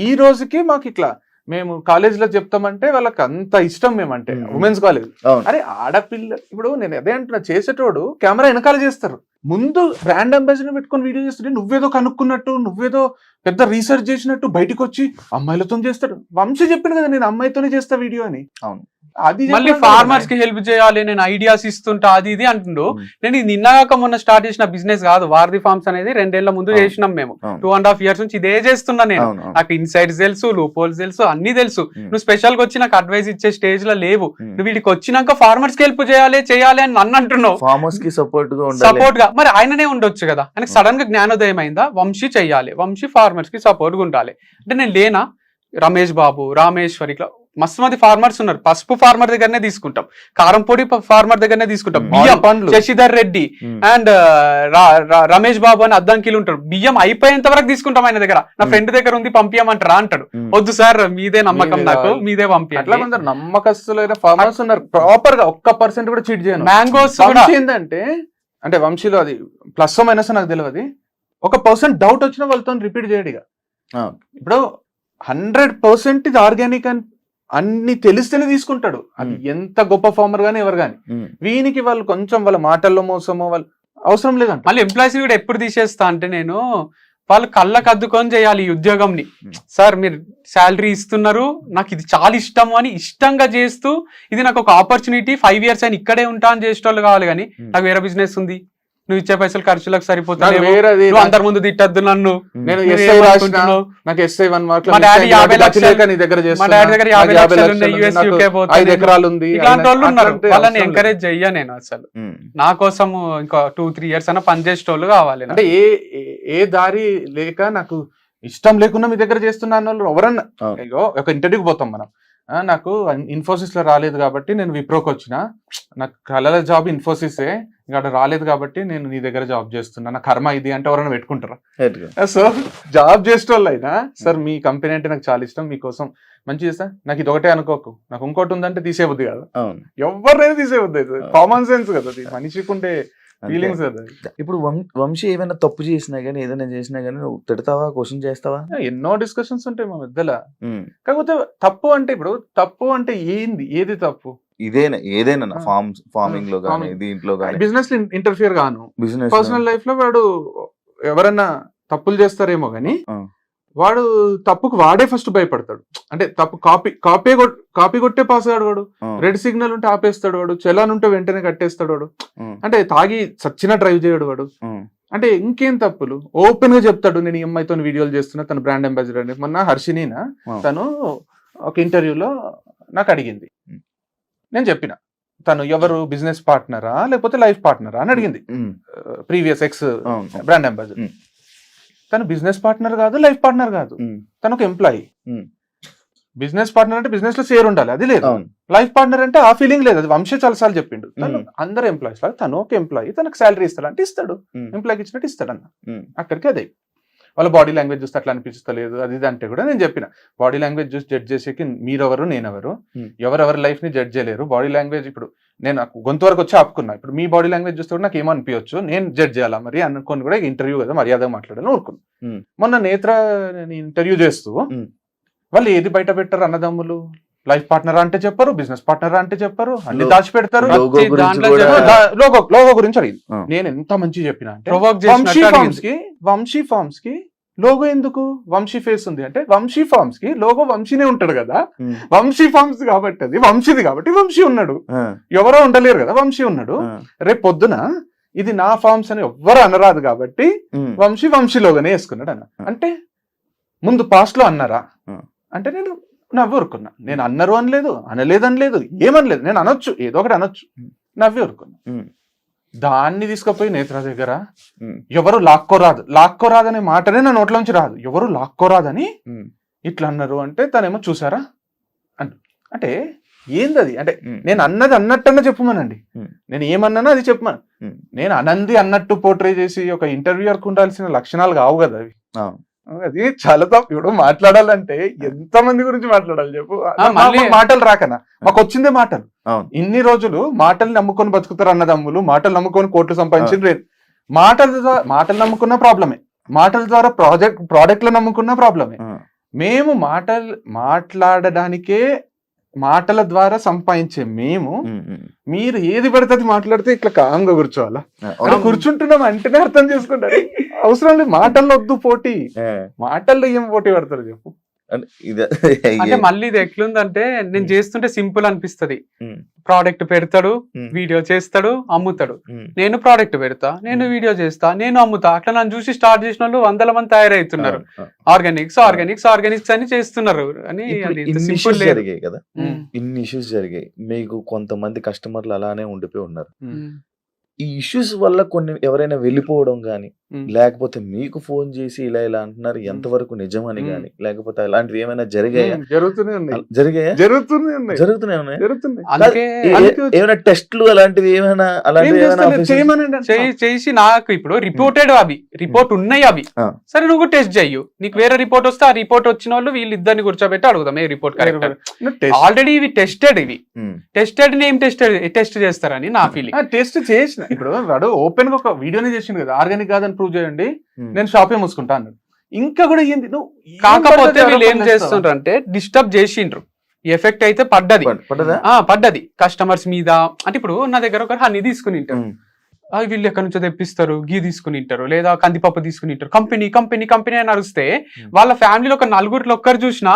ఈ రోజుకి మాకు ఇట్లా మేము కాలేజీలో చెప్తామంటే వాళ్ళకి అంత ఇష్టం మేమంటే ఉమెన్స్ కాలేజ్. అరే ఆడపిల్ల, ఇప్పుడు నేను అదే అంటున్నా, చేసేటోడు కెమెరా వెనకాల చేస్తారు, ముందు బ్రాండ్ అంబాసిడర్ పెట్టుకొని వీడియో చేస్తుంటే నువ్వేదో కనుక్కున్నట్టు, నువ్వేదో పెద్ద రీసెర్చ్ చేసినట్టు బయటకు వచ్చి అమ్మాయిలతో చేస్తాడు. వంశీ చెప్పింది కదా నేను అమ్మాయితోనే చేస్తా వీడియో అని.
అవును,
అది మళ్ళీ ఫార్మర్స్ కి హెల్ప్ చేయాలి, నేను ఐడియాస్ ఇస్తుంటా, అది ఇది అంటుండు. నేను ఇది నిన్నగాక మొన్న స్టార్ట్ చేసిన బిజినెస్ కాదు, వారధి ఫార్మ్స్ అనేది 2 ఏళ్ల ముందు చేసినాం మేము. 2.5 years నుంచి ఇదే చేస్తున్నా నేను. నాకు ఇన్సైడ్స్ తెలుసు, లూపోల్స్ తెలుసు, అన్ని తెలుసు. నువ్వు స్పెషల్ గా వచ్చి నాకు అడ్వైస్ ఇచ్చే స్టేజ్ లో లేవు. నువ్వు వీటికి వచ్చినాక ఫార్మర్స్ కి హెల్ప్ చేయాలి అని నన్ను అంటున్నావు.
ఫార్మర్స్ కి సపోర్ట్ గా
మరి ఆయననే ఉండొచ్చు కదా. ఆయనకు సడన్ గా జ్ఞానోదయం అయిందా, వంశీ చెయ్యాలి, వంశీ ఫార్మర్స్ కి సపోర్ట్ గా ఉండాలి అంటే నేను లేనా. రమేష్ బాబు, రామేశ్వరి, ఇట్లా మస్తు మంది ఫార్మర్స్ ఉన్నారు. పసుపు ఫార్మర్ దగ్గరనే తీసుకుంటాం, కారం పొడి ఫార్మర్ దగ్గరనే తీసుకుంటాం, బియ్యం శశిధర్ రెడ్డి అండ్ రమేష్ బాబు అని అద్దంకిలు ఉంటారు. బియ్యం అయిపోయేంత వరకు తీసుకుంటాం ఆయన దగ్గర. నా ఫ్రెండ్ దగ్గర ఉంది పంపించమంటారా అంటాడు. వద్దు సార్ మీదే నమ్మకం, నాకు మీదే పంపించాలి.
నమ్మకస్తులైన ఫార్మర్స్ ఉన్నారు, ప్రాపర్ గా 1% కూడా చీట్ చేయను.
మ్యాంగోస్
ఏంటంటే అంటే వంశీలో అది ప్లస్ మైనస్ నాకు తెలియదు, 1% డౌట్ వచ్చినా వాళ్ళతో రిపీట్ చేయడు. ఇప్పుడు 100% ఇది ఆర్గానిక్ అని అన్ని తెలిస్తేనే తీసుకుంటాడు. అది ఎంత గొప్ప ఫార్మర్ గానీ ఎవరు గాని. వీనికి వాళ్ళు కొంచెం వాళ్ళ మాటల్లో మోసమో వాళ్ళు అవసరం లేదంట.
మళ్ళీ ఎంప్లాయీస్ కూడా ఎప్పుడు తీసేస్తా అంటే, నేను వాళ్ళు కళ్ళకు అద్దుకొని చేయాలి ఈ ఉద్యోగంని. సార్ మీరు శాలరీ ఇస్తున్నారు, నాకు ఇది చాలా ఇష్టము అని ఇష్టంగా చేస్తూ, ఇది నాకు ఒక ఆపర్చునిటీ, 5 years అని ఇక్కడే ఉంటా అని చేసేటోళ్ళు కావాలి. కానీ నాకు వేరే బిజినెస్ ఉంది, నువ్వు ఇచ్చే పైసలు ఖర్చులకు సరిపోతుంది, అందరి ముందు తిట్టద్దు నన్ను,
నేను నాకు SI 1 మార్క్
మా డాడీ 50 లక్షలు దగ్గర 50 లక్షలు ఉన్నాయి, US UK పోతే
5 ఎకరాలు ఉంది,
ఇలాంటి వాళ్ళు ఉన్నారు. వాళ్ళని ఎంకరేజ్ చెయ్యా నేను అసలు. నా కోసం ఇంకా 2-3 years అన్న పనిచేసేటోళ్ళు కావాలి.
అంటే ఏ దారి లేక నాకు ఇష్టం లేకుండా మీ దగ్గర చేస్తున్న వాళ్ళు ఎవరన్నా, ఒక ఇంటర్వ్యూకి పోతాం మనం, నాకు ఇన్ఫోసిస్ లో రాలేదు కాబట్టి నేను విప్రోకి వచ్చిన, నాకు కలల జాబ్ ఇన్ఫోసిసే, ఇక్కడ రాలేదు కాబట్టి నేను నీ దగ్గర జాబ్ చేస్తున్నా, నా కర్మ ఇది అంటే ఎవరైనా పెట్టుకుంటారా? సో జాబ్ చేసేటోళ్ళైనా సార్ మీ కంపెనీ అంటే నాకు చాలా ఇష్టం, మీకోసం మంచి చేస్తా, నాకు ఇది ఒకటే అనుకోకు, నాకు ఇంకోటి ఉందంటే తీసేబుద్ది కదా, ఎవరినైనా తీసేబుద్ది అవుతుంది. కామన్ సెన్స్ కదా అది, మనిషికి ఉండే ఫీలింగ్స్ కదా.
ఇప్పుడు వంశీ ఏమైనా తప్పు చేసినా గానీ ఏదైనా చేసినా గానీ నువ్వు తిడతావా, క్వశ్చన్ చేస్తావా?
ఎన్నో డిస్కషన్స్ ఉంటాయి మా మధ్యలో. కాకపోతే తప్పు అంటే ఇప్పుడు తప్పు అంటే ఏంది, ఏది తప్పు?
ఏదైనా ఫార్మింగ్ లో గానీ దీంట్లో గానీ
బిజినెస్ ఇంటర్ఫియర్ గాను,
బిజినెస్
పర్సనల్ లైఫ్ లో వాడు ఎవరన్నా తప్పులు చేస్తారేమో గానీ వాడు తప్పుకు వాడే ఫస్ట్ భయపడతాడు. అంటే తప్పు కాపీ కొట్టే పాస్ కాడు వాడు, రెడ్ సిగ్నల్ ఉంటే ఆపేస్తాడు వాడు, చలాన్ ఉంటే వెంటనే కట్టేస్తాడు వాడు, అంటే తాగి సచ్చిన డ్రైవ్ చేయడు వాడు. అంటే ఇంకేం తప్పులు ఓపెన్ గా చెప్తాడు, నేను ఈ అమ్మాయితో వీడియోలు చేస్తున్నా, తన బ్రాండ్ అంబాసిడర్ అని. మొన్న హర్షినీనా తను ఒక ఇంటర్వ్యూలో నాకు అడిగింది, నేను చెప్పిన తను ఎవరు బిజినెస్ పార్ట్నరా లేకపోతే లైఫ్ పార్ట్నరా అని అడిగింది. Previous X brand ambassador. తను బిజినెస్ పార్ట్నర్ కాదు, లైఫ్ పార్ట్నర్ కాదు, తను ఒక ఎంప్లాయీ. బిజినెస్ పార్ట్నర్ అంటే బిజినెస్ లో షేర్ ఉండాలి, అది లేదు. లైఫ్ పార్ట్నర్ అంటే ఆ ఫీలింగ్ లేదు, అది వంశీ చాలాసార్లు చెప్పిండు. తను అందరు ఎంప్లాయీస్ లాగా తను ఒక ఎంప్లాయీ, తనకు శాలరీ ఇస్తాడు అంటే ఇస్తాడు, ఎంప్లాయీకి ఇచ్చినట్టు ఇస్తాడు అన్న. అక్కడికి అదే వాళ్ళ బాడీ లాంగ్వేజ్ చూస్తే అట్లా అనిపిస్తలేదు అది ఇది అంటే కూడా నేను చెప్పిన, బాడీ లాంగ్వేజ్ చూసి జడ్జ్ చేసేకి మీరెవరు నేనెవరు, ఎవరెవరి లైఫ్ ని జడ్జ్ చేయలేరు. బాడీ లాంగ్వేజ్ ఇప్పుడు నేను నాకు గొంతు వరకు వచ్చి ఆపుకున్నా, ఇప్పుడు మీ బాడీ లాంగ్వేజ్ చూస్తే కూడా నాకు ఏమనిపించచ్చు, నేను జడ్జ్ చేయాలా మరి అనుకోని కూడా ఇంటర్వ్యూ కదా మర్యాదగా మాట్లాడాలని ఊరుకున్నా. మొన్న నేత్ర ఇంటర్వ్యూ చేస్తూ వాళ్ళు ఏది బయట పెట్టారు అన్నదమ్ములు, లైఫ్ పార్ట్నర్ అంటే చెప్పరు, బిజినెస్ పార్ట్నర్ అంటే చెప్పరు, అన్ని దాచి పెడతారు. లోగో గురించి అడిగింది, నేను ఎంత మంచి చెప్పిన అంటే వంశీ ఫార్మ్స్ కి లోగో ఎందుకు, వంశీ ఫేస్ ఉంది అంటే వంశీ ఫార్మ్స్ కి లోగో వంశీనే ఉంటాడు కదా, వంశీ ఫార్మ్స్ కాబట్టి అది వంశీది కాబట్టి వంశీ ఉన్నాడు, ఎవరో ఉండలేరు కదా వంశీ ఉన్నాడు. రేపు పొద్దున ఇది నా ఫార్మ్స్ అని ఎవ్వరు అనరాదు కాబట్టి వంశీ లోగోనే వేసుకున్నాడు అన్న. అంటే ముందు పాస్ట్ లో అన్నారా అంటే నేను నవ్వి ఊరుకున్నా, నేను అన్నారు అనలేదు, అనలేదు, ఏమనలేదు, నేను అనొచ్చు ఏదో ఒకటి అనొచ్చు, నవ్వి ఊరుకున్నా. దాన్ని తీసుకుపోయి నేత్ర దగ్గర ఎవరు లాక్కోరాదనే మాటనే నా నోట్లోంచి రాదు, ఎవరు లాక్కోరాదని ఇట్లా అన్నారు అంటే తనేమో చూసారా అంటే ఏందది అంటే నేను అన్నది అన్నట్టన్నా చెప్పమనండి, నేను ఏమన్నానో అది చెప్పమను. నేను అనంది అన్నట్టు పోర్ట్రే చేసి ఒక ఇంటర్వ్యూయర్కు ఉండాల్సిన లక్షణాలు కావు కదా అవి. అది చాలా తప్పు. ఇప్పుడు మాట్లాడాలంటే ఎంత మంది గురించి మాట్లాడాలి చెప్పు, మాటలు రాకనా మాకు వచ్చిందే మాటలు. ఇన్ని రోజులు మాటలు నమ్ముకొని బతుకుతారు అన్నదమ్ములు, మాటలు నమ్ముకొని కోట్లు సంపాదించిన మాటలు నమ్ముకున్న ప్రాబ్లమే, మాటల ద్వారా ప్రాడక్ట్లు నమ్ముకున్న ప్రాబ్లమే. మేము మాట్లాడడానికే మాటల ద్వారా సంపాదించే మేము, మీరు ఏది పడితే అది మాట్లాడితే ఇట్లా కామ్గా కూర్చోవాలా, కూర్చుంటున్నాం అంటేనే అర్థం చేసుకుంటారు. అవసరం లేదు మాటల్లో వద్దు పోటీ, మాటల్లో ఏం పోటీ పడతారు చెప్పు.
అంటే మళ్ళీ ఇది ఎట్లుందంటే నేను చేస్తుంటే సింపుల్ అనిపిస్తది, ప్రోడక్ట్ పెడతాడు, వీడియో చేస్తాడు, అమ్ముతాడు. నేను ప్రోడక్ట్ పెడతా, నేను వీడియో చేస్తా, నేను అమ్ముతా. అట్లా నన్ను చూసి స్టార్ట్ చేసిన వాళ్ళు 100 మంది తయారవుతున్నారు. ఆర్గానిక్స్ అని చేస్తున్నారు అని
జరిగాయి కదా, ఇన్ని ఇష్యూస్ జరిగాయి. మీకు కొంతమంది కస్టమర్లు అలానే ఉండిపోయి ఉన్నారు. ఈ ఇష్యూస్ వల్ల కొన్ని ఎవరైనా వెళ్ళిపోవడం గానీ, లేకపోతే మీకు ఫోన్ చేసి ఇలా అంటున్నారు ఎంతవరకు నిజమని గానీ, లేకపోతే అలాంటివి ఏమైనా జరిగాయా? ఏమైనా టెస్ట్లు అలాంటివి ఏమైనా
చేసి నాకు ఇప్పుడు రిపోర్టెడ్ రిపోర్ట్ ఉన్నాయి అవి, సరే నువ్వు టెస్ట్ చెయ్యు, నీకు వేరే రిపోర్ట్ వస్తే ఆ రిపోర్ట్ వచ్చిన వాళ్ళు వీళ్ళిద్దరిని కూర్చోబెట్టి అడుగుదాం ఏ రిపోర్ట్ కరెక్ట్. ఆల్రెడీ ఇవి టెస్టెడ్ ఏం టెస్ట్ చేస్తారని నా ఫీలింగ్.
టెస్ట్ చేసిన ఇప్పుడు వాడు ఓపెన్ గా ఒక వీడియోనే చేసిండు కదా, ఆర్గానిక్ కాదని ప్రూవ్ చేయండి, నేను షాపే మూసుకుంటా అన్నాడు. ఇంకా కూడా ఏంది నువ్వు,
కాకపోతే వీళ్ళు ఏం చేస్తుండ్రు అంటే డిస్టర్బ్ చేసిండ్రు, ఎఫెక్ట్ అయితే పడ్డది కస్టమర్స్ మీద. అంటే ఇప్పుడు నా దగ్గర ఒక హనీ తీసుకుని ఉంటారు, వీళ్ళు ఎక్కడి నుంచో తెప్పిస్తారు, గీ తీసుకుని ఉంటారు, లేదా కందిపప్పు తీసుకుని ఉంటారు, కంపెనీ అని అరిస్తే వాళ్ళ ఫ్యామిలీలో ఒక 4 ఒక్కరు చూసినా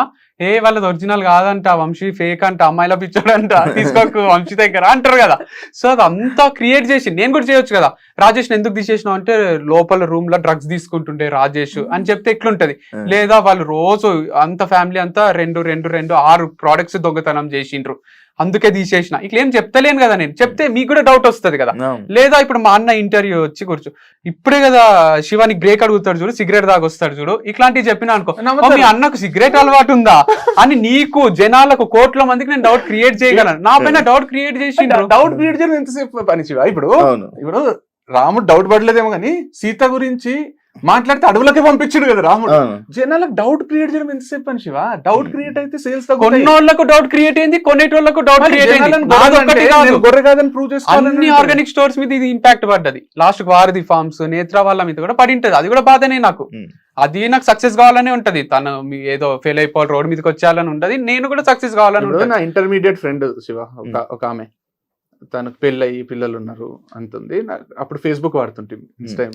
వాళ్ళది ఒరిజినల్ కాదంట, వంశీ ఫేక్ అంట, అమ్మాయిల పిచ్చాడంట, తీసుకోకు వంశీ దగ్గర అంటారు కదా. సో అదంతా క్రియేట్ చేసి నేను కూడా చేయొచ్చు కదా. రాజేష్ ఎందుకు తీసేసినావు అంటే లోపల రూమ్ లో డ్రగ్స్ తీసుకుంటుండే రాజేష్ అని చెప్తే ఎట్లుంటది. లేదా వాళ్ళు రోజు అంత ఫ్యామిలీ అంతా 2 6 ప్రోడక్ట్స్ దొంగతనం చేసిండ్రు అందుకే తీసేసిన ఇట్లా ఏం చెప్తలేను కదా, నేను చెప్తే మీకు కూడా డౌట్ వస్తుంది కదా. లేదా ఇప్పుడు మా అన్న ఇంటర్వ్యూ వచ్చి కూర్చో, ఇప్పుడే కదా శివానికి బ్రేక్ అడుగుతాడు చూడు, సిగరెట్ దాగొస్తాడు చూడు, ఇట్లాంటివి చెప్పినా అనుకో, మీ అన్నకు సిగరెట్ అలవాటు ఉందా అని నీకు జనాలకు కోట్ల మందికి నేను డౌట్ క్రియేట్ చేయగలను. నా పైన డౌట్ క్రియేట్ చేసి
డౌట్ క్రియేట్ చేయడం ఎంతసేపు పని శివ? ఇప్పుడు రాముడు డౌట్ పడలేదేమో కానీ సీత గురించి మాట్లాడితే అడవులకే పంపించాడు కదా రాముడు. జనాలకు డౌట్ క్రియేట్ చేయడం ఎంతసేపు అని శివ? డౌట్ క్రియేట్ అయితే సేల్స్
కొన్నోళ్ళకు డౌట్ క్రియేట్ అయింది, కొనేటోళ్ళకు డౌట్ క్రియేట్ అయింది.
గొర్రె కాదని ప్రూవ్ చేసుకోవాలి.
అన్ని ఆర్గానిక్ స్టోర్స్ మీద ఇది ఇంపాక్ట్ పడ్డది. లాస్ట్ వారధి ఫార్మ్స్, నేత్ర వాళ్ళ మీద కూడా పడి ఉంటది. అది కూడా బాధనే నాకు. అది నాకు సక్సెస్ కావాలనే ఉంటది. తను ఏదో ఫెయిల్ అయిపోవాలి, రోడ్ మీదకి వచ్చేయాలని ఉంటది. నేను కూడా సక్సెస్ కావాలని ఉంటది.
నా ఇంటర్మీడియట్ ఫ్రెండ్ శివ ఒక ఆమె, తనకు పెళ్ళయి పిల్లలు ఉన్నారు అంటుంది. అప్పుడు ఫేస్బుక్ వాడుతుంటే ఇన్స్టా.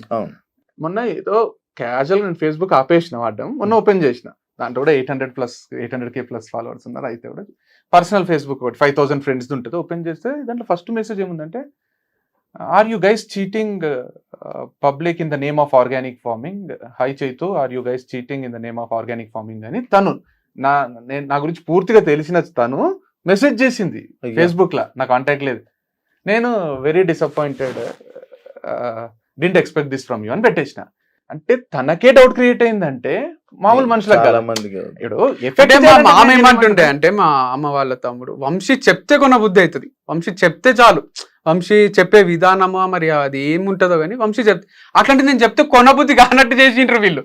మొన్న ఏదో క్యాజువల్ నేను ఫేస్బుక్ ఆపేసిన వాడడం, మొన్న ఓపెన్ చేసిన. దాంట్లో కూడా 800K ప్లస్ ఫాలోవర్స్ ఉన్నారు. అయితే కూడా పర్సనల్ ఫేస్బుక్ ఒకటి 5000 ఫ్రెండ్స్ ఉంటుంది. ఓపెన్ చేస్తే దాంట్లో ఫస్ట్ మెసేజ్ ఏముందంటే, are you guys cheating public in the name of organic farming? Hi Chaitu, are you guys cheating in the name of organic farming అని తను నా గురించి పూర్తిగా తెలిసిన తను మెసేజ్ చేసింది ఫేస్బుక్ లా. నా కాంటాక్ట్ లేదు. నేను very disappointed, didn't expect this from you అని పెట్టేసిన. అంటే తనకే డౌట్ క్రియేట్ అయిందంటే మామూలు మనుషులకు చాలా మందికి
మా మామ ఏమంటుండే అంటే, మా అమ్మ వాళ్ళ తమ్ముడు, వంశీ చెప్తే కొన్న బుద్ధి అవుతుంది, వంశీ చెప్తే చాలు, వంశీ చెప్పే విధానమా మరి అది ఏముంటుందో కానీ వంశీ చెప్తే, అట్లాంటి నేను చెప్తే కొన్న బుద్ధి కానట్టు చేసింటారు వీళ్ళు.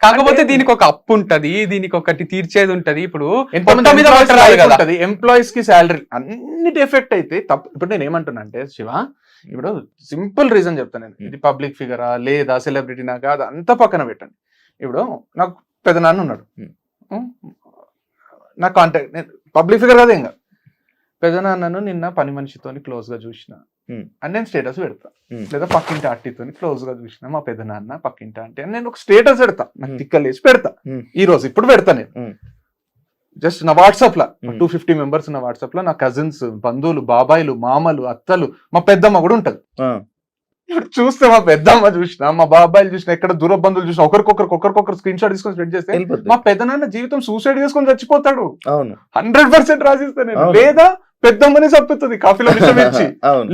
కాకపోతే దీనికి ఒక అప్పు ఉంటది, దీనికి ఒకటి తీర్చేది ఉంటది. ఇప్పుడు
ఎంప్లాయీస్ కి శాలరీ అన్నిటి ఎఫెక్ట్ అయితే తప్పు. ఇప్పుడు నేను ఏమంటున్నా అంటే శివ, ఇప్పుడు సింపుల్ రీజన్ చెప్తాను నేను. ఇది పబ్లిక్ ఫిగరా లేదా సెలబ్రిటీనా కాదు అంతా పక్కన పెట్టండి. ఇప్పుడు నాకు పెదనాన్న ఉన్నాడు, నా కాంటాక్ట్, నేను పబ్లిక్ ఫిగర్ కాదు ఇంకా. పెదనాన్నను నిన్న పని మనిషితో క్లోజ్ గా చూసిన అని నేను స్టేటస్ పెడతా. లేదా పక్కింటి ఆంటీతో క్లోజ్ గా చూసిన మా పెదనాన్న పక్కింటి ఆంటీ అని నేను ఒక స్టేటస్ పెడతా. నాకు తిక్కలేసి పెడతా. ఈ రోజు ఇప్పుడు పెడతా నేను జస్ట్ నా వాట్సాప్ లా 250 మెంబర్స్ ఉన్న వాట్సాప్ లో నా కజిన్స్, బంధువులు, బాబాయిలు, మామలు, అత్తలు, మా పెద్దమ్మ కూడా ఉంటది. ఇప్పుడు చూస్తే మా పెద్దమ్మ చూసిన, మా బాబాయిలు చూసిన, ఎక్కడ దూర బంధువులు చూసిన, ఒకరికొకరు స్క్రీన్ షాట్ తీసుకొని స్ప్రెడ్ చేస్తే మా పెద్దనాన్న జీవితం సూసైడ్ చేసుకొని చచ్చిపోతాడు. 100% రాసిస్తాను నేను. లేదా పెద్దమ్మని చంపుతుంది కాఫీలో విషయం ఇచ్చి.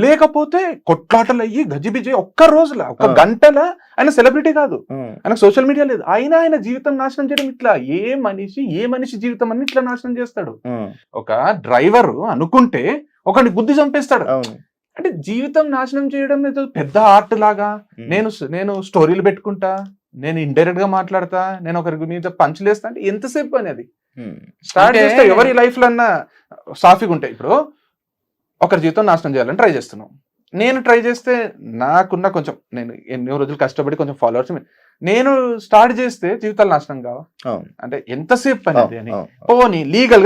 లేకపోతే కొట్లాటలు అయ్యి గజిబిజి ఒక్క రోజుల ఒక గంటల. ఆయన సెలబ్రిటీ కాదు, ఆయనకు సోషల్ మీడియా లేదు, అయినా ఆయన జీవితం నాశనం చేయడం ఇట్లా. ఏ మనిషి జీవితం అన్ని ఇట్లా నాశనం చేస్తాడు. ఒక డ్రైవర్ అనుకుంటే ఒకరిని గుద్ది చంపేస్తాడు. అంటే జీవితం నాశనం చేయడం ఏదో పెద్ద ఆర్ట్ లాగా. నేను స్టోరీలు పెట్టుకుంటా, నేను ఇండైరెక్ట్ గా మాట్లాడతా, నేను ఒకరి మీద పంచులేస్తా అంటే ఎంతసేపు అనేది స్టార్ట్ చేస్తే ఎవరి లైఫ్ లో అన్నా సాఫీగా ఉంటాయి. ఇప్పుడు ఒకరి జీవితం నాశనం చేయాలని ట్రై చేస్తున్నాం. నేను ట్రై చేస్తే నాకున్న కొంచెం, నేను ఎన్నో రోజులు కష్టపడి కొంచెం ఫాలోవర్స్ నేను స్టార్ట్ చేస్తే జీవితాలు నాశనం కావా? అంటే ఎంతసేపు పని అది అని. పోనీ లీగల్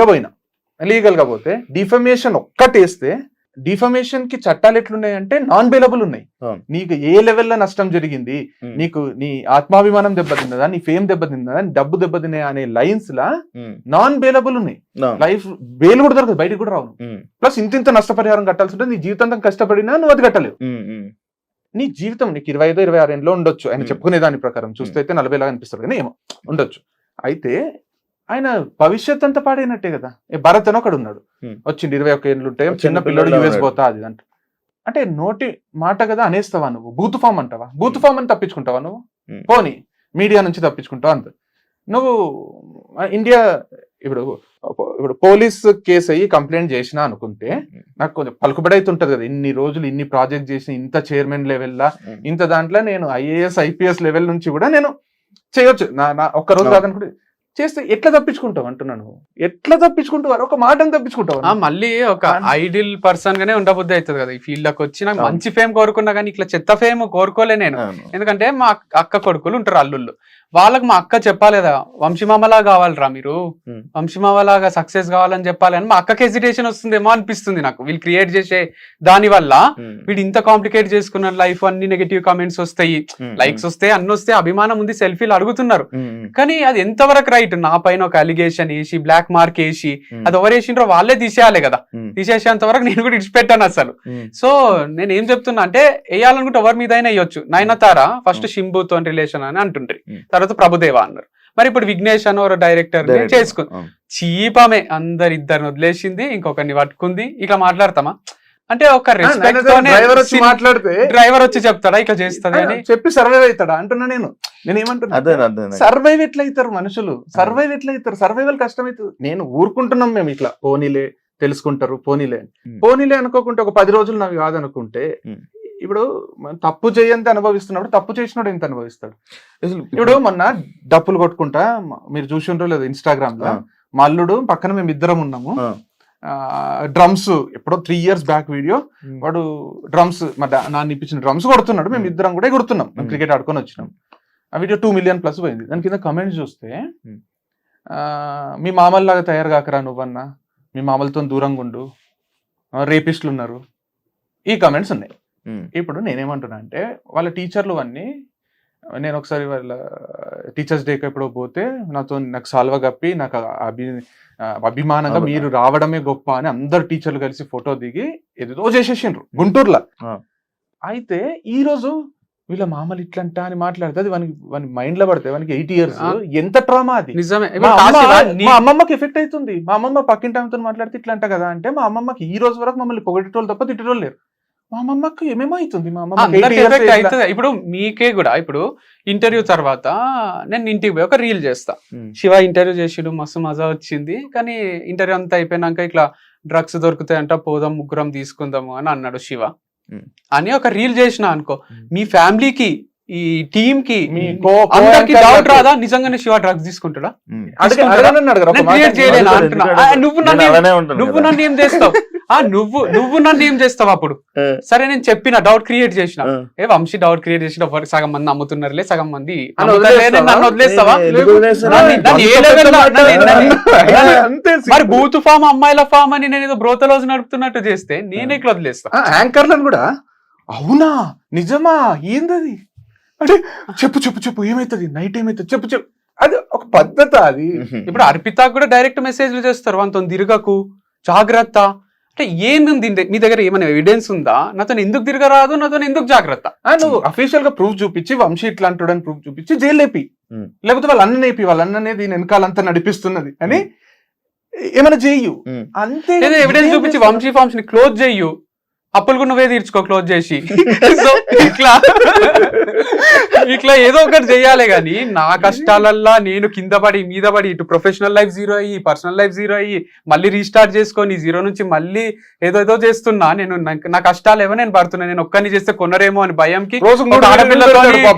గా పోతే డిఫమేషన్ ఒక్కటేస్తే, డిఫమేషన్ కి చట్టాలు ఎట్లున్నాయంటే నాన్ బెయిలబుల్ ఉన్నాయి. నీకు ఏ లెవెల్లో నష్టం జరిగింది, నీకు నీ ఆత్మాభిమానం దెబ్బతిన్నదా, నీ ఫేమ్ దెబ్బతిన్నదా, డబ్బు దెబ్బతిన్నా అనే లైన్స్ లా నాన్ బెయిలబుల్ ఉన్నాయి. లైఫ్ బెయిల్ కూడా దొరకదు, బయటకు కూడా రావు. ప్లస్ ఇంత నష్టపరిహారం కట్టాల్సి ఉంటుంది. నీ జీవితం కష్టపడినా నువ్వు అది కట్టలేవు. నీ జీవితం నీకు 25-26 ఏళ్ళలో ఉండొచ్చు. ఆయన చెప్పుకునే దాని ప్రకారం చూస్తే అయితే 40 లాగా అనిపిస్తారు కానీ ఏమో ఉండొచ్చు. అయితే ఆయన భవిష్యత్ అంతా పాడైనట్టే కదా. భరత్ అని ఒకడు ఉన్నాడు, వచ్చింది 21 ఏళ్ళు ఉంటాయి, చిన్న పిల్లడు యూఎస్ పోతా అది అంటే నోటి మాట కదా అనేస్తావా నువ్వు? బూత్ ఫామ్ అంటావా? బూత్ ఫామ్ అని తప్పించుకుంటావా నువ్వు? పోనీ మీడియా నుంచి తప్పించుకుంటావు అంత. నువ్వు ఇండియా ఇప్పుడు పోలీస్ కేసు అయ్యి కంప్లైంట్ చేసినా అనుకుంటే నాకు కొంచెం పలుకుబడి అయితే ఉంటది కదా. ఇన్ని రోజులు ఇన్ని ప్రాజెక్ట్ చేసి ఇంత చైర్మన్ లెవెల్లా ఇంత దాంట్లో నేను IAS IPS లెవెల్ నుంచి కూడా నేను చేయొచ్చు. నా ఒక్క రోజు కాదనుకుంటే చేస్తే ఎట్లా తప్పించుకుంటావు అంటున్నాను. ఎట్లా తప్పించుకుంటావు? ఒక మాటను తప్పించుకుంటావు.
మళ్ళీ ఒక ఐడియల్ పర్సన్ గానే ఉండబుద్ధి అవుతుంది కదా. ఈ ఫీల్డ్ లోకి వచ్చి నాకు మంచి ఫేమ్ కోరుకున్నా కానీ ఇట్లా చెత్త ఫేమ్ కోరుకోలే నేను. ఎందుకంటే మా అక్క కొడుకులు ఉంటారు, అల్లుళ్ళు. వాళ్ళకి మా అక్క చెప్పాలేదా, వంశీమామలా కావాలరా మీరు, వంశీమామలాగా సక్సెస్ కావాలని చెప్పాలి అని మా అక్కకి హెసిటేషన్ వస్తుందేమో అనిపిస్తుంది నాకు. వీళ్ళు క్రియేట్ చేసే దాని వల్ల వీడు ఇంత కాంప్లికేట్ చేసుకున్న లైఫ్, అన్ని నెగటివ్ కామెంట్స్ వస్తాయి, లైక్స్ వస్తాయి, అన్ని వస్తాయి, అభిమానం ఉంది, సెల్ఫీలు అడుగుతున్నారు. కానీ అది ఎంతవరకు రైట్? నా పైన ఒక అలిగేషన్ వేసి బ్లాక్ మార్క్ వేసి అది ఎవరు వేసిండ్రో వాళ్ళే తీసేయాలి కదా. తీసేసేంత వరకు నేను కూడా ఇడిచిపెట్టాను అసలు. సో నేను ఏం చెప్తున్నా అంటే, వేయాలనుకుంటే ఎవరి మీద అయినా వేయొచ్చు. నయనతార ఫస్ట్ శింబుతో రిలేషన్ అని అంటుండ్రి, తర్వాత ప్రభుదేవా అన్నారు. మరి ఇప్పుడు విఘ్నేష్ అని ఒక డైరెక్టర్ చేసుకుని చీపమే అందరిద్దరిని వదిలేసింది, ఇంకొకరిని పట్టుకుంది. ఇట్లా మాట్లాడతామా అంటే ఒక రెస్పెక్ట్ తోనే
డ్రైవర్ వచ్చి మాట్లాడితే
డ్రైవర్ వచ్చి చెప్తాడా ఇట్లా చేస్తుంది అని
చెప్పి సర్వైవ్ అవుతాడా అంటున్నా నేను ఏమంటున్నా,
అదే అదే
సర్వైవ్ ఎట్లయితారు మనుషులు, సర్వైవ్ ఎట్లయితారు, సర్వైవల్ కష్టమవుతుంది. నేను ఊరుకుంటున్నాం మేము ఇట్లా పోనీలే తెలుసుకుంటారు పోనీలే పోనీలే అనుకోకుంటే ఒక 10 రోజులు నాకు కాదనుకుంటే ఇప్పుడు తప్పు చేయంత అనుభవిస్తున్నప్పుడు తప్పు చేసినోడు ఎంత అనుభవిస్తాడు. ఇప్పుడు మొన్న డప్పులు కొట్టుకుంటా మీరు చూసి ఉంటారో లేదు ఇన్స్టాగ్రామ్ లో, మా అల్లుడు పక్కన మేము ఇద్దరం ఉన్నాము, డ్రమ్స్ ఎప్పుడో 3 years బ్యాక్ వీడియో, వాడు డ్రమ్స్ మా నాన్న ఇప్పించిన డ్రమ్స్ కొడుతున్నాడు, మేము ఇద్దరం కూడా ఎగురుతున్నాం, మేము క్రికెట్ ఆడుకొని వచ్చినాం. ఆ వీడియో 2 million+ పోయింది. దాని కింద కమెంట్స్ చూస్తే మీ మామల్లాగా తయారు కాకరా నువ్వన్నా, మీ మామలతో దూరంగా ఉండు, రేపిస్టులు ఉన్నారు, ఈ కమెంట్స్ ఉన్నాయి. ఇప్పుడు నేనేమంటున్నా అంటే వాళ్ళ టీచర్లు అన్నీ, నేను ఒకసారి వాళ్ళ టీచర్స్ డేకి ఎప్పుడో పోతే నాకు సాల్వ కప్పి నాకు అభిమానంగా మీరు రావడమే గొప్ప అని అందరు టీచర్లు కలిసి ఫోటో దిగి ఏదో చేసేసిండ్రు గుంటూరులో. అయితే ఈ రోజు వీళ్ళ మామలు ఇట్లంట అని మాట్లాడితే అది వాని మైండ్ లో పడితే వానికి 8 years ఎంత ట్రామా అది.
నిజమే.
మా అమ్మమ్మకి ఎఫెక్ట్ అవుతుంది. మా అమ్మమ్మ పక్కింటి ఆమెతో మాట్లాడితే ఇట్లంట కదా అంటే మా అమ్మమ్మకి ఈ రోజు వరకు మమ్మల్ని పొగటోళ్ళు తప్ప తిట్టేటోళ్ళు లేరు. మా అమ్మమ్మకి ఏమేమో అవుతుంది. మా అమ్మమ్మ
ఇప్పుడు మీకే కూడా ఇప్పుడు ఇంటర్వ్యూ తర్వాత నేను ఇంటికి పోయి ఒక రీల్ చేస్తా, శివ ఇంటర్వ్యూ చేసిడు మస్తు మజా వచ్చింది, కానీ ఇంటర్వ్యూ అంతా అయిపోయినాక ఇట్లా డ్రగ్స్ దొరుకుతాయంట పోదాం ముగ్గురం తీసుకుందాము అని అన్నాడు శివ అని ఒక రీల్ చేసిన అనుకో, మీ ఫ్యామిలీకి ఈ టీమ్ కి అందరికి డౌట్ రాదా నిజంగానే శివ డ్రగ్స్ తీసుకుంటాడా? నువ్వు నన్ను ఏం చేస్తావు, నువ్వు నన్ను ఏం చేస్తావు అప్పుడు? సరే నేను చెప్పిన డౌట్ క్రియేట్ చేసిన, వంశీ డౌట్ క్రియేట్ చేసిన, సగం మంది అమ్ముతున్నారులే సగం మంది నన్ను వదిలేస్తావా? మరి బూత్ ఫామ్ అమ్మాయిల ఫామ్ అని నేను ఏదో బ్రోతలోజు నడుపుతున్నట్టు చేస్తే నేను ఎట్లా వదిలేస్తా?
యాంకర్లను కూడా అవునా నిజమా ఏందది అంటే చెప్పు చెప్పు చెప్పు ఏమైతుంది నైట్ ఏమైతుంది చెప్పు చెప్పు, అది ఒక పద్ధత. అది
ఇప్పుడు అర్పిత కూడా డైరెక్ట్ మెసేజ్లు చేస్తారు, వాళ్ళతో తిరగకు జాగ్రత్త అంటే ఏముంది మీ దగ్గర ఏమైనా ఎవిడెన్స్ ఉందా? నాతో ఎందుకు తిరగరాదు, నాతో ఎందుకు జాగ్రత్త?
నువ్వు అఫీషియల్ గా ప్రూఫ్ చూపించి వంశీ ఇట్లా అంటాడని ప్రూఫ్ చూపించి జైలు లేపి, లేకపోతే వాళ్ళ అన్ననేపి వాళ్ళ అన్ననేది వెనకాలంతా నడిపిస్తున్నది అని ఏమైనా చెయ్యు, అంతే.
ఎవిడెన్స్ చూపించి వంశీ ఫార్మ్స్ ని క్లోజ్ చెయ్యు, అప్పులు నువ్వే తీర్చుకో క్లోజ్ చేసి. సో ఇట్లా ఏదో ఒకటి చెయ్యాలి గాని నా కష్టాలల్లా నేను కింద పడి మీద పడి ఇటు ప్రొఫెషనల్ లైఫ్ జీరో అయ్యి పర్సనల్ లైఫ్ జీరో అయ్యి మళ్ళీ రీస్టార్ట్ చేసుకొని జీరో నుంచి మళ్ళీ ఏదో చేస్తున్నా. నేను నా కష్టాలు ఏమో నేను పడుతున్నా, నేను ఒక్కరిని చేస్తే కొనరేమో అని భయంకి ఆడపిల్లతో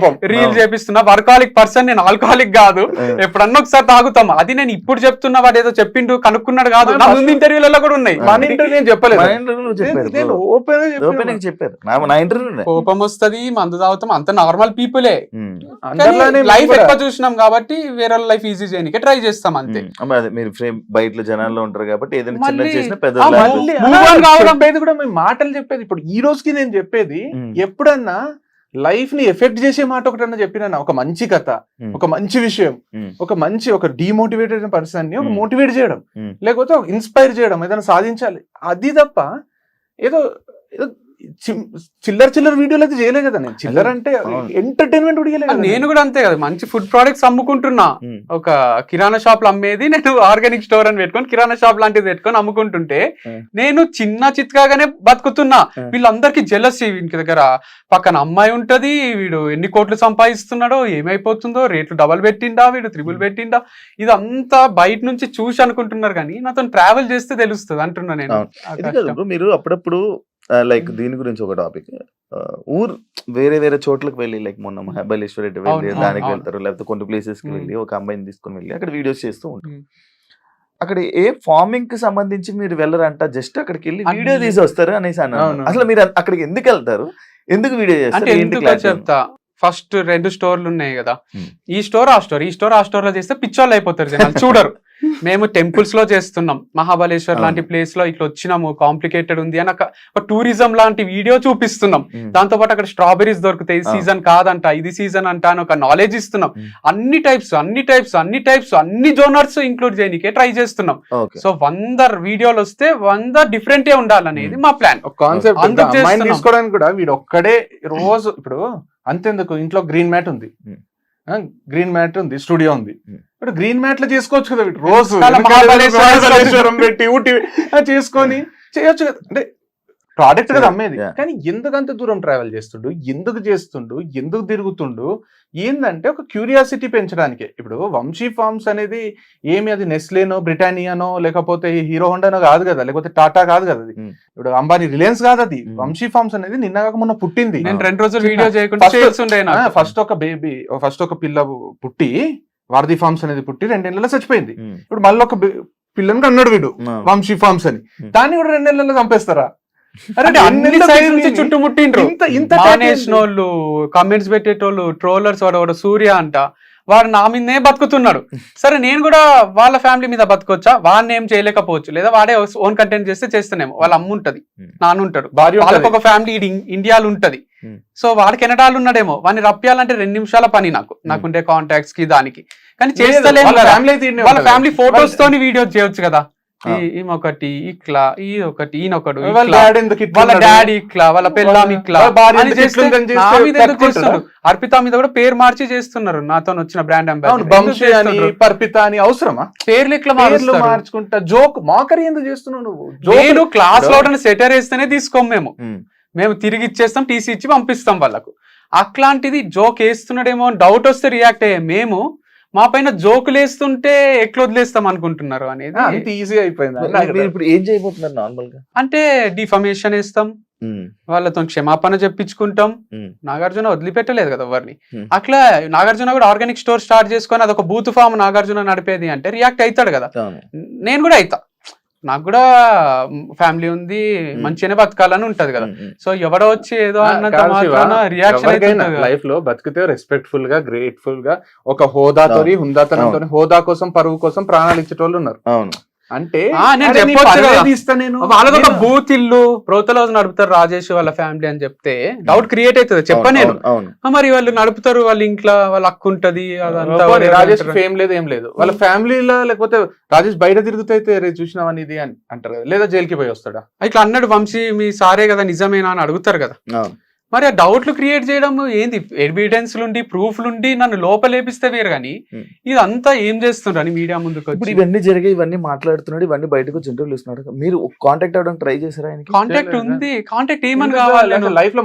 రీల్ చేపిస్తున్నా. వర్కాలిక్ పర్సన్ నేను, ఆల్కహాలిక్ కాదు. ఎప్పుడన్నా ఒకసారి తాగుతాం, అది నేను ఇప్పుడు చెప్తున్నా, వాడు ఏదో చెప్పిండు కనుక్కున్నాడు కాదు. నా ముందు ఇంటర్వ్యూలలో కూడా ఉన్నాయి.
మన ఇంటర్వ్యూ చెప్పలేదు,
కోపం వస్తుంది, మందు తాగుతాం, అంత నార్మల్ పీపులే. లైఫ్ ఎక్కువ చూసినాం కాబట్టి వేరే లైఫ్ ఈజీ చేయడానికి ట్రై చేస్తాం అంతే.
మీరు బయట జనాల్లో ఉంటారు కాబట్టి ఏదైనా
కూడా మేము మాటలు చెప్పేది. ఇప్పుడు ఈ రోజుకి నేను చెప్పేది ఎప్పుడన్నా లైఫ్ ని ఎఫెక్ట్ చేసే మాట ఒకటన్నా చెప్పినా, ఒక మంచి కథ, ఒక మంచి విషయం, ఒక డిమోటివేటెడ్ పర్సన్ ని ఒక మోటివేట్ చేయడం, లేకపోతే ఇన్స్పైర్ చేయడం, ఏదైనా సాధించాలి, అది తప్ప ఏదో చిల్లర వీడియోలు అయితే చేయలే కదా. నేను చిల్లర అంటే ఎంటర్టైన్మెంట్ కూడా
నేను కూడా అంతే కదా. మంచి ఫుడ్ ప్రొడక్ట్స్ అమ్ముకుంటున్నా, ఒక కిరాణా షాప్ లో అమ్మేది నేను ఆర్గానిక్ స్టోర్ అని పెట్టుకొని కిరాణా షాప్ లాంటిది పెట్టుకొని అమ్ముకుంటుంటే నేను చిన్న చిత్కాగానే బతుకుతున్నా. వీళ్ళందరికీ జెలసీ, వీనికి దగ్గర పక్కన అమ్మాయి ఉంటది, వీడు ఎన్ని కోట్లు సంపాదిస్తున్నాడో, ఏమైపోతుందో, రేట్లు డబల్ పెట్టిండా, వీడు 3 పెట్టిండా, ఇదంతా బయట నుంచి చూసి అనుకుంటున్నారు. కానీ నాతో ట్రావెల్ చేస్తే తెలుస్తుంది అంటున్నా నేను.
మీరు అప్పుడప్పుడు లైక్ దీని గురించి ఒక టాపిక్, ఊరు వేరే చోట్లకు వెళ్ళి, లైక్ మొన్న మహాబలేశ్వర వెళ్ళి దానికి వెళ్తారు, లేకపోతే కొన్ని ప్లేసెస్ కి వెళ్ళి ఒక అమ్మాయిని తీసుకుని వెళ్ళి అక్కడ వీడియోస్ చేస్తూ ఉంటారు. అక్కడ ఏ ఫార్మింగ్ కి సంబంధించి మీరు వెళ్ళరంట, జస్ట్ అక్కడికి వెళ్ళి వీడియో తీసి వస్తారు అనేసి అన్నారు. అసలు మీరు అక్కడికి ఎందుకు వెళ్తారు, ఎందుకు వీడియో చేస్తారు?
చెప్తా. ఫస్ట్ 2 స్టోర్లు ఉన్నాయి కదా, ఈ స్టోర్ ఆ స్టోర్ లో చేస్తే పిచ్చోళ్ళు అయిపోతారు జనాలు, చూడరు. మేము టెంపుల్స్ లో చేస్తున్నాం, మహాబలేశ్వర్ లాంటి ప్లేస్ లో ఇట్లా వచ్చినాము, కాంప్లికేటెడ్ ఉంది అని ఒక టూరిజం లాంటి వీడియో చూపిస్తున్నాం. దాంతో పాటు అక్కడ స్ట్రాబెరీస్ దొరుకుతాయి, సీజన్ కాదంట, ఇది సీజన్ అంట అని ఒక నాలెడ్జ్ ఇస్తున్నాం. అన్ని టైప్స్ అన్ని జోనర్స్ ఇంక్లూడ్ చేయడానికే ట్రై చేస్తున్నాం. సో 100 వీడియోలు వస్తే 100 డిఫరెంట్ ఉండాలనేది మా ప్లాన్.
కాన్సెప్ట్ తీసుకోవడానికి కూడా వీడు ఒక్కడే రోజు, ఇప్పుడు అంతెందుకు ఇంట్లో గ్రీన్ మ్యాట్ ఉంది, గ్రీన్ మ్యాట్ ఉంది, స్టూడియో ఉంది.
Hmm.
ఇప్పుడు గ్రీన్ మ్యాట్ లో చేసుకోవచ్చు కదా వీడు, రోజు
చాలా
మహాబలేశ్వరం పెట్టి ఊటీ చేసుకొని చేయొచ్చు కదా. అంటే ప్రోడక్ట్ కదా అమ్మేది.
Yeah.
కానీ ఎందుకంత దూరం ట్రావెల్ చేస్తుండు, ఎందుకు చేస్తుండు, ఎందుకు తిరుగుతుండు, ఏందంటే ఒక క్యూరియాసిటీ పెంచడానికే. ఇప్పుడు వంశీ ఫార్మ్స్ అనేది ఏమి అది నెస్లేనో బ్రిటానియానో లేకపోతే హీరో హోండానో కాదు కదా, లేకపోతే టాటా కాదు కదా అది. ఇప్పుడు అంబానీ రిలయన్స్ కాదు అది. వంశీ ఫార్మ్స్ అనేది నిన్న కాక మొన్న పుట్టింది.
నేను 2 రోజులు వీడియో చేయకుండా చేస్తుండే.
ఫస్ట్ ఒక బేబీ, ఫస్ట్ ఒక పిల్ల పుట్టి వారధి ఫార్మ్స్ అనేది పుట్టి 2 నెలల్లో చచ్చిపోయింది. ఇప్పుడు మళ్ళీ ఒక పిల్లని అన్నాడు వీడు వంశీ ఫార్మ్స్ అని, దాన్ని కూడా 2 నెలల్లో చంపేస్తారా?
అంటే అన్ని సైడ్ నుంచి చుట్టుముట్టిండ్రు.
ఇంత
మానేసినోళ్ళు, కామెంట్స్ పెట్టేటోళ్ళు, ట్రోలర్స్, వాడు సూర్య అంట, వాడు నా మీదనే బతుకుతున్నాడు. సరే నేను కూడా వాళ్ళ ఫ్యామిలీ మీద బతకొచ్చా? వాడిని ఏం చేయలేకపోవచ్చు, లేదా వాడే ఓన్ కంటెంట్ చేస్తే చేస్తేనేమో. వాళ్ళ అమ్మ ఉంటది, నాన్న ఉంటాడు, వాళ్ళకి ఒక ఫ్యామిలీ ఇండియాలో ఉంటది. సో వాడు కెనడాలో ఉన్నాడేమో, వాడిని రప్పియాలంటే 2 నిమిషాల పని నాకుండే కాంటాక్ట్స్ కి దానికి. కానీ చేస్తలేము. వాళ్ళ ఫ్యామిలీ ఫోటోస్ తోని వీడియో చేయొచ్చు కదా. ఈమె ఇట్లా, ఈ ఒకటి ఈయనొకడు, వాళ్ళ డాడీ ఇట్లా, వాళ్ళ పెళ్ళాం ఇట్లా అని చేస్తున్నారు. అర్పిత మీద కూడా పేరు మార్చి చేస్తున్నారు. నాతో వచ్చిన బ్రాండ్
అంబాసిడర్ అవసరమా?
పేర్లు ఇట్లా
మార్చుకుంటా, జోక్ మాకరీ ఎందుకు చేస్తున్నావు నువ్వు?
నేను క్లాస్ లో సెటర్ వేస్తేనే తీసుకోం మేము తిరిగి ఇచ్చేస్తాం, టీసీ ఇచ్చి పంపిస్తాం వాళ్ళకు. అట్లాంటిది జోక్ వేస్తున్నాడేమో డౌట్ వస్తే రియాక్ట్ అయ్యే మేము, మా పైన జోకులు వేస్తుంటే ఎట్లా వదిలేస్తాం అనుకుంటున్నారు అనేది
అంత ఈజీ అయిపోయింది.
ఇప్పుడు ఏం చేయబోతున్నారు నార్మల్ గా?
అంటే డిఫమేషన్ వేస్తాం, వాళ్ళతో క్షమాపణ చెప్పించుకుంటాం. నాగార్జున వదిలిపెట్టలేదు కదా ఎవరిని. అట్లా నాగార్జున కూడా ఆర్గానిక్ స్టోర్ స్టార్ట్ చేసుకొని అదొక బూత్ ఫామ్ నాగార్జున నడిపేది అంటే రియాక్ట్ అవుతాడు కదా. నేను కూడా అవుతా, నాకు కూడా ఫ్యామిలీ ఉంది, మంచిగానే బతకాలని ఉంటది కదా. సో ఎవడో వచ్చి ఏదో అన్నంత మాత్రాన రియాక్షన్
లైఫ్ లో బతికితే రెస్పెక్ట్ఫుల్ గా, గ్రేట్ఫుల్ గా, ఒక హోదాతో, హుందాతనంతో, హోదా కోసం, పరువు కోసం ప్రాణాలు ఇచ్చేటోళ్ళు ఉన్నారు. అవును. అంటే
నేను చెప్పొచ్చు వాళ్ళకి ఒక బూత్ ఇల్లు ప్రోతలో నడుపుతారు రాజేష్ వాళ్ళ ఫ్యామిలీ అని చెప్తే డౌట్ క్రియేట్ అవుతుంది. చెప్ప నేను మరి వాళ్ళు నడుపుతారు, వాళ్ళ ఇంట్లో వాళ్ళ అక్క ఉంటది,
రాజేష్ ఫేమ్ లేదు ఏం లేదు వాళ్ళ ఫ్యామిలీలో, లేకపోతే రాజేష్ బయట తిరుగుతైతే రే చూసినావని ఇది అని అంటారు కదా, లేదా జైలుకి పోయి వస్తాడా?
ఇట్లా అన్నాడు వంశీ, మీ సారే కదా నిజమేనా అని అడుగుతారు కదా. మరి ఆ డౌట్లు క్రియేట్ చేయడం ఏంది? ఎవిడెన్స్ నుండి, ప్రూఫ్ నుండి నన్ను లోపలేపిస్తే వేరు కానీ ఇదంతా ఏం చేస్తుండ్రు అని మీడియా ముందుకు వచ్చి
ఇవన్నీ జరిగాయి, ఇవన్నీ మాట్లాడుతున్నాడు, ఇవన్నీ బయటకు వచ్చి ఇంటర్వ్యూలు ఇస్తున్నాడు. మీరు కాంటాక్ట్ అవ్వడం ట్రై చేశారా? ఆయనకి
కాంటాక్ట్ ఉంది. కాంటాక్ట్ ఏమని కావాలి?
లైఫ్ లో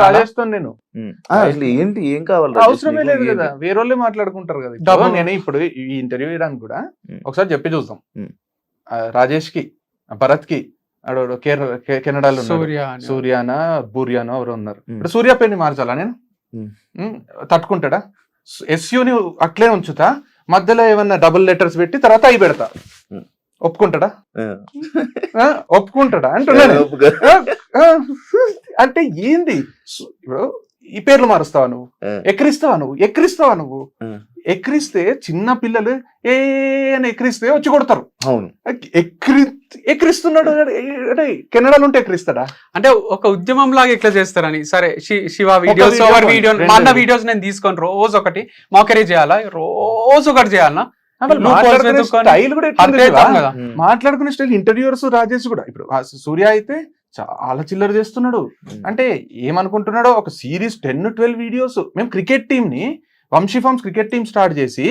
రాజేస్తో నేను
అసలు ఏంటి, ఏం కావాలి?
అవసరమే లేదు కదా, వేరే వాళ్ళే మాట్లాడుకుంటారు కదా. నేను ఇప్పుడు ఈ ఇంటర్వ్యూ చేయడానికి కూడా ఒకసారి చెప్పి చూద్దాం. రాజేష్ కి, భరత్ కి, కెనడాలో సూర్యానా బూర్యానో ఎవరు ఉన్నారు. ఇప్పుడు సూర్య పేరుని మార్చాలా నేను? తట్టుకుంటాడా? ఎస్యూని అట్లే ఉంచుతా, మధ్యలో ఏమన్నా డబుల్ లెటర్స్ పెట్టి తర్వాత అయి పెడతా, ఒప్పుకుంటాడా? ఒప్పుకుంటాడా అంటున్నాను. అంటే ఏంది? ఇప్పుడు ఈ పేర్లు మారుస్తావా నువ్వు? ఎక్కిరిస్తావా నువ్వు? ఎక్కిరిస్తే చిన్న పిల్లలు ఏ అని ఎక్కిరిస్తే వచ్చి కొడతారు. అవును, ఎక్కిరిస్తున్నాడు అంటే కెనడాలో ఉంటే ఎక్కిరిస్తాడా?
అంటే ఒక ఉద్యమం లాగా ఎట్లా చేస్తారని. సరే శివ వీడియోస్, మా అన్న వీడియోస్ నేను తీసుకొని రోజు ఒకటి మోకరీ చేయాలా, రోజు ఒకటి చేయాలన్నా?
మాట్లాడుకునే స్టైల్ ఇంటర్వ్యూవర్స్ రాజేష్ కూడా. ఇప్పుడు సూర్య అయితే చాలా చిల్లర చేస్తున్నాడు. అంటే ఏమనుకుంటున్నాడో, ఒక సిరీస్ 10-12 వీడియోస్. మేము క్రికెట్ టీమ్ ని, Vamshi Farms cricket team start చేసి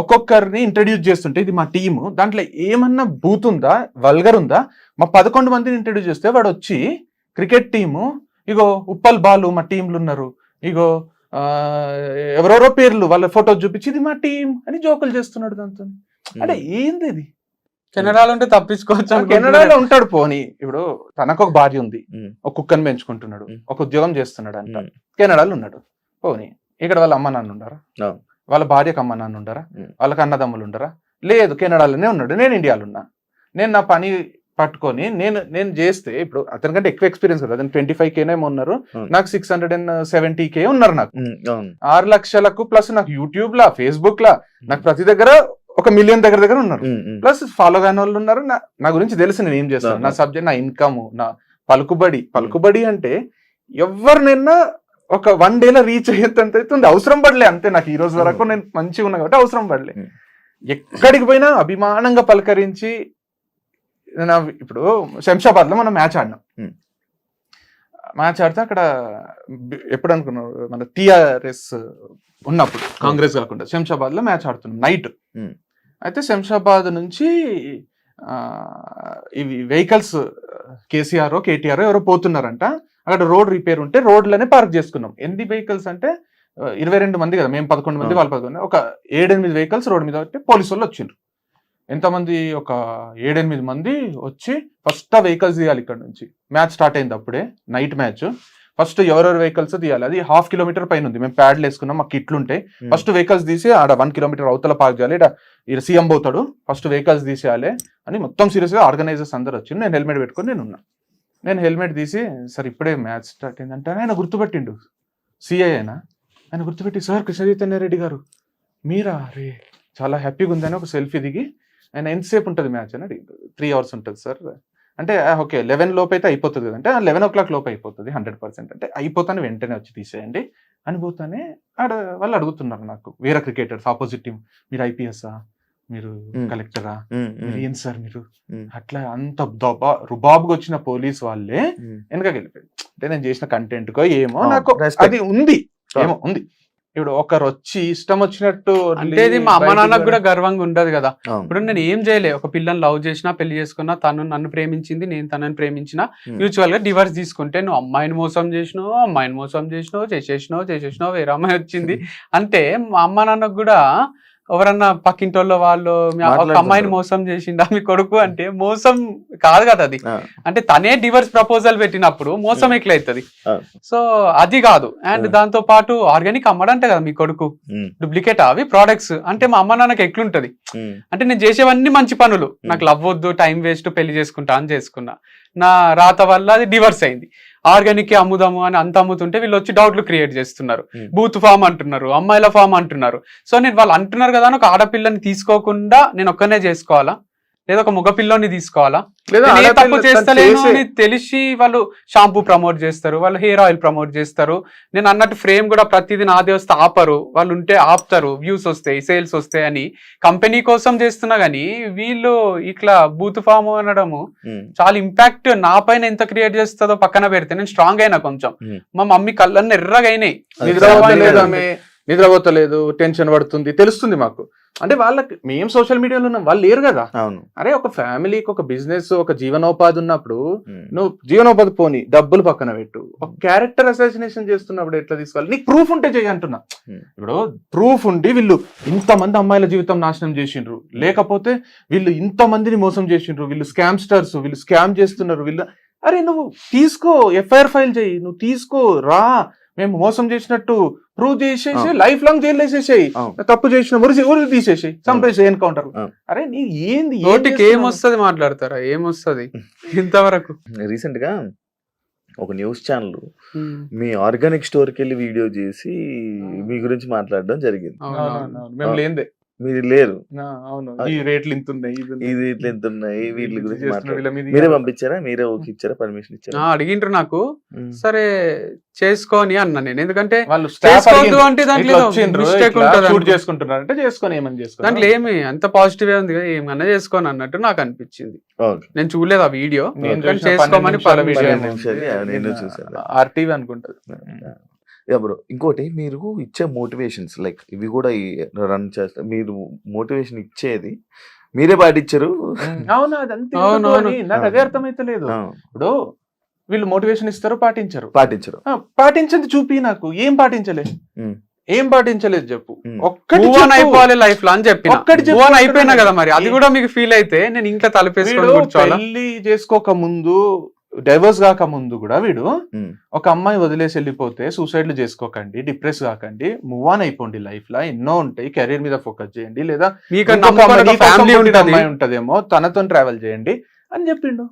ఒక్కొక్కరిని ఇంట్రడ్యూస్ చేస్తుంటే ఇది మా టీము, దాంట్లో ఏమన్నా బూత్ ఉందా, వల్గర్ ఉందా? మా 11 మందిని ఇంట్రడ్యూస్ చేస్తే వాడు వచ్చి క్రికెట్ టీము, ఇగో ఉప్పల్ బాలు మా టీంలు ఉన్నారు, ఇగో ఎవరెవరో పేర్లు వాళ్ళ ఫోటోస్ చూపించి ఇది మా టీం అని జోకులు చేస్తున్నాడు దాంతో. అంటే ఏంది ఇది?
కెనడాలో ఉంటే తప్పించుకోవచ్చు.
కెనడాలో ఉంటాడు పోనీ. ఇప్పుడు తనకు ఒక భార్య ఉంది, ఒక కుక్కని పెంచుకుంటున్నాడు, ఒక ఉద్యోగం చేస్తున్నాడు అంట, కెనడాలో ఉన్నాడు పోనీ. ఇక్కడ వాళ్ళ అమ్మ నాన్న ఉండరా? వాళ్ళ భార్యకు అమ్మ నాన్న ఉండరా? వాళ్ళకి అన్నదమ్ములు ఉండరా? లేదు, కెనడాలోనే ఉన్నాడు, నేను ఇండియాలో ఉన్నా. నేను నా పని పట్టుకొని నేను చేస్తే, ఇప్పుడు అతనికంటే ఎక్కువ ఎక్స్పీరియన్స్ కదా, అతను 25K ఉన్నారు, నాకు 670K ఉన్నారు. నాకు 6 లక్షలకు ప్లస్ నాకు యూట్యూబ్ లా, ఫేస్బుక్ లా, నాకు ప్రతి దగ్గర 1 మిలియన్ దగ్గర ఉన్నారు. ప్లస్ ఫాలో కాని వాళ్ళు ఉన్నారు. నా గురించి తెలుసు నేను ఏం చేస్తాను, నా సబ్జెక్ట్, నా ఇన్కమ్, నా పలుకుబడి అంటే ఎవరినైనా ఒక 1 డేలో రీచ్ అయ్యేంత అవుతుంది. అవసరం పడలే అంతే. నాకు ఈ రోజు వరకు నేను మంచిగా ఉన్నా కాబట్టి అవసరం పడలే. ఎక్కడికి పోయినా అభిమానంగా పలకరించి, ఇప్పుడు శంషాబాద్ లో మనం మ్యాచ్ ఆడినాం. మ్యాచ్ ఆడితే అక్కడ ఎప్పుడు అనుకున్నావు మన టిఆర్ఎస్ ఉన్నప్పుడు కాంగ్రెస్ కాకుండా శంషాబాద్ లో మ్యాచ్ ఆడుతున్నాం నైట్. అయితే శంషాబాద్ నుంచి ఇవి వెహికల్స్ కేసీఆర్ కేటీఆర్ ఎవరో పోతున్నారంట. అక్కడ రోడ్ రిపేర్ ఉంటే రోడ్లనే పార్క్ చేసుకున్నాం. ఎన్ని వెహికల్స్ అంటే 22 మంది కదా, మేము 11 మంది, వాళ్ళు 11, ఒక 7-8 వెహికల్స్ రోడ్ మీద పెట్టి పోలీసు వాళ్ళు వచ్చిండ్రు. ఎంతమంది, ఒక 7-8 మంది వచ్చి ఫస్ట్ ఆ వెహికల్స్ తీయాలి. ఇక్కడ నుంచి మ్యాచ్ స్టార్ట్ అయింది అప్పుడే, నైట్ మ్యాచ్. ఫస్ట్ ఎవరెవరి వెహికల్స్ తీయాలి, అది 1/2 కిలోమీటర్ పైన ఉంది. మేము ప్యాడ్లు వేసుకున్నాం, మాకు కిట్లు ఉంటాయి. ఫస్ట్ వెహికల్స్ తీసి ఆడ 1 కిలోమీటర్ అవతల పార్క్ చేయాలి. ఇక్కడ సీఎం పోతాడు, ఫస్ట్ వెహికల్స్ తీసేయాలి అని మొత్తం సీరియస్గా ఆర్గనైజర్స్ అందరు వచ్చి, నేను హెల్మెట్ పెట్టుకొని నేను హెల్మెట్ తీసి, సార్ ఇప్పుడే మ్యాచ్ స్టార్ట్ అయిందంటే ఆయన గుర్తుపెట్టిండు, సిఐ ఆయన గుర్తుపెట్టి, సార్ కృష్ణ చైతన్య రెడ్డి గారు మీరా, అరే చాలా హ్యాపీగా ఉందని ఒక సెల్ఫీ దిగి, ఆయన ఎంతసేపు ఉంటుంది మ్యాచ్ అని అడిగి, 3 hours ఉంటుంది సార్ అంటే, ఓకే 11 లోపు అయితే అయిపోతుంది కదంటే, 11 o'clock లోపు అయిపోతుంది 100%, అంటే అయిపోతానే వెంటనే వచ్చి తీసేయండి అని పోతానే వాళ్ళు అడుగుతున్నారు నాకు, వేరే క్రికెటర్స్ ఆపోజిట్ టీం, మీరు ఐపీఎస్ఆ, మీరు కలెక్టరా, మీరు ఏం సార్ మీరు, అట్లా అంత రుబాబుగా వచ్చిన పోలీస్ వాళ్ళే వెనకకి వెళ్ళిపోయారు. అంటే నేను చేసిన కంటెంట్ కో ఏమో నాకు అది ఉంది, ఏమో ఉంది. ఇప్పుడు ఒకరు వచ్చి ఇష్టం వచ్చినట్టు
అంటే ఇది మా అమ్మ నాన్నకు కూడా గర్వంగా ఉండదు కదా. ఇప్పుడు నేను ఏం చేయలే, ఒక పిల్లని లవ్ చేసినా, పెళ్లి చేసుకున్నా, తను నన్ను ప్రేమించింది, నేను తనని ప్రేమించిన, మ్యూచువల్ గా డివర్స్ తీసుకుంటే, నువ్వు అమ్మాయిని మోసం చేసేసినావు, వేరే అమ్మాయి వచ్చింది అంటే, మా అమ్మ నాన్నకు కూడా ఎవరన్నా పక్కింటోళ్ళ వాళ్ళు ఒక అమ్మాయిని మోసం చేసిండా మీ కొడుకు అంటే, మోసం కాదు కదా అది. అంటే తనే డివర్స్ ప్రపోజల్ పెట్టినప్పుడు మోసం ఎట్లయితుంది. సో అది కాదు. అండ్ దాంతో పాటు ఆర్గానిక్ అమ్మడంటే కదా మీ కొడుకు, డూప్లికేట్ అవి ప్రోడక్ట్స్ అంటే, మా అమ్మ నాన్నకి ఎట్లుంటది అంటే, నేను చేసేవన్నీ మంచి పనులు, నాకు లవ్ వద్దు, టైం వేస్ట్, పెళ్లి చేసుకుంటా అని చేసుకున్నా, నా రాత వల్ల అది డివర్స్ అయింది. ఆర్గానిక్ అమ్ముదాము అని అంత అమ్ముతుంటే వీళ్ళు వచ్చి డౌట్లు క్రియేట్ చేస్తున్నారు, బూత్ ఫామ్ అంటున్నారు, అమ్మాయిల ఫామ్ అంటున్నారు. సో నేను వాళ్ళు అంటున్నారు కదా అని ఒక ఆడపిల్లని తీసుకోకుండా నేను ఒక్కనే చేసుకోవాలా, లేదా ఒక మగ పిల్లని తీసుకోవాలా, లేదా ఏ తప్పు చేస్తలేను అని తెలిసి వాళ్ళు షాంపూ ప్రమోట్ చేస్తారు, వాళ్ళు హెయిర్ ఆయిల్ ప్రమోట్ చేస్తారు. నేను అన్నట్టు ఫ్రేమ్ కూడా ప్రతిదీ నాదే వస్తే ఆపరు, వాళ్ళు ఉంటే ఆపుతారు, వ్యూస్ వస్తాయి, సేల్స్ వస్తాయి అని కంపెనీ కోసం చేస్తున్నా గానీ, వీళ్ళు ఇట్లా బూత్ ఫామ్ అనడము చాలా ఇంపాక్ట్ నా పైన ఎంత క్రియేట్ చేస్తుందో పక్కన పెడితే, నేను స్ట్రాంగ్ అయినా కొంచెం, మా మమ్మీ కళ్ళన్నీ ఎర్రగా అయినాయి,
నిద్రపోతలేదు, టెన్షన్ పడుతుంది, తెలుస్తుంది మాకు. అంటే వాళ్ళకి మేము సోషల్ మీడియాలో ఉన్నాం, వాళ్ళు లేరు కదా. అరే ఒక ఫ్యామిలీకి ఒక బిజినెస్, ఒక జీవనోపాధి ఉన్నప్పుడు నువ్వు జీవనోపాధి పోని, డబ్బులు పక్కన పెట్టు, ఒక క్యారెక్టర్ అసాసినేషన్ చేస్తున్నప్పుడు ఎట్లా తీసుకోవాలి, నీకు ప్రూఫ్ ఉంటే చేయంటున్నా. ఇప్పుడు ప్రూఫ్ ఉండి వీళ్ళు ఇంతమంది అమ్మాయిల జీవితం నాశనం చేసిండ్రు, లేకపోతే వీళ్ళు ఇంతమందిని మోసం చేసిండ్రు, వీళ్ళు స్కామ్స్టర్స్, వీళ్ళు స్కామ్ చేస్తున్నారు, వీళ్ళు, అరే నువ్వు తీసుకో, ఎఫ్ఐఆర్ ఫైల్ చేయి, నువ్వు తీసుకో రా, మేము మోసం చేసినట్టు ప్రూవ్ చేసేసి లైఫ్ లాంగ్ జైలు వేసేసేయి, తప్పు చేసిన ఊరికి తీసేసి చంపేసి ఎన్కౌంటర్. అరే నీ ఏంది,
నోటికి ఏమొస్తుంది మాట్లాడతారా, ఏమొస్తుంది ఇంతవరకు.
రీసెంట్ గా ఒక న్యూస్ ఛానల్ మీ ఆర్గానిక్ స్టోర్ కి వెళ్ళి వీడియో చేసి మీ గురించి మాట్లాడడం జరిగింది.
మేము లేదే,
మీరు లేరు,
ఈ రేట్లు ఇంత ఉన్నాయి,
ఇది ఇట్లా ఎంత ఉన్నాయి, వీటి గురించి మీరే పంపించారా, మీరే ఓకే ఇచ్చారా, పర్మిషన్ ఇచ్చారా?
అడిగిండ్రు నాకు, సరే చేసుకోని అన్నా నేను, ఎందుకంటే
వాళ్ళు
అంటే దాంట్లో
చేసుకుంటున్నారు అంటే చేసుకొని ఏమని చేసుకో,
దాంట్లో ఏమి అంత పాజిటివ్ ఉంది కదా, ఏమన్నా చేసుకోని అన్నట్టు నాకు అనిపించింది. నేను చూడలేదు ఆ వీడియో, చేసుకోమని
నేను చూసాను,
ఆర్టీవీ అనుకుంటది.
బ్రో ఇంకోటి, మీరు ఇచ్చే మోటివేషన్స్ లైక్ ఇవి కూడా రన్ చేస్తారు, మీరు మోటివేషన్ ఇచ్చేది మీరే పాటించరు.
అవును, అదంతే, నాకు అదే అర్థమైతే లేదు. ఇప్పుడు వీళ్ళు మోటివేషన్ ఇస్తారు, పాటించండి చూపి, నాకు ఏం పాటించలేదు చెప్పు, ఒక్కటి
అయిపోవాలి లైఫ్ లో అని చెప్పి అయిపోయినా కదా. మరి అది కూడా మీకు ఫీల్ అయితే నేను ఇంకా తలపేసుకొని
పెళ్లి చేసుకోక ముందు, డైవర్స్ కాక ముందు కూడా వీడు ఒక అమ్మాయి వదిలేసి వెళ్ళిపోతే సూసైడ్లు చేసుకోకండి, డిప్రెస్ కాకండి, మూవ్ ఆన్ అయిపోండి, లైఫ్ లో ఎన్నో ఉంటాయి, కెరీర్ మీద ఫోకస్ చేయండి, లేదా ఫ్యామిలీ అమ్మాయి ఉంటదేమో తనతో ట్రావెల్ చేయండి అని చెప్పిండు.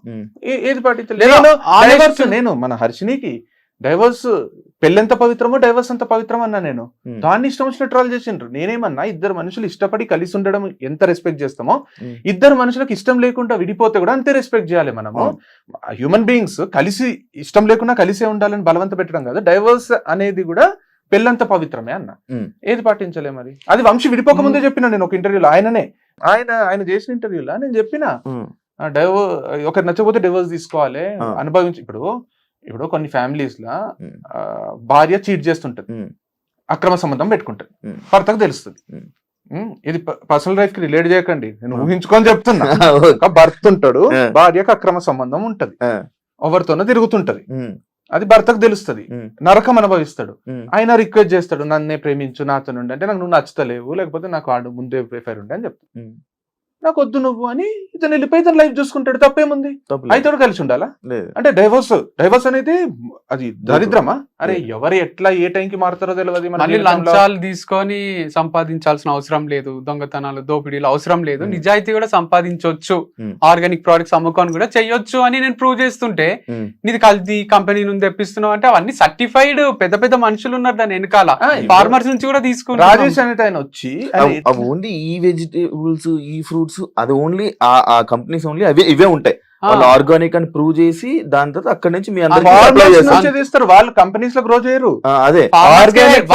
ఏది పాటించలేదు నేను. మన హర్షినికి డైవర్స్ పెళ్ళెంత పవిత్రమో డైవర్స్ అంత పవిత్రం అన్నా నేను, దాన్ని ఇష్టం వచ్చిన ట్రావెల్ చేసిండ్రు. నేనేమన్నా, ఇద్దరు మనుషులు ఇష్టపడి కలిసి ఉండడం ఎంత రెస్పెక్ట్ చేస్తామో, ఇద్దరు మనుషులకు ఇష్టం లేకుండా విడిపోతే కూడా అంతే రెస్పెక్ట్ చేయాలి మనము. హ్యూమన్ బీయింగ్స్ కలిసి ఇష్టం లేకుండా కలిసే ఉండాలని బలవంత పెట్టడం కాదు. డైవర్స్ అనేది కూడా పెళ్ళంత పవిత్రమే అన్న, ఏది పాటించలే మరి. అది వంశీ విడిపోక ముందే చెప్పిన నేను ఒక ఇంటర్వ్యూలో, ఆయన చేసిన ఇంటర్వ్యూలో నేను చెప్పిన, ఒకరు నచ్చకపోతే డివోర్స్ తీసుకోవాలి, అనుభవించి. ఇప్పుడు ఇప్పుడు కొన్ని ఫ్యామిలీస్ లా
ఉమ్,
భార్య చీట్ చేస్తుంటది,
ఉమ్,
అక్రమ సంబంధం పెట్టుకుంటది,
ఉమ్.
భర్తకు తెలుస్తుంది. ఇది పర్సనల్ లైఫ్ కి రిలేట్ చేయకండి, నేను ఊహించుకొని చెప్తున్నా. ఒక భర్త ఉంటాడు,
ఆ.
భార్యకు అక్రమ సంబంధం ఉంటది,
ఆ,
ఎవరితోనో తిరుగుతుంటది,
ఉమ్,
అది భర్తకు తెలుస్తుంది,
ఉమ్,
నరకం అనుభవిస్తాడు.
ఉమ్,
ఆయన రిక్వెస్ట్ చేస్తాడు, నన్నే ప్రేమించు, నాతో నుండి, అంటే నాకు నువ్వు నచ్చుతలేవు, లేకపోతే నాకు వాడు ముందే ప్రిఫర్ ఉండే అని చెప్తాడు.
ఉమ్.
నాకు వద్దు నువ్వు అని ఇతను వెళ్ళిపోయి ఇతను లైఫ్ చూసుకుంటాడు, తప్పేముంది?
తప్పులేదు.
అయితే కలిసి ఉండాలా?
లేదు.
అంటే డైవర్స్ అనేది అది దరిద్రమా? అరే ఎవరు ఎట్లా ఏ టైంకి మారుతారో తెలియదు. మన
మళ్ళీ
జీవితంలో
లంచాలు తీసుకొని సంపాదించాల్సిన అవసరం లేదు, దొంగతనాలు దోపిడీలు అవసరం లేదు, నిజాయితీ కూడా సంపాదించవచ్చు, ఆర్గానిక్ ప్రొడక్ట్స్ అమ్ముకొని కూడా చెయ్యొచ్చు అని నేను ప్రూవ్ చేస్తుంటే
ఉమ్.
నీది కల్తీ కంపెనీ నుండి తెప్పిస్తున్నావు అంటే అవన్నీ సర్టిఫైడ్ పెద్ద పెద్ద మనుషులు ఉన్నారు దాని వెనకాల,
ఆ,
ఫార్మర్స్ నుంచి కూడా తీసుకున్నారు.
రాజేష్ అనేది ఆయన వచ్చి
అవి ఓన్లీ ఈ వెజిటేబుల్స్, ఈ ఫ్రూట్స్, అది ఓన్లీ ఆ కంపెనీస్ ఓన్లీ ఇవే ఉంటాయి. వాళ్ళు ఆర్గానిక్ అని ప్రూవ్ చేసి దాని తర్వాత అక్కడ నుంచి మీ అందరికీ
farmers
supply చేస్తారు.
నుంచే తీస్తారు, వాళ్ళు కంపెనీస్ లో గ్రో చేయరు.
అదే
ఆర్గానిక్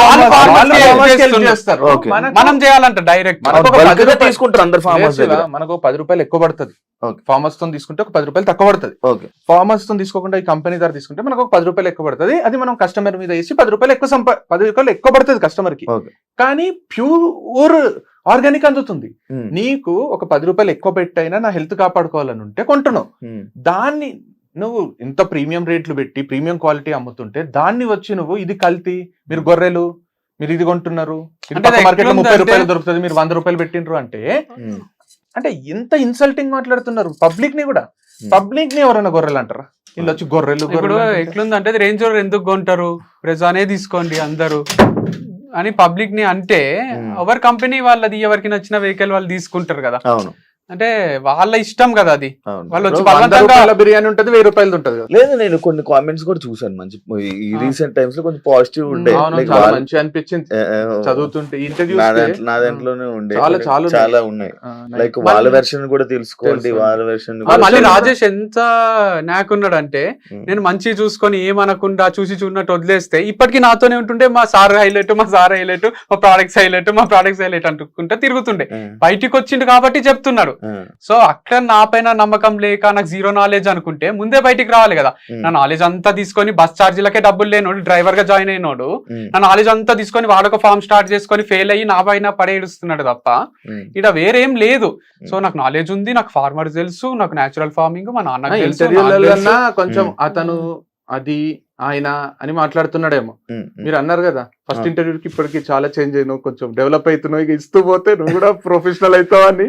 చేస్తారు.
Okay.
మనం చేయాలంట డైరెక్ట్.
మనకు ఒక
బల్క్
10
గా
రూపాయలు
తీసుకుంటారు అందరు ఫార్మర్స్ దగ్గర.
మనకు 10 రూపాయలు ఎక్కువ పడుతుంది.
Okay.
ఫార్మర్స్ తో తీసుకుంటే ఒక 10 రూపాయలు తక్కువ పడుతుంది.
ఓకే.
ఫార్మర్స్ తో తీసుకోకుండా ఈ కంపెనీ ద్వారా తీసుకుంటే మనకు ఒక 10 రూపాయలు ఎక్కువ పడుతుంది. అది మనం కస్టమర్ మీద వేసి 10 రూపాయలు ఎక్కువ 10 రూపాయలు ఎక్కువ పడుతుంది కస్టమర్ కి.
Okay.
కానీ ప్యూర్ ఆర్గానిక్ అందుతుంది. నీకు ఒక 10 రూపాయలు ఎక్కువ పెట్టైనా నా హెల్త్ కాపాడుకోవాలని ఉంటే కొంటున్నావు. దాన్ని నువ్వు ఇంత ప్రీమియం రేట్లు పెట్టి ప్రీమియం క్వాలిటీ అమ్ముతుంటే దాన్ని వచ్చి నువ్వు ఇది కల్తీ, మీరు గొర్రెలు, మీరు ఇది కొంటున్నారు,
అంటే
మార్కెట్ లో 30
ఎట్లుందంటే-
రూపాయలు దొరుకుతుంది, మీరు 100 రూపాయలు పెట్టిండ్రు అంటే అంటే ఎంత ఇన్సల్టింగ్ మాట్లాడుతున్నారు పబ్లిక్ ని కూడా. పబ్లిక్ ని ఎవరైనా గొర్రెలు అంటారా? వీళ్ళు వచ్చి గొర్రెలు
ఇప్పుడు
గొర్రెలు అంటుంటే.
ఎట్లుందంటే రేంజ్ రోవర్ ఎందుకు కొంటారు, ప్రజానే తీసుకోండి అందరూ అని పబ్లిక్ ని అంటే ఎవరి కంపెనీ వాళ్ళది, ఎవరికి నచ్చిన వెహికల్ వాళ్ళు తీసుకుంటారు కదా.
అవును.
అంటే వాళ్ళ ఇష్టం కదా అది.
అవును.
వాళ్ళు వచ్చి
100
బలవంతంగా
రూపాయల బిర్యానీ ఉంటుంది, 1000 రూపాయలు ఉంటుంది కదా.
లేదు, నేను కొన్ని కామెంట్స్ కూడా చూసాను మంచి ఈ రీసెంట్ టైమ్స్ లో కొంచెం పాజిటివ్ ఉండే.
అవును,
Like
చాలా
వాళ్ళ-
మంచి అనిపించింది చదువుతుంటే
నా
ఇంటర్వ్యూస్.
నా దాంట్లోనే ఉండే
చాలా
చాలా ఉన్నాయి. లైక్ వాళ్ళ వెర్షన్ కూడా తెలుసుకోండి,
తెలుసు.
వాళ్ళ వెర్షన్
మళ్ళీ రాజేష్ ఎంత నాకున్నాడంటే నేను మంచి చూసుకొని ఏమనకుండా చూసి చూడనట్టు వదిలేస్తే ఇప్పటికీ నాతోనే ఉంటుండే, మా సార్ హైలైట్, మా ప్రోడక్ట్స్ హైలైట్ అంటుకుంటే తిరుగుతుండే. బయటికి వచ్చిండు కాబట్టి చెప్తున్నాడు. సో అక్కడ నా పైన నమ్మకం లేక నాకు జీరో నాలెడ్జ్ అనుకుంటే ముందే బయటికి రావాలి కదా. నా నాలెడ్జ్ అంతా తీసుకొని బస్ ఛార్జీలకే డబ్బులు లేనోడు, డ్రైవర్ గా జాయిన్ అయినోడు నా నాలెడ్జ్ అంతా తీసుకొని వాడొక ఫార్మ్ స్టార్ట్ చేసుకొని ఫెయిల్ అయ్యి నా పైన పడేడుస్తున్నాడు తప్ప ఇక్కడ వేరేం లేదు. సో నాకు నాలెడ్జ్ ఉంది, నాకు ఫార్మర్ తెలుసు, నాకు న్యాచురల్ ఫార్మింగ్ మా నాన్నకి తెలుసు, నాకు
ఇంటర్వ్యూలలో
తెలుసు.
కొంచెం అతను అది ఆయన అని మాట్లాడుతున్నాడేమో. మీరు అన్నారు కదా ఫస్ట్ ఇంటర్వ్యూకి ఇప్పటికి చాలా చేంజ్ అయినావు, కొంచెం డెవలప్ అవుతున్నావు, ఇక ఇస్తూ పోతే నువ్వు కూడా ప్రొఫెషనల్ అవుతావు అని.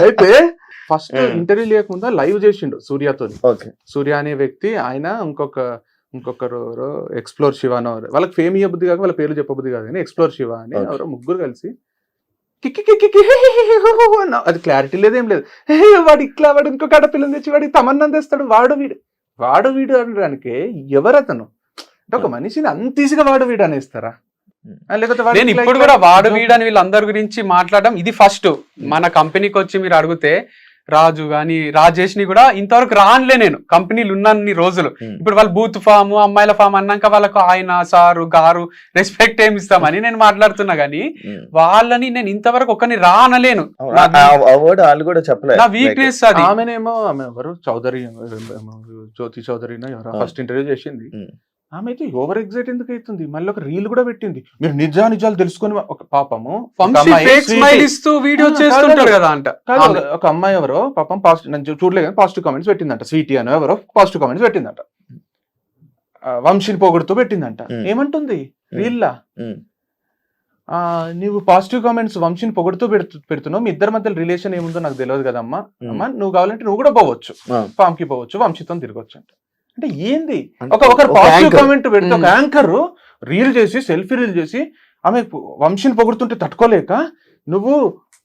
అయితే ఫస్ట్ ఇంటర్వ్యూ లేకుండా లైవ్ చేసిండు సూర్యతో. సూర్య అనే వ్యక్తి, ఆయన ఇంకొకరు ఎక్స్ప్లోర్ శివ అని, వాళ్ళకి ఫేమ్ ఇవ్వబుద్ధి కాక వాళ్ళ పేర్లు చెప్పబుద్ధి కాదు కానీ ఎక్స్ప్లోర్ శివ అని ఎవరో ముగ్గురు కలిసి అది క్లారిటీ లేదేం లేదు, వాడు ఇట్లా, వాడు ఇంకొక ఆడపిల్లని తెచ్చి వాడికి తమన్నం తెస్తాడు, వాడు వీడు అనడానికి ఎవరతను? అంటే ఒక మనిషిని అంత ఈజీగా వాడు వీడు అనేస్తారా? లేకపోతే
నేను ఇప్పుడు కూడా వాడు వీడని వీళ్ళందరి గురించి మాట్లాడడం ఇది ఫస్ట్. మన కంపెనీకి వచ్చి మీరు అడిగితే రాజు గాని రాజేష్ ని కూడా ఇంతవరకు రానులే నేను కంపెనీలు ఉన్నన్ని రోజులు. ఇప్పుడు వాళ్ళు బూత్ ఫామ్, అమ్మాయిల ఫామ్ అన్నాక వాళ్ళకు ఆయన, సారు, గారు రెస్పెక్ట్ ఏమి ఇస్తామని నేను మాట్లాడుతున్నా గానీ వాళ్ళని నేను ఇంతవరకు ఒక్కని రానలేను.
వాళ్ళు కూడా చెప్పలేదు.
నా వీక్నెస్ అది.
ఆమెనేమో ఆమె ఎవరు చౌదరి, జ్యోతి చౌదరి ఎవరో ఫస్ట్ ఇంటర్వ్యూ చేసింది. ఆమె అయితే ఓవర్ ఎగ్జైట్ ఎందుకు అవుతుంది? మళ్ళీ ఒక రీల్ కూడా పెట్టింది, మీరు నిజాలు తెలుసుకొని. ఒక పాపము
వీడియో చేస్తుంటాడు కదా అంట.
ఒక అమ్మాయి ఎవరో పాపం నేను చూడలేదు కానీ పాజిటివ్ కామెంట్స్ పెట్టిందంట. స్వీటీ అని ఎవరో పాజిటివ్ కామెంట్స్ పెట్టిందంట, వంశీని పొగుడుతూ పెట్టిందంట. ఏమంటుంది రీల్లా? నువ్వు పాజిటివ్ కామెంట్స్ వంశీని పొగుడుతూ పెడుతున్నావు, మీ ఇద్దరి మధ్య రిలేషన్ ఏముందో నాకు తెలియదు కదమ్మా, అమ్మా నువ్వు కావాలంటే నువ్వు కూడా పోవచ్చు, ఫామ్ కి పోవచ్చు, వంశీతో తిరగొచ్చు అంట. అంటే ఏంది? ఒకరు పాజిటివ్ కామెంట్ పెడితే ఒక యాంకర్ రీల్ చేసి, సెల్ఫీ రీల్ చేసి ఆమె వంశీని పొగుడుతుంటే తట్టుకోలేక నువ్వు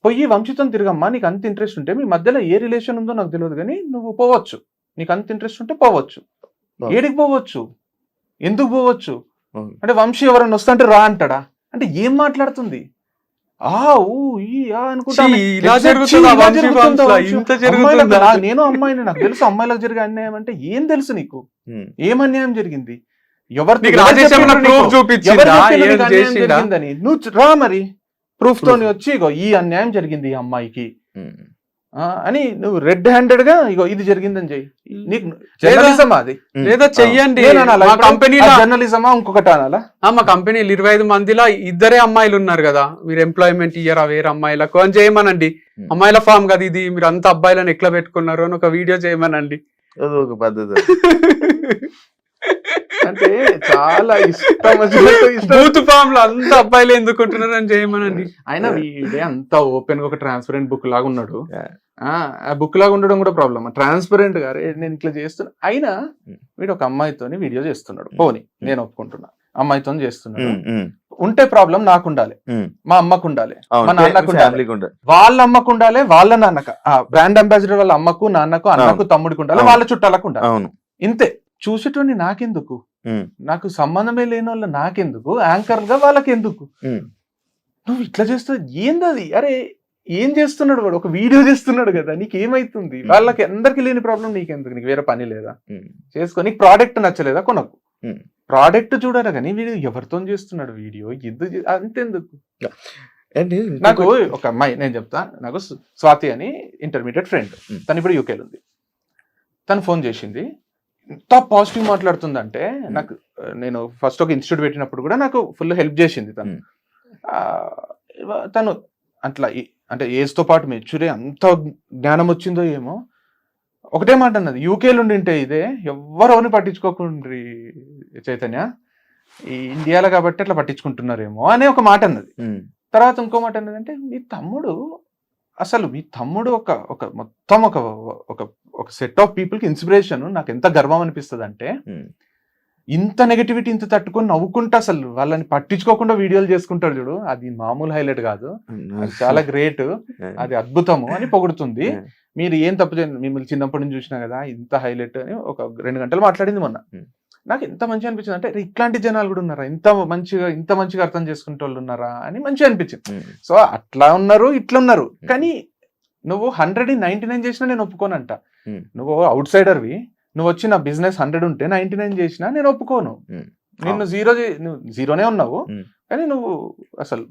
పోయి వంశీతో తిరగమ్మా, నీకు అంత ఇంట్రెస్ట్ ఉంటే, మీ మధ్యలో ఏ రిలేషన్ ఉందో నాకు తెలియదు కానీ నువ్వు పోవచ్చు, నీకు అంత ఇంట్రెస్ట్ ఉంటే పోవచ్చు. ఏడికి పోవచ్చు, ఎందుకు పోవచ్చు అంటే వంశీ ఎవరన్నా వస్తుంటే రా అంటాడా? అంటే ఏం మాట్లాడుతుంది? నేను అమ్మాయిని, నాకు తెలుసు అమ్మాయిలకు జరిగే అన్యాయం అంటే ఏం తెలుసు నీకు? ఏం అన్యాయం జరిగింది? జరిగిందని నువ్వు రా, మరి ప్రూఫ్ తోని వచ్చి ఈ అన్యాయం జరిగింది ఈ అమ్మాయికి అని నువ్వు రెడ్ హ్యాండెడ్ గా ఇగో ఇది జరిగిందని చెయ్యి. నీకు జర్నలిజం అది
లేదా చెయ్యండి.
జర్నలిజమా ఇంకొకటి అనాలా?
మా కంపెనీలు 25 మందిలో 2 అమ్మాయిలు ఉన్నారు కదా, మీరు ఎంప్లాయ్మెంట్ ఇయ్యరా వేరే అమ్మాయిలకు అని చేయమనండి. అమ్మాయిల ఫామ్ కదా ఇది, మీరు అంత అబ్బాయిలను ఎట్లా పెట్టుకున్నారు అని ఒక వీడియో చేయమనండి.
అదొక పద్ధతి.
అంటే చాలా ఇష్టం
బూత్ ఫామ్ లో అంత అబ్బాయిలు ఎందుకుంటున్నారు అని చేయమనండి.
అయినా వీడే అంత ఓపెన్ గా ఒక ట్రాన్స్పరెంట్ బుక్ లాగా ఉన్నాడు. ఆ బుక్ లాగా ఉండడం కూడా ప్రాబ్లమ్. ట్రాన్స్పరెంట్ గా నేను ఇట్లా చేస్తున్నా, అయినా వీడు ఒక అమ్మాయితోని వీడియో చేస్తున్నాడు. పోనీ నేను ఒప్పుకుంటున్నా, అమ్మాయితో చేస్తున్నాడు. ఉంటే ప్రాబ్లం నాకు ఉండాలి, మా అమ్మకు ఉండాలి, మా నాన్నకు ఉండాలి, వాళ్ళ అమ్మకు ఉండాలి, వాళ్ళ నాన్నకు, బ్రాండ్ అంబాసిడర్ వాళ్ళ అమ్మకు, నాన్నకు, అన్నకు, తమ్ముడికి ఉండాలి, వాళ్ళ చుట్టాలకు ఉండాలి. ఇంతే. చూసేటోని నాకెందుకు, నాకు సంబంధమే లేని వాళ్ళు నాకెందుకు, యాంకర్ గా వాళ్ళకి ఎందుకు? నువ్వు ఇట్లా చేస్తావు ఏందది? అరే ఏం చేస్తున్నాడు వాడు? ఒక వీడియో చేస్తున్నాడు కదా, నీకేమైతుంది? వాళ్ళకి అందరికి లేని ప్రాబ్లం నీకెందుకు? నీకు వేరే పని లేదా? చేసుకో. నీకు ప్రోడక్ట్ నచ్చలేదా? కొనకు. ప్రోడక్ట్ చూడాలి కానీ వీడు ఎవరితో చేస్తున్నాడు వీడియో ఎందుకు? అంతెందుకు? నాకు ఒక అమ్మాయి, నేను చెప్తా, నాకు స్వాతి అని ఇంటర్మీడియట్ ఫ్రెండ్, తను ఇప్పుడు యూకేలో ఉంది. తను ఫోన్ చేసింది, ఎంత పాజిటివ్ మాట్లాడుతుందంటే, నాకు నేను ఫస్ట్ ఒక ఇన్స్టిట్యూట్ పెట్టినప్పుడు కూడా నాకు ఫుల్ హెల్ప్ చేసింది తను. తను అట్లా అంటే ఏజ్ తో పాటు మెచ్యూరే అంత జ్ఞానం వచ్చిందో ఏమో. ఒకటే మాట అన్నది, యూకేలో ఉండింటే ఇదే, ఎవరెవరిని పట్టించుకోకుండ్రి చైతన్య, ఈ ఇండియాలో కాబట్టి అట్లా పట్టించుకుంటున్నారేమో అనే ఒక మాట అన్నది. తర్వాత ఇంకో మాట అన్నది అంటే, మీ తమ్ముడు ఒక మొత్తం ఒక సెట్ ఆఫ్ పీపుల్ కి ఇన్స్పిరేషన్. నాకు ఎంత గర్వం అనిపిస్తుంది అంటే, ఇంత నెగటివిటీ ఇంత తట్టుకొని నవ్వుకుంటా అసలు వాళ్ళని పట్టించుకోకుండా వీడియోలు చేసుకుంటాడు చూడు, అది మామూలు హైలైట్ కాదు, అది చాలా గ్రేట్, అది అద్భుతము అని పొగుడుతుంది. మీరు ఏం తప్పు చేయండి, మిమ్మల్ని చిన్నప్పటి నుంచి చూసినా కదా, ఇంత హైలైట్ అని ఒక 2 గంటలు మాట్లాడింది మొన్న. నాకు ఎంత మంచిగా అనిపించింది అంటే, ఇట్లాంటి జనాలు కూడా ఉన్నారా, ఇంత మంచిగా అర్థం చేసుకునే వాళ్ళు ఉన్నారా అని మంచిగా అనిపించింది. సో అట్లా ఉన్నారు, ఇట్లా ఉన్నారు. కానీ నువ్వు 199 చేసినా నేను ఒప్పుకోనంట. నువ్వు అవుట్ సైడర్వి, నువ్వు వచ్చి నా బిజినెస్ 100 ఉంటే 99 చేసినా నేను ఒప్పుకోను. నిన్ను జీరోనే ఉన్నావు, కానీ నువ్వు అసలు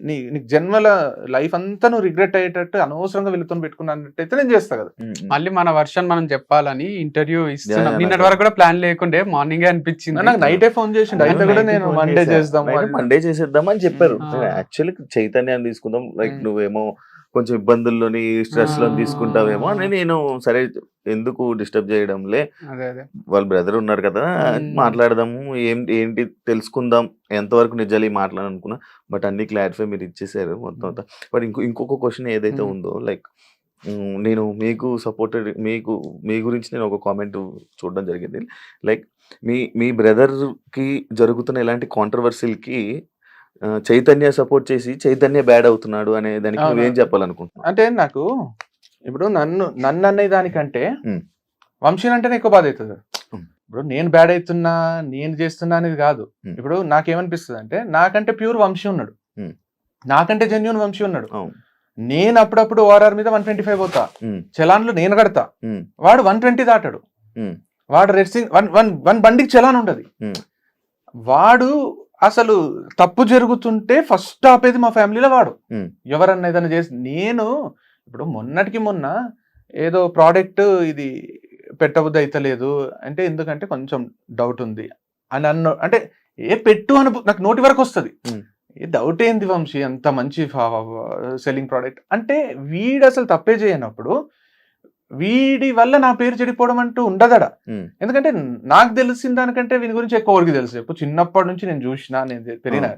నీకు జన్మల లైఫ్ అంతా నువ్వు రిగ్రెట్ అయ్యేటట్టు అనవసరంగా వెళ్తూ పెట్టుకున్నట్టయితే నేను చేస్తా కదా.
మళ్ళీ మన వర్షన్ మనం చెప్పాలని ఇంటర్వ్యూ ఇస్తున్నాం. నిన్నటి వరకు కూడా ప్లాన్ లేకుండే, మార్నింగ్ అనిపించింది.
నాకు నైటే ఫోన్ చేసిండు, అయితే కూడా నేను మండే
చేసేద్దామని చెప్పారు. యాక్చువల్లీ చైతన్యాన్ని తీసుకుందాం, లైక్ నువ్వేమో కొంచెం ఇబ్బందుల్లోని స్ట్రెస్ లో తీసుకుంటావేమో అని నేను సరే ఎందుకు డిస్టర్బ్ చేయడంలే, వాళ్ళ బ్రదర్ ఉన్నారు కదా మాట్లాడదాము, ఏంటి తెలుసుకుందాం, ఎంతవరకు నిజాలు మాట్లాడాలనుకున్నా. బట్ అన్ని క్లారిఫై మీరు ఇచ్చేసారు మొత్తం అంతా. బట్ ఇంకొక క్వశ్చన్ ఏదైతే ఉందో, లైక్ నేను మీకు సపోర్టెడ్, మీ గురించి నేను ఒక కామెంట్ చూడడం జరిగింది. లైక్ మీ బ్రదర్కి జరుగుతున్న ఇలాంటి కాంట్రవర్సీలకి చైతన్య సపోర్ట్ చేసి చైతన్య బ్యాడ్ అవుతున్నాడు అనే దానికి నువ్వేం చెప్పాలనుకుంటున్నావు?
అంటే నాకు ఇప్పుడు నన్ను అనే దానికంటే వంశీని అంటేనే ఎక్కువ బాధ అవుతుంది. ఇప్పుడు నేను బ్యాడ్ అవుతున్నా, నేను చేస్తున్నా అనేది కాదు. ఇప్పుడు నాకేమనిపిస్తుంది అంటే, నాకంటే ప్యూర్ వంశీ ఉన్నాడు, నాకంటే జెన్యూన్ వంశీ ఉన్నాడు. నేను అప్పుడప్పుడు ఓఆర్ఆర్ మీద 125 పోతా, చలాన్లు నేను కడతా, వాడు 120 దాటాడు. వాడు రెడ్సింగ్ 1 బండికి చలాన్ ఉండదు. వాడు అసలు తప్పు జరుగుతుంటే ఫస్ట్ ఆపేది మా ఫ్యామిలీలో వాడు. ఎవరన్నా ఏదైనా చేసి, నేను ఇప్పుడు మొన్నటికి మొన్న ఏదో ప్రోడక్ట్ ఇది పెట్టబుద్ధి అయితలేదు అంటే, ఎందుకంటే కొంచెం డౌట్ ఉంది అని అంటే పెట్టు అని నాకు నోటి వరకు వస్తుంది. ఏ డౌట్ ఏంది వంశీ, అంత మంచి సెల్లింగ్ ప్రోడక్ట్ అంటే, వీడు అసలు తప్పే చేయనప్పుడు వీడి వల్ల నా పేరు చెడిపోవడం అంటూ ఉండదడా. ఎందుకంటే నాకు తెలిసిన దానికంటే వీని గురించి ఎక్కువకి తెలుసు. ఇప్పుడు చిన్నప్పటి నుంచి నేను చూసినా, నేను పెరిగిన.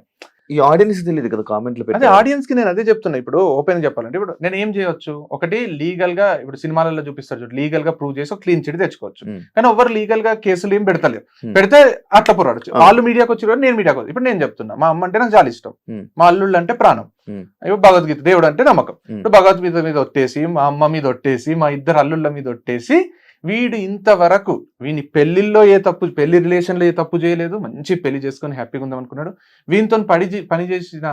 ఈ ఆడియన్స్ తెలియదు కదా కామెంట్లు
అదే ఆడియన్స్ కి నేను అదే చెప్తున్నా. ఇప్పుడు ఓపెన్ చెప్పాలంటే, ఇప్పుడు నేను ఏం చేయొచ్చు, ఒకటి లీగల్ గా, ఇప్పుడు సినిమాలలో చూపిస్తారు లీగల్ గా ప్రూవ్ చేసి క్లీన్ చిట్ తెచ్చుకోవచ్చు. కానీ ఎవరు లీగల్ గా కేసులు ఏం పెడతలేరు. పెడితే అట్లా పోరాడచ్చు. వాళ్ళు మీడియాకి వచ్చి, నేను మీడియాకి వచ్చి. ఇప్పుడు నేను చెప్తున్నా, మా అమ్మ అంటే నాకు చాలా ఇష్టం, మా అల్లుళ్ళు అంటే ప్రాణం, ఇప్పుడు భగవద్గీత, దేవుడు అంటే నమ్మకం. ఇప్పుడు భగవద్గీత మీద ఒట్టేసి, మా అమ్మ మీద ఒట్టేసి, మా 2 అల్లుళ్ళ మీద ఒట్టేసి, వీడు ఇంతవరకు వీని పెళ్లిలో పెళ్లి రిలేషన్లో ఏ తప్పు చేయలేదు, మంచి పెళ్లి చేసుకొని హ్యాపీగా ఉందాం అనుకున్నాడు. వీనితో పని చేసిన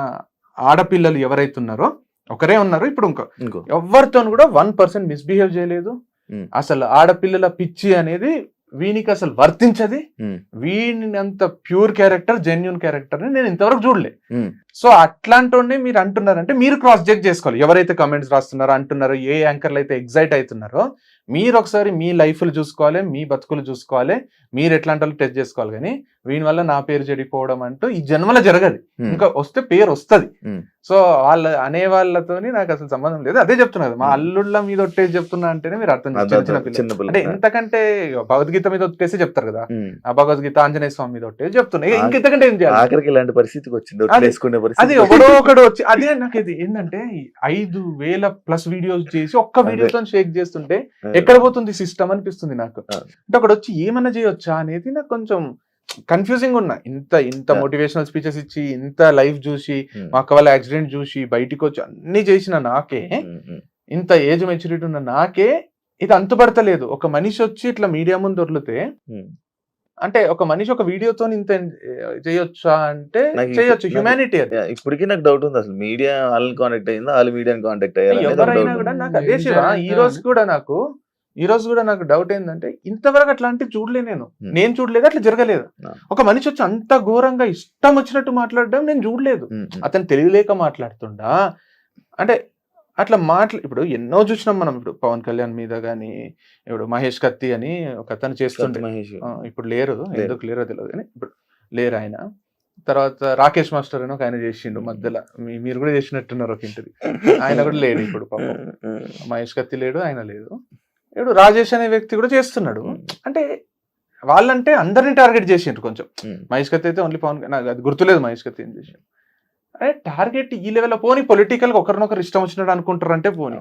ఆడపిల్లలు ఎవరైతే ఉన్నారో ఒకరే ఉన్నారు. ఇప్పుడు ఇంకో ఎవరితో కూడా 1% మిస్బిహేవ్ చేయలేదు. అసలు ఆడపిల్లల పిచ్చి అనేది వీనికి అసలు వర్తించది. వీని అంత ప్యూర్ క్యారెక్టర్, జెన్యూన్ క్యారెక్టర్ ని నేను ఇంతవరకు చూడలే. సో అట్లాంటి మీరు అంటున్నారంటే మీరు క్రాస్ చెక్ చేసుకోవాలి. ఎవరైతే కమెంట్స్ రాస్తున్నారో అంటున్నారో, ఏ యాంకర్లు అయితే ఎగ్జైట్ అవుతున్నారో మీరు ఒకసారి మీ లైఫ్లు చూసుకోవాలి, మీ బతుకులు చూసుకోవాలి, మీరు ఎట్లాంటి వాళ్ళు టెస్ట్ చేసుకోవాలి. కానీ వీని వల్ల నా పేరు చెడిపోవడం అంటూ ఈ జన్మలో జరగదు. ఇంకా వస్తే పేరు వస్తుంది. సో వాళ్ళు అనే వాళ్ళతోని నాకు అసలు సంబంధం లేదు. అదే చెప్తున్నారు, మా అల్లుళ్ళ మీద ఒట్టేసి చెప్తున్నా అంటేనే మీరు అర్థం చిన్న అంటే ఇంతకంటే భగవద్గీత మీద ఒట్టేసి చెప్తారు కదా, ఆ భగవద్గీత ఆంజనేయ స్వామి మీద ఒట్టేసి చెప్తున్నా. ఇంతకంటే ఏం చేయాలి?
ఆఖరికి ఇలాంటి పరిస్థితికి వచ్చింది.
అది ఎవడో ఒకడు వచ్చి అదే నాకు ఇది ఏంటంటే 5,000+ వీడియోస్ చేసి ఒక్క వీడియోతో షేక్ చేస్తుంటే ఎక్కడ పోతుంది సిస్టమ్ అనిపిస్తుంది నాకు. అంటే ఒకడు వచ్చి ఏమన్నా చేయొచ్చా అనేది నాకు కొంచెం కన్ఫ్యూజింగ్ ఉన్నా. ఇంత మోటివేషనల్ స్పీచెస్ ఇచ్చి, ఇంత లైఫ్ చూసి, మా అక్క వాళ్ళ యాక్సిడెంట్ చూసి బయటికి వచ్చి అన్ని చేసిన నాకే, ఇంత ఏజ్ మెచ్యూరిటీ ఉన్న నాకే ఇది అంతుపడతలేదు. ఒక మనిషి వచ్చి ఇట్లా మీడియా ముందు దొరికితే, అంటే ఒక మనిషి ఒక వీడియోతో ఇంత చేయొచ్చా అంటే చేయొచ్చు. హ్యూమానిటీ అది.
ఇప్పటికీ నాకు డౌట్ ఉంది, అసలు మీడియా వాళ్ళని కాంటాక్ట్ అయ్యిందా, వాళ్ళు మీడియాని కాంటాక్ట్ అయ్యారు?
ఎవరైనా కూడా నాకు అదే శివ, ఈ రోజు కూడా నాకు డౌట్ ఏంటంటే ఇంతవరకు అట్లాంటి చూడలే, నేను చూడలేదు, అట్లా జరగలేదు. ఒక మనిషి వచ్చి అంత ఘోరంగా ఇష్టం వచ్చినట్టు మాట్లాడడం నేను చూడలేదు. అతను తెలియలేక మాట్లాడుతుండా అంటే అట్లా ఇప్పుడు ఎన్నో చూసినాం మనం. ఇప్పుడు పవన్ కళ్యాణ్ మీద గానీ, ఇప్పుడు మహేష్ కత్తి అని ఒక అతను చేస్తుంటే, ఇప్పుడు లేరు, ఎందుకు లేరో తెలియదు కానీ ఇప్పుడు లేరు ఆయన. తర్వాత రాకేష్ మాస్టర్ అని ఒక ఆయన చేసిండు మధ్యలో, మీరు కూడా చేసినట్టున్నారు ఒక ఇంటర్వ్యూ, ఆయన కూడా లేడు ఇప్పుడు పాపం. మహేష్ కత్తి లేడు, ఆయన లేదు. ఇప్పుడు రాజేష్ అనే వ్యక్తి కూడా చేస్తున్నాడు. అంటే వాళ్ళంటే అందరినీ టార్గెట్ చేసిండ్రు కొంచెం. మహేష్ కత్తి అయితే ఓన్లీ పవన్, నాకు అది గుర్తులేదు మహేష్ కత్తి ఏం చేసిండు. అదే టార్గెట్ ఈ లెవెల్లో పోనీ, పొలిటికల్ గా ఒకరినొకరు ఇష్టం వచ్చినట్టు అనుకుంటారు అంటే పోనీ,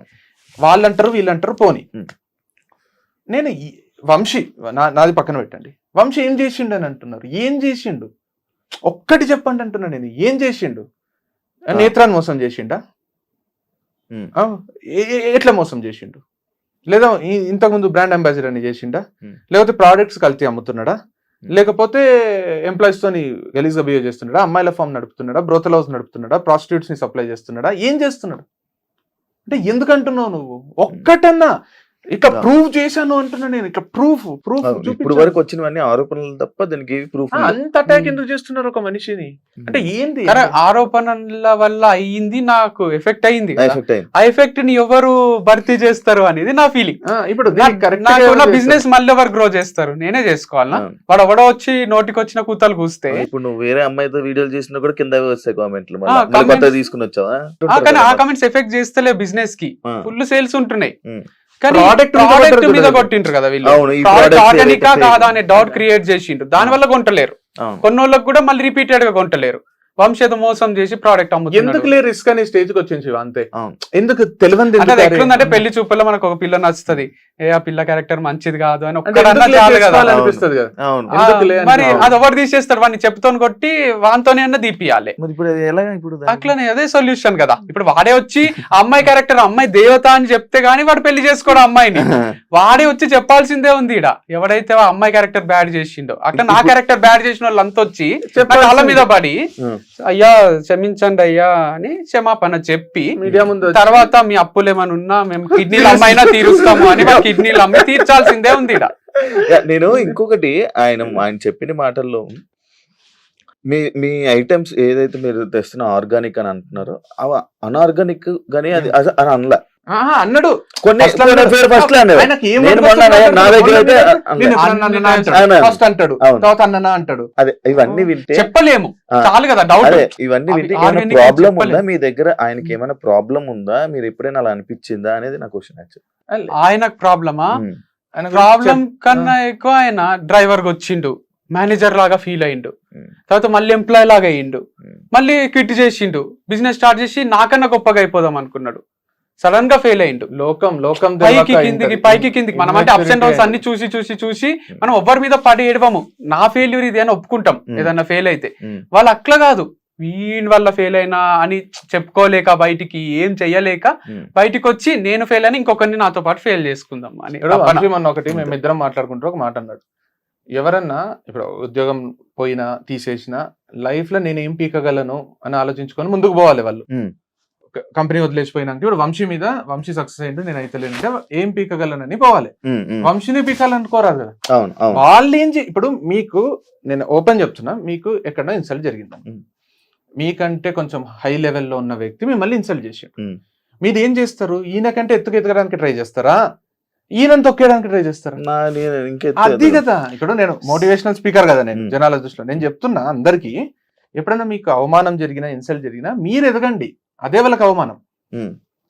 వాళ్ళంటారు వీళ్ళంటారు పోనీ. నేను వంశీ నాది పక్కన పెట్టండి, వంశీ ఏం చేసిండు అని అంటున్నారు. ఏం చేసిండు ఒక్కటి చెప్పండి అంటున్నా నేను. ఏం చేసిండు? నేత్రాన్ని మోసం చేసిండా? ఎట్లా మోసం చేసిండు? లేదా ఇంతకుముందు బ్రాండ్ అంబాసిడర్ అని చేసిండా? లేకపోతే ప్రోడక్ట్స్ కల్తీ అమ్ముతున్నాడా? లేకపోతే ఎంప్లాయీస్ తోని గలీజ్గా బిహేవ్ చేస్తున్నాడా? అమ్మాయిల ఫామ్ నడుపుతున్నాడా? బ్రోతల్ హౌస్ నడుపుతున్నాడా? ప్రాస్టిట్యూట్స్ ని సప్లై చేస్తున్నాడా? ఏం చేస్తున్నాడు? అంటే ఎందుకంటున్నావు నువ్వు? ఒక్కటన్నా ఇట్లా ప్రూవ్ చేశాను అంటున్నా నేను. ఇట్లా ప్రూఫ్
ఇప్పుడు వరకు వచ్చినవన్నీ ఆరోపణలు తప్ప దానికి ప్రూఫ్.
అంత అటాక్ ఎందుకు చేస్తున్నారు ఒక మనిషిని? అంటే ఏంది
ఆరోపణల వల్ల అయ్యింది, నాకు ఎఫెక్ట్ అయింది. ఆ ఎఫెక్ట్ ని ఎవరు భర్తీ చేస్తారు అనేది నా ఫీలింగ్.
ఇప్పుడు
బిజినెస్ మళ్ళీ ఎవరు గ్రో చేస్తారు? నేనే చేసుకోవాలనా? వాడు ఎవడో వచ్చి నోటికి వచ్చిన కూతలు కూస్తే,
ఇప్పుడు నువ్వు వేరే అమ్మాయితో వీడియోలు చేసినా కూడా కింద వస్తాయి కామెంట్లు, తీసుకుని వచ్చావా?
కానీ ఆ కామెంట్స్ ఎఫెక్ట్ చేస్తలే బిజినెస్ కి, ఫుల్ సేల్స్ ఉంటున్నాయి. కానీ
ప్రోడక్ట్
మీద కొట్టిండ్రు కదా వీళ్ళు, ఆర్గానికా కాదా అనే డౌట్ క్రియేట్ చేసిండ్రు. దాని వల్ల కొంటలేరు. కొన్నోళ్ళకి కూడా మళ్ళీ రిపీటెడ్ గా కొంటలేరు. వంశేత మోసం చేసి ప్రోడక్ట్ అమ్ముతున్నారు.
ఎందుకు రిస్క్ అనే స్టేజ్ కి వచ్చింది అంతే. ఎందుకు తెలియదు.
ఎట్లుందంటే పెళ్లి చూపుల్లో మనకు ఒక పిల్ల నచ్చుతుంది, ఆ పిల్ల క్యారెక్టర్ మంచిది కాదు అని
అనిపిస్తుంది కదా.
మరి అది ఎవరు తీసేస్తాడు? వాడిని చెప్తోని కొట్టి వానితోనే అన్న దీపియాలి. అట్లనే అదే సొల్యూషన్ కదా. ఇప్పుడు వాడే వచ్చి ఆ అమ్మాయి క్యారెక్టర్ అమ్మాయి దేవత అని చెప్తే గానీ వాడు పెళ్లి చేసుకోడు అమ్మాయిని. వాడే వచ్చి చెప్పాల్సిందే ఉంది ఈడ. ఎవడైతే ఆ అమ్మాయి క్యారెక్టర్ బ్యాడ్ చేసిండో, అట్లా నా క్యారెక్టర్ బ్యాడ్ చేసిన వాళ్ళు అంతా వచ్చి వాళ్ళ మీద పడి అయ్యా క్షమించండి అయ్యా అని క్షమాపణ చెప్పి
మీడియా ముందు
తర్వాత మీ అప్పులు ఏమైనా ఉన్నా మేము కిడ్నీలు అమ్మైనా తీరుస్తాము అని కిడ్నీలు అమ్మి తీర్చాల్సిందే ఉంది.
నేను ఇంకొకటి ఆయన చెప్పిన మాటల్లో, మీ ఐటమ్స్ ఏదైతే మీరు తెస్తున్న ఆర్గానిక్ అని అంటున్నారో అవి అనార్గానిక్ గానీ అది అని అనలే
అన్నాడు.
ఇవన్నీ వింటే
చెప్పలేము, చాలు కదా డౌట్.
ఇవన్నీ వింటే ఏమైనా ప్రాబ్లం ఉందా మీ దగ్గర? ఆయనకి ఏమైనా ప్రాబ్లం ఉందా? మీరు ఎప్పుడైనా అలా అనిపించిందా అనేది నా క్వశ్చన్. యాక్చువల్
ఆయనకు ప్రాబ్లమా? ప్రాబ్లం కన్నా ఎక్కువ ఆయన డ్రైవర్ గా వచ్చిండు, మేనేజర్ లాగా ఫీల్ అయ్యిండు, తర్వాత మళ్ళీ ఎంప్లాయ్ లాగా అయ్యిండు, మళ్ళీ క్విట్ చేసిండు, బిజినెస్ స్టార్ట్ చేసి నాకన్నా గొప్పగా అయిపోదాం అనుకున్నాడు. సడన్ గా ఫెయిల్ అయ్యిండు. లోకం పైకి కిందికి మనం అంటే అప్స్ అండ్ డౌన్స్ అన్ని చూసి మనం ఎవరి మీద పడి ఏడవము. నా ఫెయిల్యూర్ ఇది అని ఒప్పుకుంటాం ఏదన్నా ఫెయిల్ అయితే. వాళ్ళు అట్లా కాదు, వీని వల్ల ఫెయిల్ అయినా అని చెప్పుకోలేక, బయటికి ఏం చెయ్యలేక బయటికి వచ్చి నేను ఫెయిల్ అని ఇంకొకరిని నాతో పాటు ఫెయిల్ చేసుకుందాం అని.
ఒకటి మేమిద్దరం మాట్లాడుకుంటూ ఒక మాట అన్నాడు, ఎవరన్నా ఇప్పుడు ఉద్యోగం పోయినా తీసేసినా లైఫ్ లో నేను ఏం పీకగలను అని ఆలోచించుకొని ముందుకు పోవాలి వాళ్ళు. కంపెనీ వదిలేసిపోయినాక ఇప్పుడు వంశీ సక్సెస్ అయింది, నేను అయితే లేనంటే ఏం పీకగలనని పోవాలి. వంశీని పీకాలనుకోరాదు కదా. వాళ్ళు ఇప్పుడు మీకు నేను ఓపెన్ చెప్తున్నా, మీకు ఎక్కడ ఇన్సల్ట్ జరిగిందని మీకంటే కొంచెం హై లెవెల్లో ఉన్న వ్యక్తి మిమ్మల్ని ఇన్సల్ట్ చేసాడు.
ఉమ్.
మీరు ఏం చేస్తారు? ఈయనకంటే ఎత్తుకెదగడానికి ట్రై చేస్తారా, ఈయన తొక్కేయడానికి ట్రై చేస్తారా? అది కదా ఇక్కడ నేను మోటివేషనల్ స్పీకర్ కదా, నేను జనాల దృష్టిలో నేను చెప్తున్నా అందరికి, ఎప్పుడైనా మీకు అవమానం జరిగినా ఇన్సల్ట్ జరిగినా మీరు ఎదగండి, అదే వాళ్ళకి అవమానం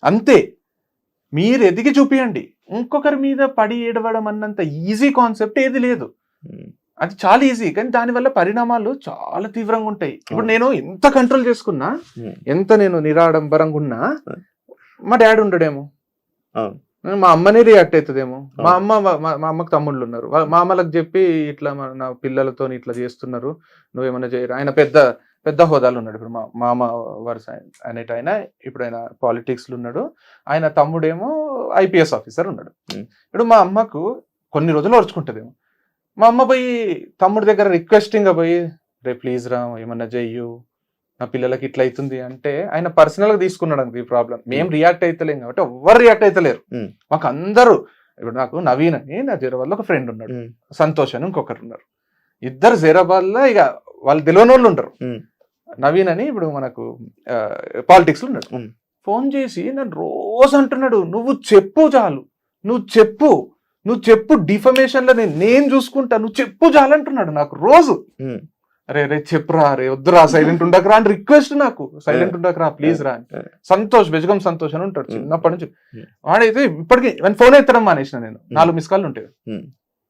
అంతే. మీరు ఎదిగి చూపియండి. ఇంకొకరి మీద పడి ఏడవడం అన్నంత ఈజీ కాన్సెప్ట్ ఏది లేదు. అది చాలా ఈజీ, కానీ దానివల్ల పరిణామాలు చాలా తీవ్రంగా ఉంటాయి. ఇప్పుడు నేను ఎంత కంట్రోల్ చేసుకున్నా, ఎంత నేను నిరాడంబరంగా ఉన్నా, మా డాడీ ఉండడేమో, మా అమ్మనే రియాక్ట్ అవుతుందేమో. మా అమ్మకి తమ్ముళ్ళు ఉన్నారు, మా అమ్మలకు చెప్పి ఇట్లా నా పిల్లలతో ఇట్లా చేస్తున్నారు, నువ్వేమన్నా చేయరు. ఆయన పెద్ద హోదాలు ఉన్నాడు. ఇప్పుడు మా అమ్మ వరుస అనేట ఆయన, ఇప్పుడు ఆయన పాలిటిక్స్ లో ఉన్నాడు. ఆయన తమ్ముడేమో IPS ఆఫీసర్ ఉన్నాడు. ఇప్పుడు మా అమ్మకు కొన్ని రోజులు ఓర్చుకుంటదేమో. మా అమ్మ పోయి తమ్ముడి దగ్గర రిక్వెస్టింగ్ గా పోయి, రే ప్లీజ్ రా ఏమన్నా చెయ్యు, నా పిల్లలకి ఇట్లా అవుతుంది అంటే, ఆయన పర్సనల్ గా తీసుకున్నాడు అనుకో ఈ ప్రాబ్లం. మేము రియాక్ట్ అవుతలేం కాబట్టి ఎవ్వరు రియాక్ట్ అవుతలేరు. మాకు అందరూ, ఇప్పుడు నాకు నవీన్ అని నా జీరాబాద్ లో ఒక ఫ్రెండ్ ఉన్నాడు, సంతోష్ అని ఇంకొకరు ఉన్నారు. ఇద్దరు జీరాబాద్ లో ఇక వాళ్ళు తెలియని వాళ్ళు ఉంటారు. నవీన్ అని ఇప్పుడు మనకు పాలిటిక్స్ లో ఉన్నాడు. ఫోన్ చేసి నన్ను రోజు అంటున్నాడు, నువ్వు చెప్పు చాలు, నువ్వు చెప్పు డిఫమేషన్ లో నేను చూసుకుంటా, నువ్వు చెప్పు చాలు అంటున్నాడు నాకు రోజు. అరే చెప్పురా, అరే వద్దురా, సైలెంట్ ఉండకరా అని రిక్వెస్ట్, నాకు సైలెంట్ ఉండకరా ప్లీజ్ రా అని. సంతోష్, బెజగం సంతోష్ అని ఉంటాడు చిన్నప్పటి నుంచి. వాడైతే ఇప్పటికీ ఫోన్ ఎత్తడం మానేసిన నేను, 4 మిస్ కాల్ ఉంటాయి.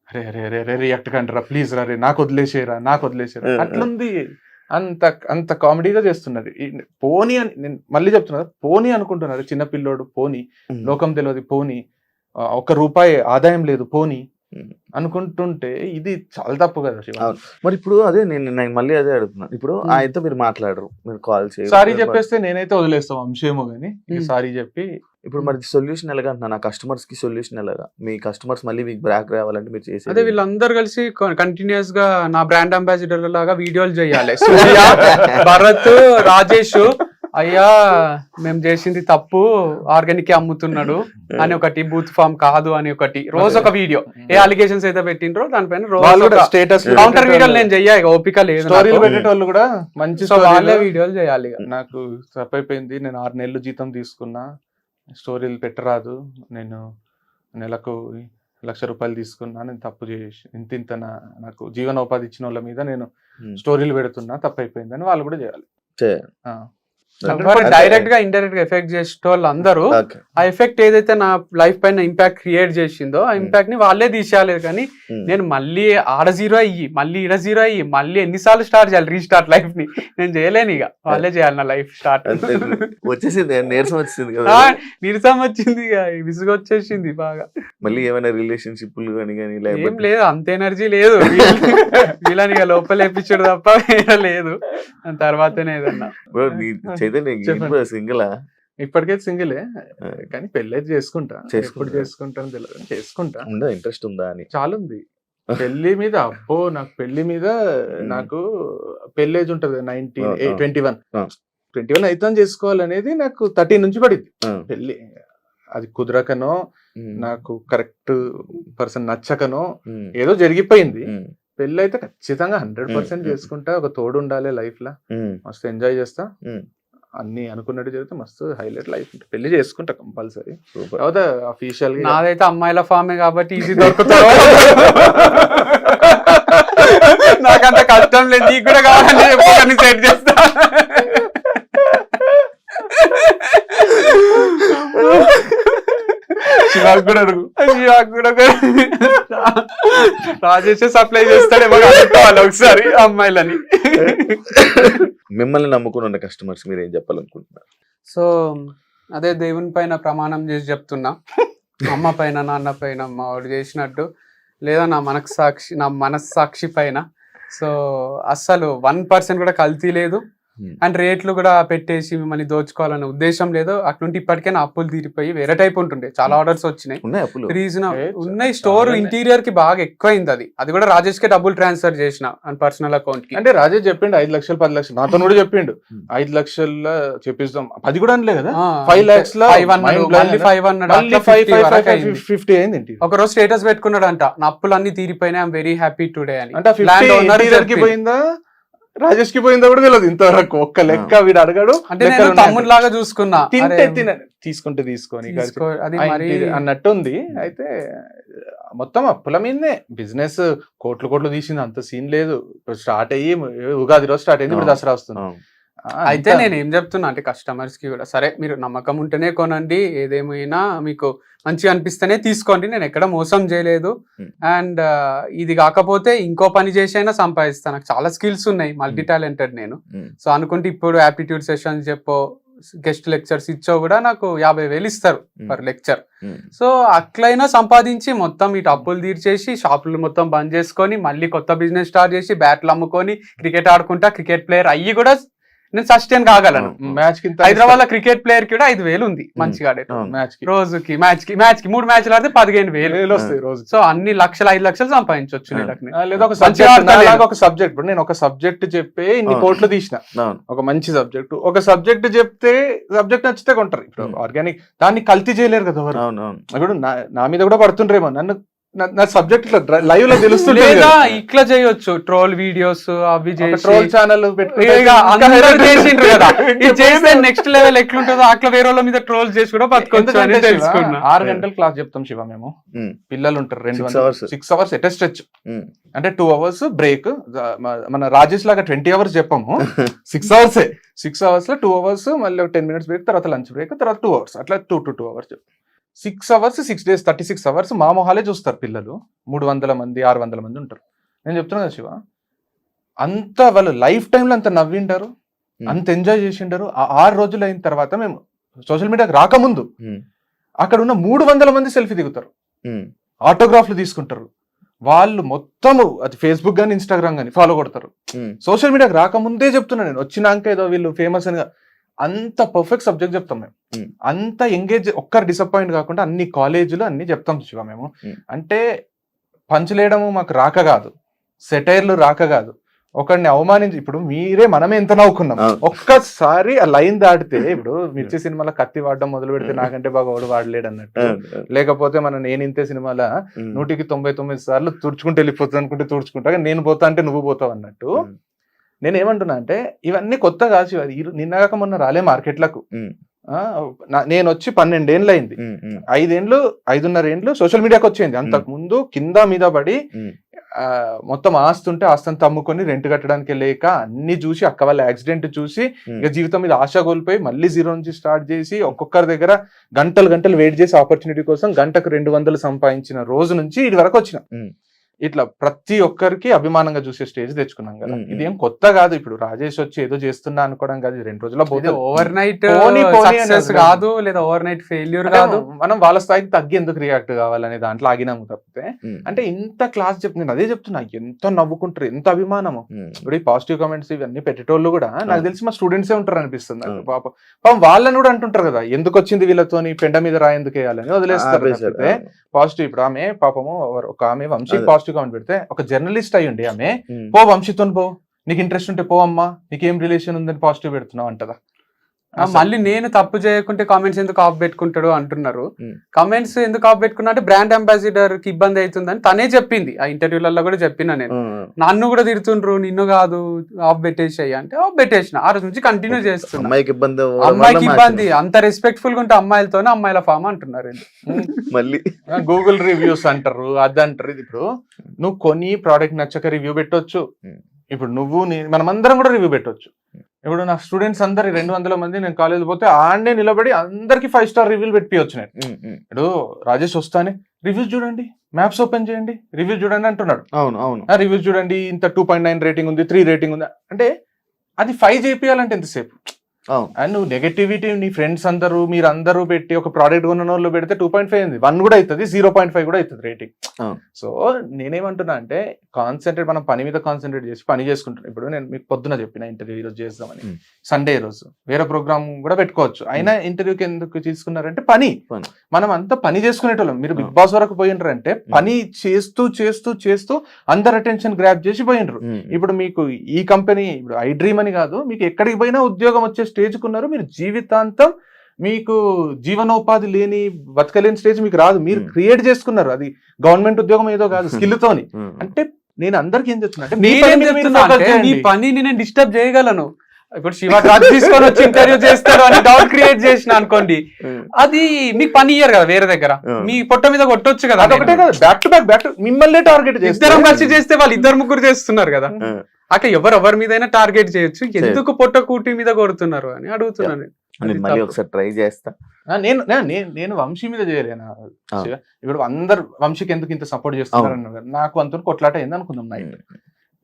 అరే అరే అరే అరే రియాక్ట్ కంటారా ప్లీజ్ రా, రే నాకు వదిలేసేరా. అట్లుంది, అంత కామెడీగా చేస్తున్నది. పోనీ అని నేను మళ్ళీ చెప్తున్నా, పోనీ అనుకుంటున్నారు చిన్నపిల్లోడు, పోనీ లోకం తెలియదు, పోనీ ₹1 ఆదాయం లేదు, పోనీ అనుకుంటుంటే ఇది చాలా తప్పు కదా శివ.
మరి ఇప్పుడు అదే నేను మళ్ళీ అదే అడుగుతున్నాను. ఇప్పుడు ఆయనతో మీరు మాట్లాడరు, మీరు కాల్ చేయాలి,
సారీ చెప్పేస్తే నేనైతే వదిలేస్తాం అంశేమో గానీ, సారీ చెప్పి
ఇప్పుడు మరి సొల్యూషన్ ఎలాగా అంటున్నా, నా కస్టమర్స్ కి సొల్యూషన్ ఎలాగా? మీ కస్టమర్స్ మళ్ళీ మీకు బ్రాక్ రావాలంటే మీరు చేసేది
అదే, వీళ్ళందరూ కలిసి కంటిన్యూస్ గా నా బ్రాండ్ అంబాసిడర్ లాగా వీడియోలు చేయాలి. భరత్, రాజేష్, అయ్యా మేము చేసింది తప్పు, ఆర్గానిక్ అమ్ముతున్నాడు అని ఒకటి, బూత్ ఫామ్ కాదు అని ఒకటి, రోజు ఒక వీడియో, ఏ అలిగేషన్స్ అయితే పెట్టిండ్రో దానిపైన రోజు
స్టేటస్
కౌంటర్ వీడియోలు నేను చెయ్యాలి, ఓపిక లేదు.
స్టోరీలు పెట్టేటోళ్ళు కూడా మంచి
వాళ్ళే వీడియోలు చేయాలి.
నాకు తప్పైపోయింది, నేను 6 నెలలు జీతం తీసుకున్నా, స్టోరీలు పెట్టరాదు, నేను నెలకు ₹1,00,000 తీసుకున్నా, నేను తప్పు చేసి ఇంత నాకు జీవనోపాధి ఇచ్చిన వాళ్ళ మీద నేను స్టోరీలు పెడుతున్నా, తప్పైపోయిందని వాళ్ళు కూడా చేయాలి.
డైరెక్ట్ గా ఇండైరెక్ట్ గా ఎఫెక్ట్ చేసేటోళ్ళు అందరూ ఆ ఎఫెక్ట్ ఏదైతే నా లైఫ్ పైన ఇంపాక్ట్ క్రియేట్ చేసిందో ఆ ఇంపాక్ట్ ని వాళ్ళే తీసేయాలి. కానీ నేను మళ్ళీ ఆడ 0 అయ్యి, మళ్ళీ ఈడ 0 అయ్యి, మళ్ళీ ఎన్నిసార్లు స్టార్ట్ చేయాలి రీస్టార్ట్ లైఫ్ ని? నేను చేయలేను, ఇక వాళ్ళే చేయాలి నా లైఫ్ స్టార్ట్.
వచ్చేసింది, నీరసం వచ్చింది,
నీరసం వచ్చింది, ఇక విసుగు వచ్చేసింది బాగా.
మళ్ళీ ఏమైనా రిలేషన్షిప్
ఏం లేదు, అంత ఎనర్జీ లేదు వీళ్ళని ఇక లోపల వేపించడు తప్ప వేరే లేదు. తర్వాతనే ఏదన్నా
సింగిల్
ఇప్పటికైతే సింగిలే, కానీ పెళ్ళైతే చేసుకుంటా. ఎప్పుడు చేసుకుంటాను తెలియదు, చేసుకుంటా.
ఇంట్రెస్ట్ ఉందా అని
చాలా ఉంది పెళ్లి మీద. అబ్బో, నాకు పెళ్లి మీద, నాకు పెళ్లి ఏజ్ ఉంటది 21 అయితే చేసుకోవాలనేది నాకు 13 నుంచి పడింది పెళ్లి. అది కుదరకనో, నాకు కరెక్ట్ పర్సన్ నచ్చకనో ఏదో జరిగిపోయింది. పెళ్లి అయితే ఖచ్చితంగా 100% చేసుకుంటా. ఒక తోడు ఉండాలి లైఫ్ లో, మస్తు ఎంజాయ్ చేస్తా, అన్ని అనుకున్నట్టు జరిగితే మస్తు హైలైట్ లైఫ్ ఉంటుంది. పెళ్లి చేసుకుంటా కంపల్సరీ. అఫీషియల్
నాదైతే అమ్మాయిల ఫామే కాబట్టి ఈజీ దొరుకుతా. నాకంత కష్టం లేదు, నీకు కూడా కావాలని సెట్ చేస్తా.
శివాకు కూడా అడుగు,
రాజేష్ సప్లై చేస్తాడేమో అనుకోవాలి ఒకసారి అమ్మాయిలని.
మిమ్మల్ని నమ్ముకుని ఉన్న కస్టమర్స్ మీరు ఏం చెప్పాలనుకుంటున్నారు?
సో అదే, దేవుని పైన ప్రమాణం చేసి చెప్తున్నా, అమ్మ పైన నాన్న పైన మా వాడు చేసినట్టు, లేదా నా మనస్సాక్షి పైన. సో అస్సలు 1% కూడా కల్తీ లేదు, అండ్ రేట్లు కూడా పెట్టేసి మిమ్మల్ని దోచుకోవాలనే ఉద్దేశం లేదు. అట్లుంటే ఇప్పటికే నా అప్పులు తీరిపోయి వేరే టైప్ ఉంటుండే, చాలా ఆర్డర్స్ వచ్చినాయి, రీజన్ ఉన్నాయి. స్టోర్ ఇంటీరియర్ కి బాగా ఎక్కువైంది, అది కూడా రాజేష్ కే డబ్బులు ట్రాన్స్ఫర్ చేసిన పర్సనల్ అకౌంట్ కి.
అంటే రాజేష్ చెప్పిండు 5 లక్షలు 10 లక్షలు, నాతో కూడా చెప్పిండు 5 లక్షల చెప్పిస్తాం, 10 కూడా అనలే కదా, 5 lakhs 50 అయింది.
ఒక రోజు స్టేటస్ పెట్టుకున్నాడంట, నా అప్పులు అన్ని తీరిపోయినాయి, ఐఎమ్ వెరీ హ్యాపీ టుడే అని.
అంటే 50 పోయిందా రాజేష్ కి పోయిందో కూడా తెలియదు ఇంతవరకు. ఒక్క లెక్క వీడు అడగడు,
అంటే నేను తమ్ముడు లాగా చూసుకున్నా,
తింటే
అరే,
తీసుకుంటే తీసుకొని
అది మరి
అన్నట్టు ఉంది. అయితే మొత్తం అప్పుల మీదనే బిజినెస్, కోట్లు తీసింది, అంత సీన్ లేదు. స్టార్ట్ అయ్యి ఉగాది రోజు స్టార్ట్ అయింది, ఇప్పుడు దసరా వస్తుంది.
అయితే నేను ఏం చెప్తున్నా అంటే కస్టమర్స్ కి కూడా, సరే మీరు నమ్మకం ఉంటేనే కొనండి, ఏదేమైనా మీకు మంచిగా అనిపిస్తేనే తీసుకోండి, నేను ఎక్కడ మోసం చేయలేదు. అండ్ ఇది కాకపోతే ఇంకో పని చేసైనా సంపాదిస్తాను, నాకు చాలా స్కిల్స్ ఉన్నాయి, మల్టీ టాలెంటెడ్ నేను. సో అనుకుంటే ఇప్పుడు యాప్టిట్యూడ్ సెషన్స్ చెప్పో, గెస్ట్ లెక్చర్స్ ఇచ్చో కూడా నాకు 50,000 ఇస్తారు పర్ లెక్చర్. సో అట్లయినా సంపాదించి మొత్తం ఇటు అప్పులు తీర్చేసి షాపులు మొత్తం బంద్ చేసుకొని మళ్ళీ కొత్త బిజినెస్ స్టార్ట్ చేసి బ్యాట్లు అమ్ముకొని క్రికెట్ ఆడుకుంటా, క్రికెట్ ప్లేయర్ అయ్యి కూడా నేను సస్టైన్ కాగలను.
మ్యాచ్ కి
హైదరాబాద్ లో క్రికెట్ ప్లేయర్ కి కూడా 5,000 ఉంది మంచిగా ఆడే రోజుకి. మ్యాచ్ కి 3 మ్యాచ్లు ఆడితే 15,000
వస్తాయి రోజు.
సో అన్ని 5 లక్షలు సంపాదించవచ్చు.
లేదా ఒక సబ్జెక్ట్, ఇప్పుడు నేను ఒక సబ్జెక్ట్ చెప్పే ఇన్ని కోట్లు తీసిన, ఒక మంచి సబ్జెక్ట్, ఒక సబ్జెక్ట్ చెప్తే సబ్జెక్ట్ నచ్చితే కొంటారు. ఇప్పుడు ఆర్గానిక్ దాన్ని కల్తీ చేయలేరు కదా ఎవరు. ఇప్పుడు నా మీద కూడా పడుతుండ్రేమో, నన్ను నా సబ్జెక్ట్ లైవ్ లో తెలుస్తుంది.
ఇట్లా చేయొచ్చు, ట్రోల్ వీడియోస్ అవి
ట్రోల్ ఛానల్
చేస్తే నెక్స్ట్ లెవెల్ ఎట్లుంటుందో అట్లా వేరే వాళ్ళ మీద ట్రోల్ చేసి కూడా బతుకొచ్చు అని తెలుసుకున్నా.
6 గంటలు క్లాస్ చెప్తాం శివ మేము, పిల్లలు ఉంటారు 6 hours ఎట్ స్ట్రెచ్, అంటే 2 hours బ్రేక్. మన రాజేష్ లాగా 20 hours చెప్పాము, 6 hours 6 hours లో 2 hours, మళ్ళీ 10 minutes బ్రేక్, తర్వాత లంచ్ బ్రేక్, తర్వాత 2 hours, అట్లా 2 to 2 hours. 6 hours 6 days 36 hours మా మొహాలే చూస్తారు పిల్లలు. 300 మంది 600 మంది ఉంటారు. నేను చెప్తున్నా కదా శివ, అంత వాళ్ళు లైఫ్ టైంలో అంత నవ్వింటారు, అంత ఎంజాయ్ చేసింటారు. ఆ 6 రోజులు అయిన తర్వాత మేము సోషల్ మీడియాకి రాకముందు అక్కడ ఉన్న 300 మంది సెల్ఫీ దిగుతారు, ఆటోగ్రాఫ్లు తీసుకుంటారు. వాళ్ళు మొత్తము అది ఫేస్బుక్ గానీ ఇన్స్టాగ్రామ్ గానీ ఫాలో కొడతారు. సోషల్ మీడియాకి రాకముందే చెప్తున్నా నేను, వచ్చినాక ఏదో వీళ్ళు ఫేమస్ అని. అంత పర్ఫెక్ట్ సబ్జెక్ట్ చెప్తాం మేము, అంత ఎంగేజ్, ఒక్కరు డిసప్పాయింట్ కాకుండా అన్ని కాలేజీలు అన్ని చెప్తాం శివ మేము. అంటే పంచలేయడము మాకు రాక కాదు, సెటైర్లు రాక కాదు, ఒకరిని అవమానించి, ఇప్పుడు మనమే ఎంత నవ్వుకున్నాం. ఒక్కసారి ఆ లైన్ దాటితే, ఇప్పుడు మిర్చి సినిమాలో కత్తి వాడడం మొదలు పెడితే నాకంటే బాగా వాడు వాడలేడు అన్నట్టు, లేకపోతే మన నేను ఇంతే సినిమాలో 199 సార్లు తుడుచుకుంటూ వెళ్ళిపోతుంది అనుకుంటే తుడుచుకుంటా, నేను పోతా అంటే నువ్వు పోతావు అన్నట్టు. నేనేమంటున్నా అంటే ఇవన్నీ కొత్త కాదు, నిన్నగాక మొన్న రాలే మార్కెట్లకు. నేను వచ్చి 12 ఏళ్ళు అయింది, 5.5 ఏళ్ళు సోషల్ మీడియాకి వచ్చింది. అంతకు ముందు కింద మీద పడి మొత్తం ఆస్తుంటే ఆస్తంతా అమ్ముకొని రెంట్ కట్టడానికి లేక అన్ని చూసి, అక్క వాళ్ళ యాక్సిడెంట్ చూసి ఇక జీవితం మీద ఆశ కోల్పోయి మళ్ళీ 0 నుంచి స్టార్ట్ చేసి, ఒక్కొక్కరి దగ్గర గంటలు వెయిట్ చేసి ఆపర్చునిటీ కోసం గంటకు 200 సంపాదించిన రోజు నుంచి ఇది వరకు వచ్చిన. ఇట్లా ప్రతి ఒక్కరికి అభిమానంగా చూసే స్టేజ్ తెచ్చుకున్నాం కదా. ఇదేం కొత్త కాదు. ఇప్పుడు రాజేష్ వచ్చి ఏదో చేస్తున్నా అనుకోవడం కాదు, 2 రోజుల్లో పోతే
ఓవర్ నైట్ సక్సెస్ కాదు, లేదా ఓవర్ నైట్ ఫెయిల్యూర్ కాదు.
మనం వాళ్ళ స్థాయికి తగ్గి ఎందుకు రియాక్ట్ కావాలనే దాంట్లో ఆగినాము తప్పితే. అంటే ఇంత క్లాస్ చెప్తుంది, అదే చెప్తున్నా, ఎంత నవ్వుకుంటారు, ఎంత అభిమానము. ఇప్పుడు ఈ పాజిటివ్ కామెంట్స్ ఇవన్నీ పెట్టేటోళ్ళు కూడా నాకు తెలిసి మా స్టూడెంట్సే ఉంటారు అనిపిస్తుంది. పాపం వాళ్ళని కూడా అంటుంటారు కదా, ఎందుకు వచ్చింది వీళ్ళతోని పెండ మీద రాయేందుకు వేయాలని వదిలేస్తారు. పాజిటివ్, ఇప్పుడు ఆమె పాపము ఒక ఆమె వంశీ పాజిటివ్ కామెంట్ పెడితే, ఒక జర్నలిస్ట్ అయ్యుండి ఆమె, పో వంశీతో పో, నీకు ఇంట్రెస్ట్ ఉంటే పో అమ్మా, నీకేం రిలేషన్ ఉందని పాజిటివ్ పెడుతున్నావు అంటదా.
మళ్ళీ నేను తప్పు చేయకుంటే కామెంట్స్ ఎందుకు ఆఫ్ పెట్టుకుంటాడు అంటున్నారు. కామెంట్స్ ఎందుకు ఆఫ్ పెట్టుకున్నా అంటే బ్రాండ్ అంబాసిడర్ కి ఇబ్బంది అవుతుందని తనే చెప్పింది, ఆ ఇంటర్వ్యూలలో కూడా చెప్పినా నేను. నన్ను కూడా తిడుతుండ్రు, నిన్ను కాదు ఆఫ్ పెట్టేసాయి అంటే ఆఫ్ పెట్టేసిన. ఆ రోజు నుంచి కంటిన్యూ చేస్తున్నా. అమ్మాయికి ఇబ్బంది, అంత రెస్పెక్ట్ఫుల్ గా ఉంటే అమ్మాయిలతోనే అమ్మాయిల ఫామ్ అంటున్నారు.
మళ్ళీ గూగుల్ రివ్యూస్ అంటారు, అది అంటారు. ఇప్పుడు నువ్వు కొని ప్రోడక్ట్ నచ్చక రివ్యూ పెట్టొచ్చు, ఇప్పుడు నువ్వు మనమందరం కూడా రివ్యూ పెట్టొచ్చు. ఇప్పుడు నా స్టూడెంట్స్ అందరు 200 మంది, నేను కాలేజ్ పోతే ఆడనే నిలబడి అందరికి 5 స్టార్ రివ్యూలు పెట్టివచ్చు నేను. ఇప్పుడు రాజేష్ వస్తానే రివ్యూస్ చూడండి, మ్యాప్స్ ఓపెన్ చేయండి, రివ్యూస్ చూడండి అంటున్నాడు. అవును రివ్యూస్ చూడండి, ఇంత 2.9 రేటింగ్ ఉంది, 3 రేటింగ్ ఉంది అంటే అది 5 చేపియాలంటే ఎంతసేపు. అండ్ నువ్వు నెగటివిటీ, నీ ఫ్రెండ్స్ అందరూ మీరందరూ పెట్టి ఒక ప్రోడక్ట్ కొన్న వాళ్ళు పెడితే 2.5 ఉంది, 1 కూడా అవుతుంది, 0.5 కూడా అవుతుంది రేటింగ్. సో నేనేమంటున్నా అంటే కాన్సన్ట్రేట్, మనం పని మీద కాన్సన్ట్రేట్ చేసి పని చేసుకుంటున్నాం. ఇప్పుడు నేను మీకు పొద్దున చెప్పిన ఇంటర్వ్యూ ఈరోజు చేద్దామని, సండే రోజు వేరే ప్రోగ్రామ్ కూడా పెట్టుకోవచ్చు, అయినా ఇంటర్వ్యూకి ఎందుకు తీసుకున్నారంటే పని. మనం అంతా పని చేసుకునేటోళ్ళం. మీరు బిగ్ బాస్ వరకు పోయినరు అంటే పని చేస్తూ చేస్తూ చేస్తూ అందరు అటెన్షన్ గ్రాప్ చేసి పోయినరు. ఇప్పుడు మీకు ఈ కంపెనీ, ఇప్పుడు ఐ డ్రీమ్ అని కాదు, మీకు ఎక్కడికి పోయినా ఉద్యోగం వచ్చే స్టేజ్ కున్నారు. మీరు జీవితాంతం మీకు జీవనోపాధి లేని, బతకలేని స్టేజ్ మీకు రాదు, మీరు క్రియేట్ చేసుకున్నారు. అది గవర్నమెంట్ ఉద్యోగం ఏదో కాదు, స్కిల్ తోని. అంటే నేను అందరికి ఏం చెప్తున్నా అంటే
నేనేం చెప్తున్నా అంటే నీ పనిని నేను డిస్టర్బ్ చేయగలను. ఇప్పుడు శివ డ్రగ్ తీసుకొని వచ్చి ఇంటర్వ్యూ చేస్తాడు అని డౌట్ క్రియేట్ చేసిన అనుకోండి, అది మీకు పని ఇయ్యరు కదా వేరే దగ్గర, మీ పొట్ట మీద కొట్టొచ్చు కదా.
అదొకటే కదా, బ్యాక్ టు బ్యాక్ మిమ్మల్ని టార్గెట్
ఇద్దరం కలిసి చేస్తే వాళ్ళు 2-3 చేస్తున్నారు కదా, అట్లా ఎవరి మీదైనా టార్గెట్ చేయొచ్చు. ఎందుకు పొట్ట కూటి మీద కొడుతున్నారు అని అడుగుతున్నాను.
మళ్ళీ ఒకసారి ట్రై చేస్తా.
నేను వంశీ మీద చేయలేనా? ఇప్పుడు అందరు వంశీకి ఎందుకు ఇంత సపోర్ట్ చేస్తున్నారు అన్నారు, నాకు అంత కొట్లాట అయింది అనుకుందాం నైట్.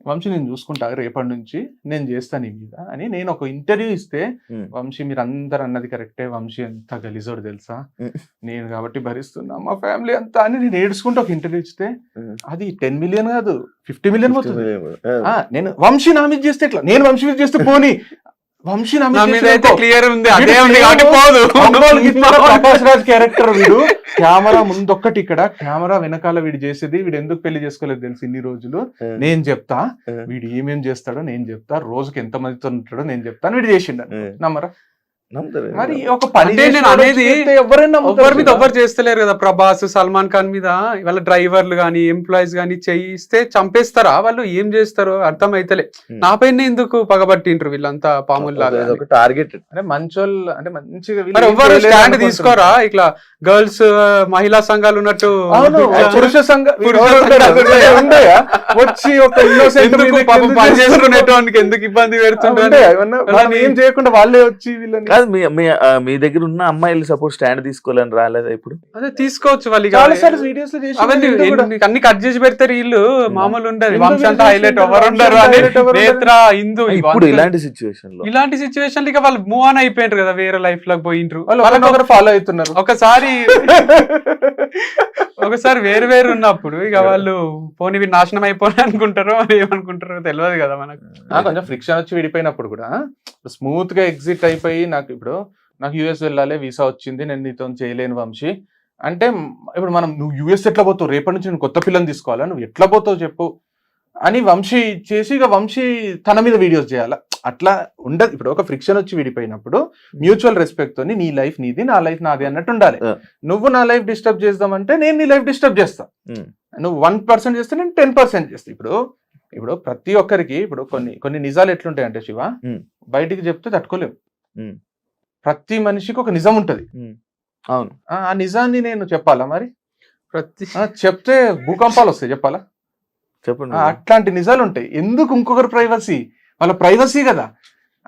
వంశీ నేను చూసుకుంటా, రేపటి నుంచి నేను చేస్తాను నీ మీద అని నేను ఒక ఇంటర్వ్యూ ఇస్తే, వంశీ మీరు అందరు అన్నది కరెక్టే, వంశీ ఎంత గలీజోడు తెలుసా, నేను కాబట్టి భరిస్తున్నా మా ఫ్యామిలీ అంతా అని నేను ఏడుచుకుంటూ ఒక ఇంటర్వ్యూ ఇస్తే అది 10 million కాదు 50 million పోతుంది. నేను వంశీ నా మీద చేస్తే ఎట్లా, నేను వంశీ మీద చేస్తే పోనీ, వంశీ నా మీద అయితే
క్లియర్ ఉంది, అదే ఉంది కాబట్టి పోదు.
ప్రకాష్ రాజ్ క్యారెక్టర్ వీడు, కెమెరా ముందొక్కటి ఇక్కడ, కెమెరా వెనకాల వీడు చేసేది, వీడు ఎందుకు పెళ్లి చేసుకోలేదు తెలుసు ఇన్ని రోజులు, నేను చెప్తా వీడు ఏమేం చేస్తాడో నేను చెప్తా, రోజుకి ఎంత మందితో ఉంటాడో నేను చెప్తాను, వీడు చేసిండు నమ్మరా? మరి ఒక
నేను అనేది ఎవరి మీద ఎవరు చేస్తలేరు కదా. ప్రభాస్, సల్మాన్ ఖాన్ మీద వాళ్ళ డ్రైవర్లు గానీ ఎంప్లాయీస్ గానీ చేయిస్తే చంపేస్తారా? వాళ్ళు ఏం చేస్తారో అర్థం అయితలే. నా పైన ఎందుకు పగబట్టిండ్రు వీళ్ళంతా పాముల్లాగా?
టార్గెట్ అంటే మంచోళ్ళు అంటే మంచిగా
ఎవరు స్టాండ్ తీసుకోరా? ఇట్లా గర్ల్స్ మహిళా సంఘాలు ఉన్నట్టు
పురుష వచ్చి ఒక
పని చేసుకునేటోనికి ఎందుకు ఇబ్బంది పెడుతుంటే
ఏం చేయకుండా వాళ్ళే వచ్చి వీళ్ళని.
కాదు మీ దగ్గర ఉన్న అమ్మాయిలు సపోజ్ స్టాండ్ తీసుకోవాలని రాలేదా ఇప్పుడు?
అదే తీసుకోవచ్చు వాళ్ళు.
వీడియోస్
అన్ని కట్ చేసి పెడతారు వీళ్ళు, మామూలు ఉండదు. వంశంతా హైలైట్ ఎవరు ఉండరు అని నేత్ర హిందూ.
ఇప్పుడు ఇలాంటి
సిచ్యువేషన్ ఇక వాళ్ళు మూవ్ ఆన్ అయిపోయింటారు కదా, వేరే లైఫ్ లోకి పోయిండ్రు,
వాళ్ళొకరు ఫాలో అవుతున్నారు.
ఒకసారి వేరు ఉన్నప్పుడు ఇక వాళ్ళు పోనీ నాశనం అయిపోయి అనుకుంటారో అని ఏమనుకుంటారో తెలియదు కదా మనకు.
కొంచెం ఫ్రిక్షన్ వచ్చి విడిపోయినప్పుడు కూడా స్మూత్ గా ఎగ్జిట్ అయిపోయి, నాకు యుఎస్ వెళ్ళాలి, వీసా వచ్చింది, నేను నీతో చేయలేను వంశీ అంటే, ఇప్పుడు నువ్వు యుఎస్ ఎట్లా పోతావు, రేపటి నుంచి నేను కొత్త పిల్లని తీసుకోవాలా, నువ్వు ఎట్లా పోతావు చెప్పు అని వంశీ చేసి ఇక వంశీ తన మీద వీడియోస్ చేయాలా, అట్లా ఉండదు. ఇప్పుడు ఒక ఫ్రిక్షన్ వచ్చి విడిపోయినప్పుడు మ్యూచువల్ రెస్పెక్ట్ తోని నీ లైఫ్ నీది, నా లైఫ్ నాది అన్నట్టు ఉండాలి. నువ్వు నా లైఫ్ డిస్టర్బ్ చేద్దామంటే నేను నీ లైఫ్ డిస్టర్బ్ చేస్తా, నువ్వు 1% చేస్తే నేను 10% చేస్తా. ఇప్పుడు ప్రతి ఒక్కరికి ఇప్పుడు కొన్ని నిజాలు ఎట్లుంటాయి అంటే శివ, బయటికి చెప్తే తట్టుకోలేము. ప్రతి మనిషికి ఒక నిజం ఉంటది.
అవును,
ఆ నిజాన్ని నేను చెప్పాలా? మరి చెప్తే భూకంపాలు వస్తాయి, చెప్పాలా?
చెప్పండి.
అట్లాంటి నిజాలు ఉంటాయి. ఎందుకు ఇంకొకరు ప్రైవసీ, వాళ్ళ ప్రైవసీ కదా.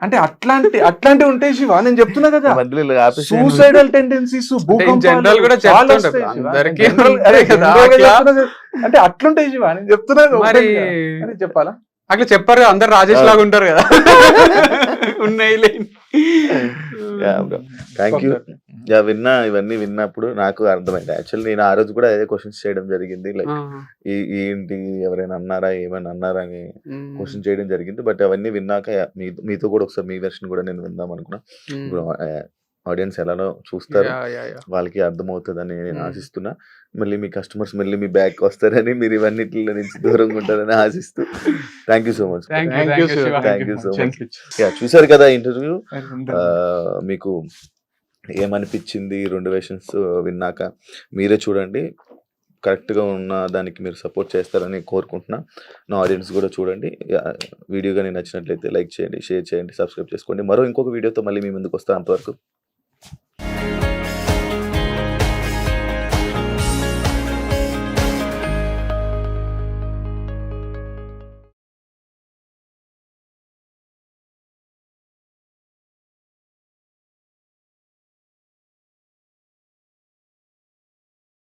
అంటే అట్లాంటివి ఉంటాయి శివ, నేను చెప్తున్నా కదా. సూసైడల్ టెండెన్సీస్, అంటే అట్లుంటాయి శివ, నేను చెప్తున్నా. చెప్పాలా?
అట్లా చెప్పారు, అందరు రాజేష్ లాగా ఉంటారు కదా. ఉన్నాయి.
Thank you. ఇవన్నీ విన్నప్పుడు నాకు అర్థమైంది. యాక్చువల్లీ నేను ఆ రోజు కూడా అదే క్వశ్చన్స్ చేయడం జరిగింది, లైక్ ఏంటి ఎవరైనా అన్నారా, ఏమైనా అన్నారా అని క్వశ్చన్ చేయడం జరిగింది. బట్ అవన్నీ విన్నాక మీతో కూడా ఒకసారి మీ వెర్షన్ కూడా నేను విందాం అనుకున్నా. ఇప్పుడు ఆడియన్స్ ఎలానో చూస్తారు, వాళ్ళకి అర్థమవుతుందని నేను ఆశిస్తున్నా. మళ్ళీ మీ కస్టమర్స్ మళ్ళీ మీ బ్యాక్ వస్తారని, మీరు ఇవన్నిటిలో నుంచి దూరంగా ఉంటారని ఆశిస్తూ థ్యాంక్ యూ సో మచ్. చూసారు కదా ఇంటర్వ్యూ, మీకు ఏమనిపించింది 2 వెర్షన్స్ విన్నాక? మీరే చూడండి, కరెక్ట్గా ఉన్న దానికి మీరు సపోర్ట్ చేస్తారని కోరుకుంటున్నా. నా ఆడియన్స్ కూడా చూడండి. వీడియో కానీ నచ్చినట్లయితే లైక్ చేయండి, షేర్ చేయండి, సబ్స్క్రైబ్ చేసుకోండి. ఇంకొక వీడియోతో మళ్ళీ మీ ముందుకు వస్తాను. అంతవరకు